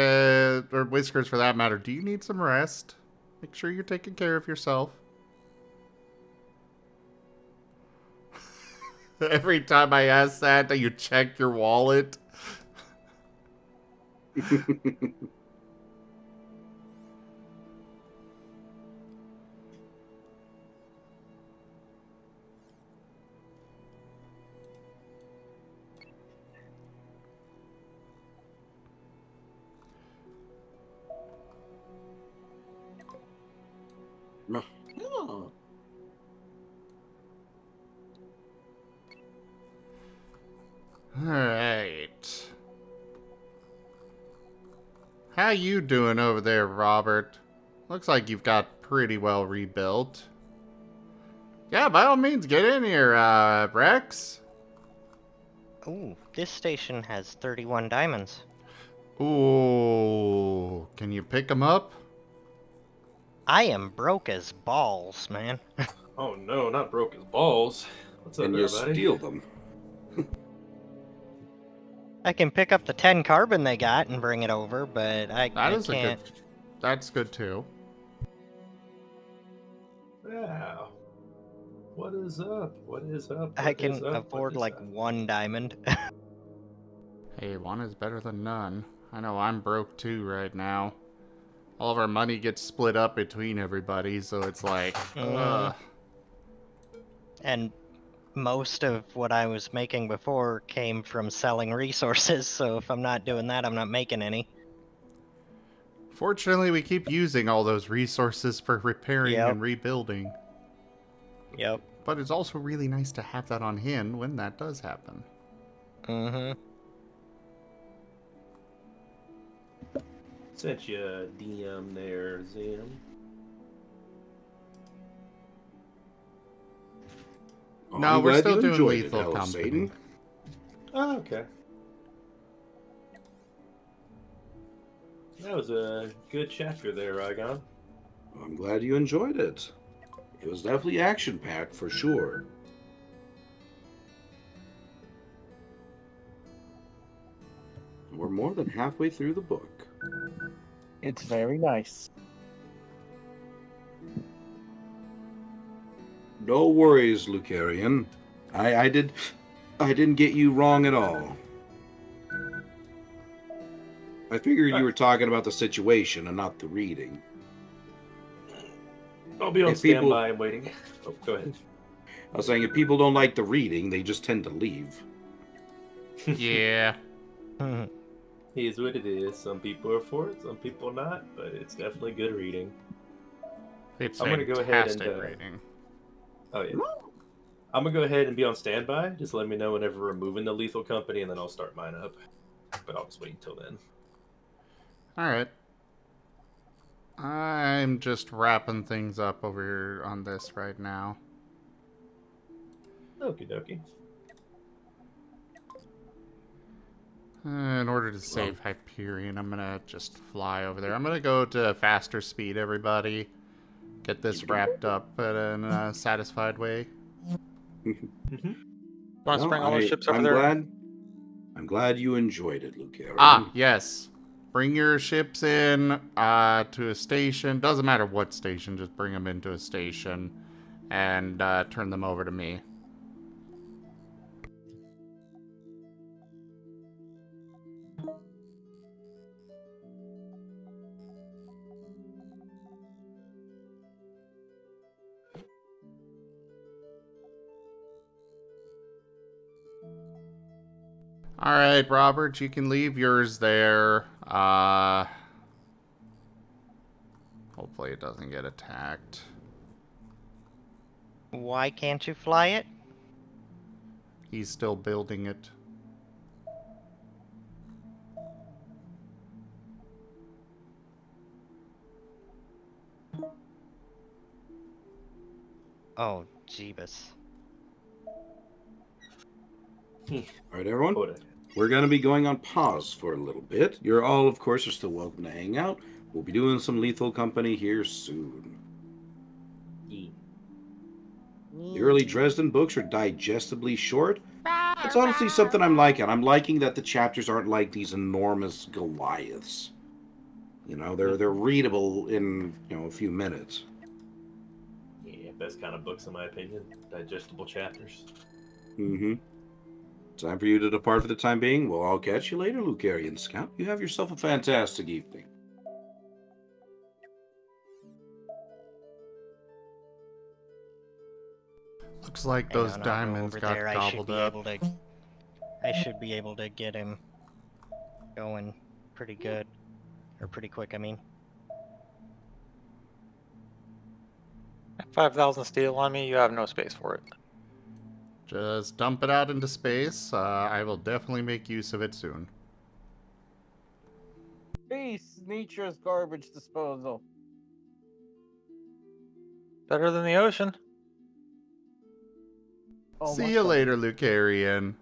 A: or Whiskers for that matter, do you need some rest? Make sure you're taking care of yourself. Every time I ask that, do you check your wallet?
B: Oh.
A: Alright. How you doing over there, Robert? Looks like you've got pretty well rebuilt. Yeah, by all means, get in here, Rex.
H: Ooh, this station has 31 diamonds.
A: Ooh. Can you pick them up?
H: I am broke as balls, man.
I: Oh no, not broke as balls. What's up,
C: And you
I: everybody?
C: steal them.
H: I can pick up the 10 carbon they got and bring it over, but I can't.
A: That's good too.
I: Wow. What is up? What is up?
H: I can afford like 1 diamond.
A: Hey, one is better than none. I know I'm broke too right now. All of our money gets split up between everybody, so it's like,
H: And most of what I was making before came from selling resources, so if I'm not doing that, I'm not making any.
A: Fortunately, we keep using all those resources for repairing
H: Yep.
A: and rebuilding.
H: Yep.
A: But it's also really nice to have that on hand when that does happen.
H: Mm-hmm.
I: Sent you a DM there, Zim.
C: Oh,
A: No,
C: I'm
A: we're
C: glad
A: still
C: you
A: doing
C: enjoyed it,
A: Lethal
C: Hello,
A: Company.
C: Satan.
I: Oh, okay. That was a good chapter there, Rygon.
C: I'm glad you enjoyed it. It was definitely action-packed for sure. We're more than halfway through the book.
K: It's very nice.
C: No worries, Lucarian. I didn't get you wrong at all. I figured you were talking about the situation and not the reading.
I: I'll be on
C: If people-
I: standby and waiting. Oh, go ahead.
C: I was saying, if people don't like the reading, they just tend to leave.
A: Yeah.
I: Here's what it is. Some people are for it, some people not, but it's definitely good reading.
A: It's
I: I'm gonna go ahead and
A: fantastic rating.
I: Oh yeah. I'm gonna go ahead and be on standby. Just let me know whenever we're moving the Lethal Company, and then I'll start mine up. But I'll just wait until then.
A: Alright. I'm just wrapping things up over here on this right now.
I: Okie dokie.
A: In order to save Hyperion, I'm gonna just fly over there. I'm gonna go to faster speed, everybody. Get this wrapped up in a satisfied way.
F: Want to bring all the ships over there?
C: I'm glad you enjoyed it, Lucarian.
A: Ah, yes. Bring your ships in to a station. Doesn't matter what station, just bring them into a station and turn them over to me. Alright, Robert, you can leave yours there. Hopefully it doesn't get attacked.
H: Why can't you fly it?
A: He's still building it.
H: Oh, Jeebus.
C: All right, everyone. We're going to be going on pause for a little bit. You're all, of course, are still welcome to hang out. We'll be doing some Lethal Company here soon. The early Dresden books are digestibly short. It's honestly something I'm liking. I'm liking that the chapters aren't like these enormous Goliaths. You know, they're readable in, a few minutes.
I: Yeah, best kind of books in my opinion. Digestible chapters.
C: Mm-hmm. Time for you to depart for the time being. Well, I'll catch you later, Lucarian Scout. You have yourself a fantastic evening.
A: Looks like
H: Hang
A: those
H: on, I'll go
A: diamonds
H: over
A: got
H: there.
A: gobbled up.
H: I should be able to get him going pretty good. Or pretty quick, I mean.
F: 5,000 steel on me, you have no space for it.
A: Just dump it out into space. I will definitely make use of it soon.
K: Peace, nature's garbage disposal.
F: Better than the ocean.
K: Oh,
A: See you later, Lucarian.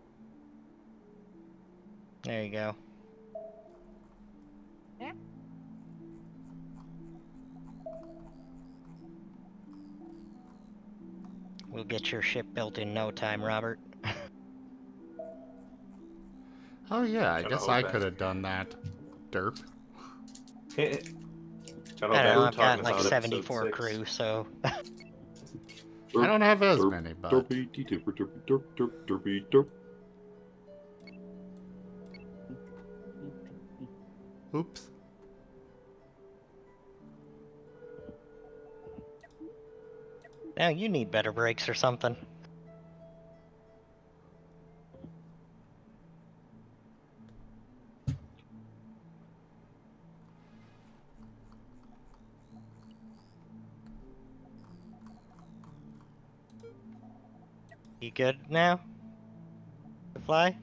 H: There you go. We'll get your ship built in no time, Robert.
A: Oh yeah, I
I: Kinda
A: guess
I: hold
A: I
I: back.
A: could have done that. Derp.
H: I don't know, I've got like 74 crew, so...
A: I don't have as many, but...
C: Derpy, derp, derp, derp, derp, derpy, derp.
A: Oops.
H: Now you need better brakes or something. You good now? To fly?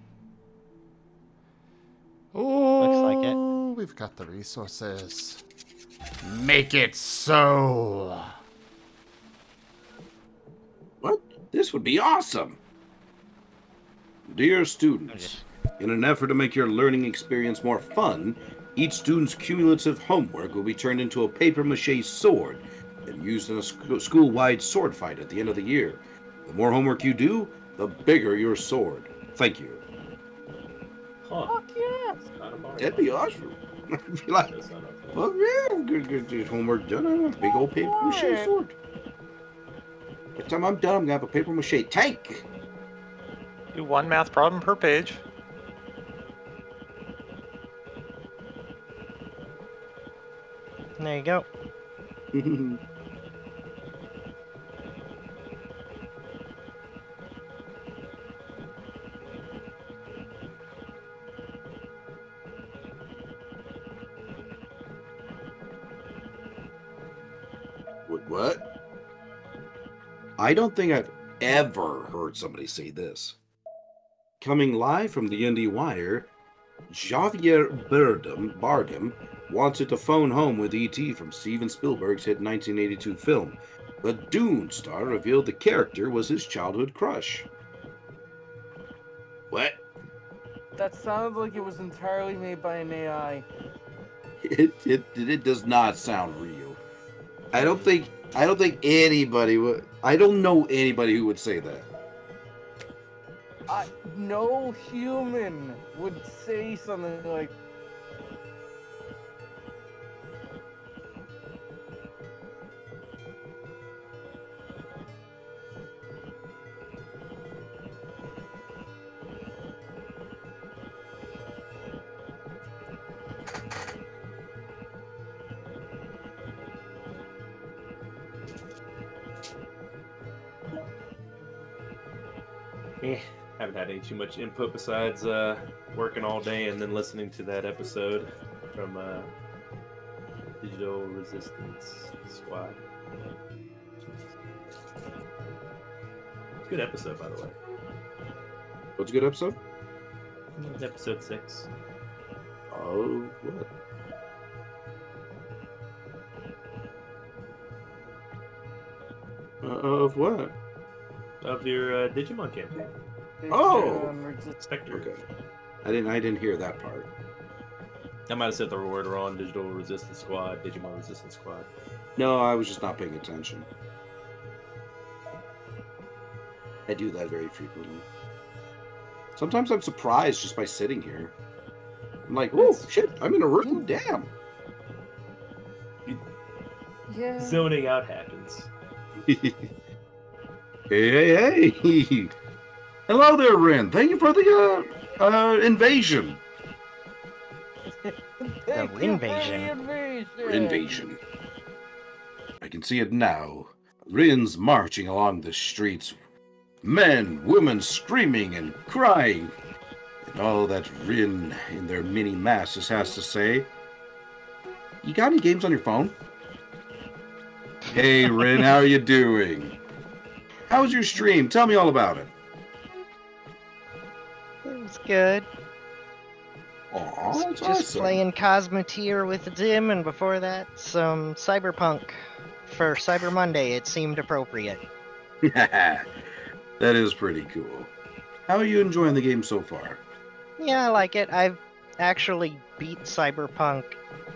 A: Oh,
H: Looks like it.
A: we've got the resources. Make it so.
B: What? This would be awesome! Dear students, in an effort to make your learning experience more fun, each student's cumulative homework will be turned into a papier-mâché sword and used in a school-wide sword fight at the end of the year. The more homework you do, the bigger your sword. Thank you.
I: Huh.
K: Fuck yes!
B: That'd be awesome. I'd be like, well, yeah, good homework done. I want a big old papier-mâché sword. By the time I'm done, I'm gonna have a papier-mâché tank.
F: Do one math problem per page.
H: There you go.
B: What? I don't think I've ever heard somebody say this. Coming live from the IndieWire, Javier Bardem wanted to phone home with E.T. from Steven Spielberg's hit 1982 film. The Dune star revealed the character was his childhood crush. What?
K: That sounded like it was entirely made by an AI.
B: It does not sound real. I don't think anybody would. I don't know anybody who would say that.
K: No human would say something like.
I: Haven't had any too much input besides working all day and then listening to that episode from Digital Resistance Squad. Good episode, by the way.
B: What's a good episode?
I: Episode 6.
B: Oh, what? Of what?
I: Of your Digimon campaign.
B: Oh!
I: Spectre.
B: Okay. I didn't hear that part.
I: I might have said the word wrong. Digital Resistance Squad, Digimon Resistance Squad.
B: No, I was just not paying attention. I do that very frequently. Sometimes I'm surprised just by sitting here. I'm like, oh shit, I'm in a room. Damn.
K: Yeah.
I: Zoning out happens.
B: Hey. Hello there, Rin. Thank you for the invasion. Invasion. I can see it now. Rin's marching along the streets. Men, women screaming and crying. And all that Rin in their mini masses has to say. You got any games on your phone? Hey, Rin, how are you doing? How was your stream? Tell me all about it.
H: It was good.
B: Aw, that's
H: Just
B: awesome.
H: playing Cosmoteer with Dim, and before that, some Cyberpunk. For Cyber Monday, it seemed appropriate.
B: That is pretty cool. How are you enjoying the game so far?
H: Yeah, I like it. I've actually beat Cyberpunk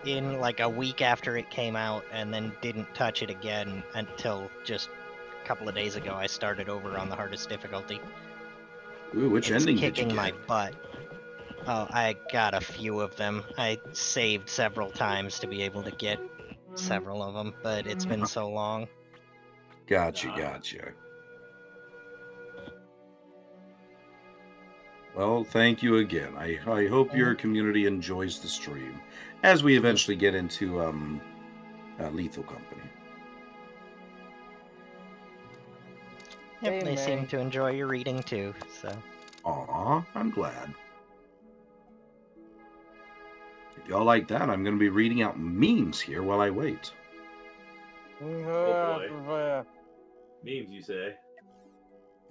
H: in like a week after it came out, and then didn't touch it again until just a couple of days ago. I started over on the hardest difficulty.
C: Ooh, which
H: It's
C: ending did you
H: kicking
C: get?
H: my butt. Oh, I got a few of them. I saved several times to be able to get several of them, but it's been so long.
C: Gotcha. Well, thank you again. I hope your community enjoys the stream as we eventually get into Lethal Company.
H: Yep,
K: Hey,
H: they seem
K: May.
H: to enjoy your reading too, so.
C: Aw, I'm glad. If y'all like that, I'm going to be reading out memes here while I wait.
I: Oh boy. Memes, you say?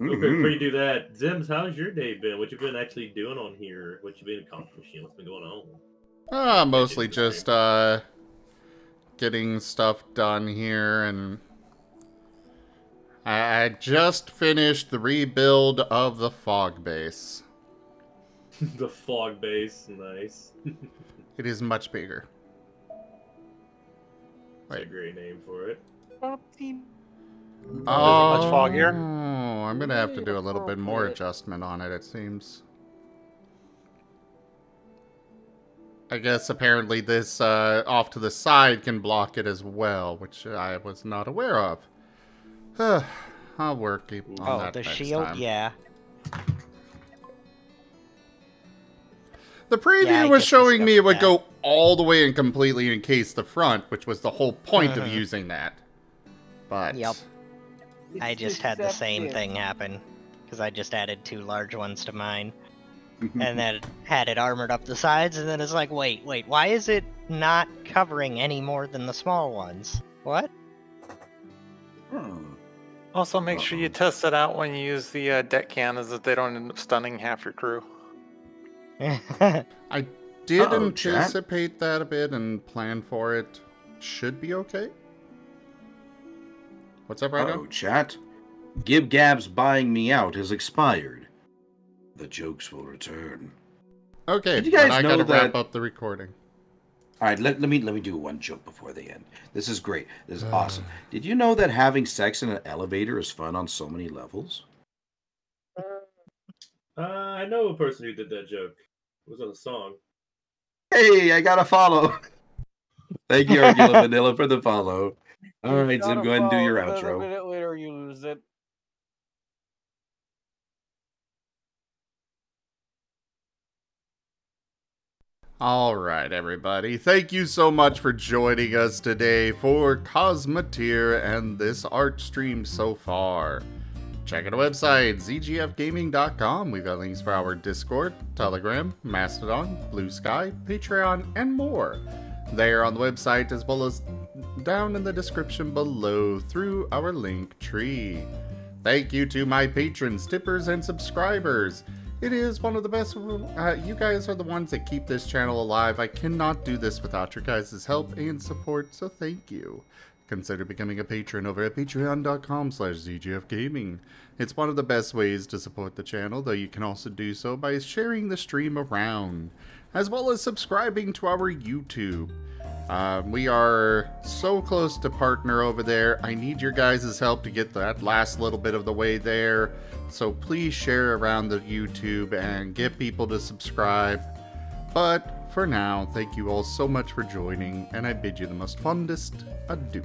I: Okay,
C: Mhm.
I: before you do that, Zims, how's your day been? What you been actually doing on here? What you been accomplishing? What's been going on?
A: Mostly just getting stuff done here, and I just finished the rebuild of the fog base.
I: The fog base, nice.
A: It is much bigger.
I: That's a great name for it.
A: Oh,
F: much foggier?
A: I'm gonna have to do a little bit more adjustment on it, it seems. I guess apparently this off to the side can block it as well, which I was not aware of. I'll work on that
H: the
A: next
H: shield,
A: time.
H: yeah.
A: The preview
H: Yeah, I
A: was
H: just
A: showing me it would
H: discovered
A: go all the way and completely encase the front, which was the whole point of using that. But
H: Yep. I just had the same thing happen, because I just added 2 large ones to mine. And then had it armored up the sides, and then it's like, wait, why is it not covering any more than the small ones? What?
F: Also, make sure you test it out when you use the deck cannons that they don't end up stunning half your crew.
A: I did
C: Uh-oh, chat.
A: anticipate that a bit and plan for it. Should be okay. What's up, right
C: Oh, chat. Gib Gab's buying me out has expired. The jokes will return.
A: Okay,
C: Did you guys
A: then I
C: know
A: gotta wrap
C: that-
A: up the recording.
C: All right, let me do one joke before they end. This is great. This is awesome. Did you know that having sex in an elevator is fun on so many levels?
I: I know a person who did that joke. It was on a song.
C: Hey, I got a follow. Thank you, Argula Vanilla, for the follow. All right, Zim, go ahead and do your
K: A
C: outro.
K: minute later, you lose it.
A: Alright, everybody. Thank you so much for joining us today for Cosmoteer and this art stream so far. Check out our website, zgfgaming.com. We've got links for our Discord, Telegram, Mastodon, Blue Sky, Patreon, and more. They are on the website as well as down in the description below through our link tree. Thank you to my patrons, tippers, and subscribers. It is one of the best. You guys are the ones that keep this channel alive. I cannot do this without your guys' help and support, so thank you. Consider becoming a patron over at patreon.com/zgfgaming. It's one of the best ways to support the channel, though you can also do so by sharing the stream around, as well as subscribing to our YouTube. We are so close to partner over there. I need your guys' help to get that last little bit of the way there. So please share around the YouTube and get people to subscribe. But for now, thank you all so much for joining, and I bid you the most fondest adieu.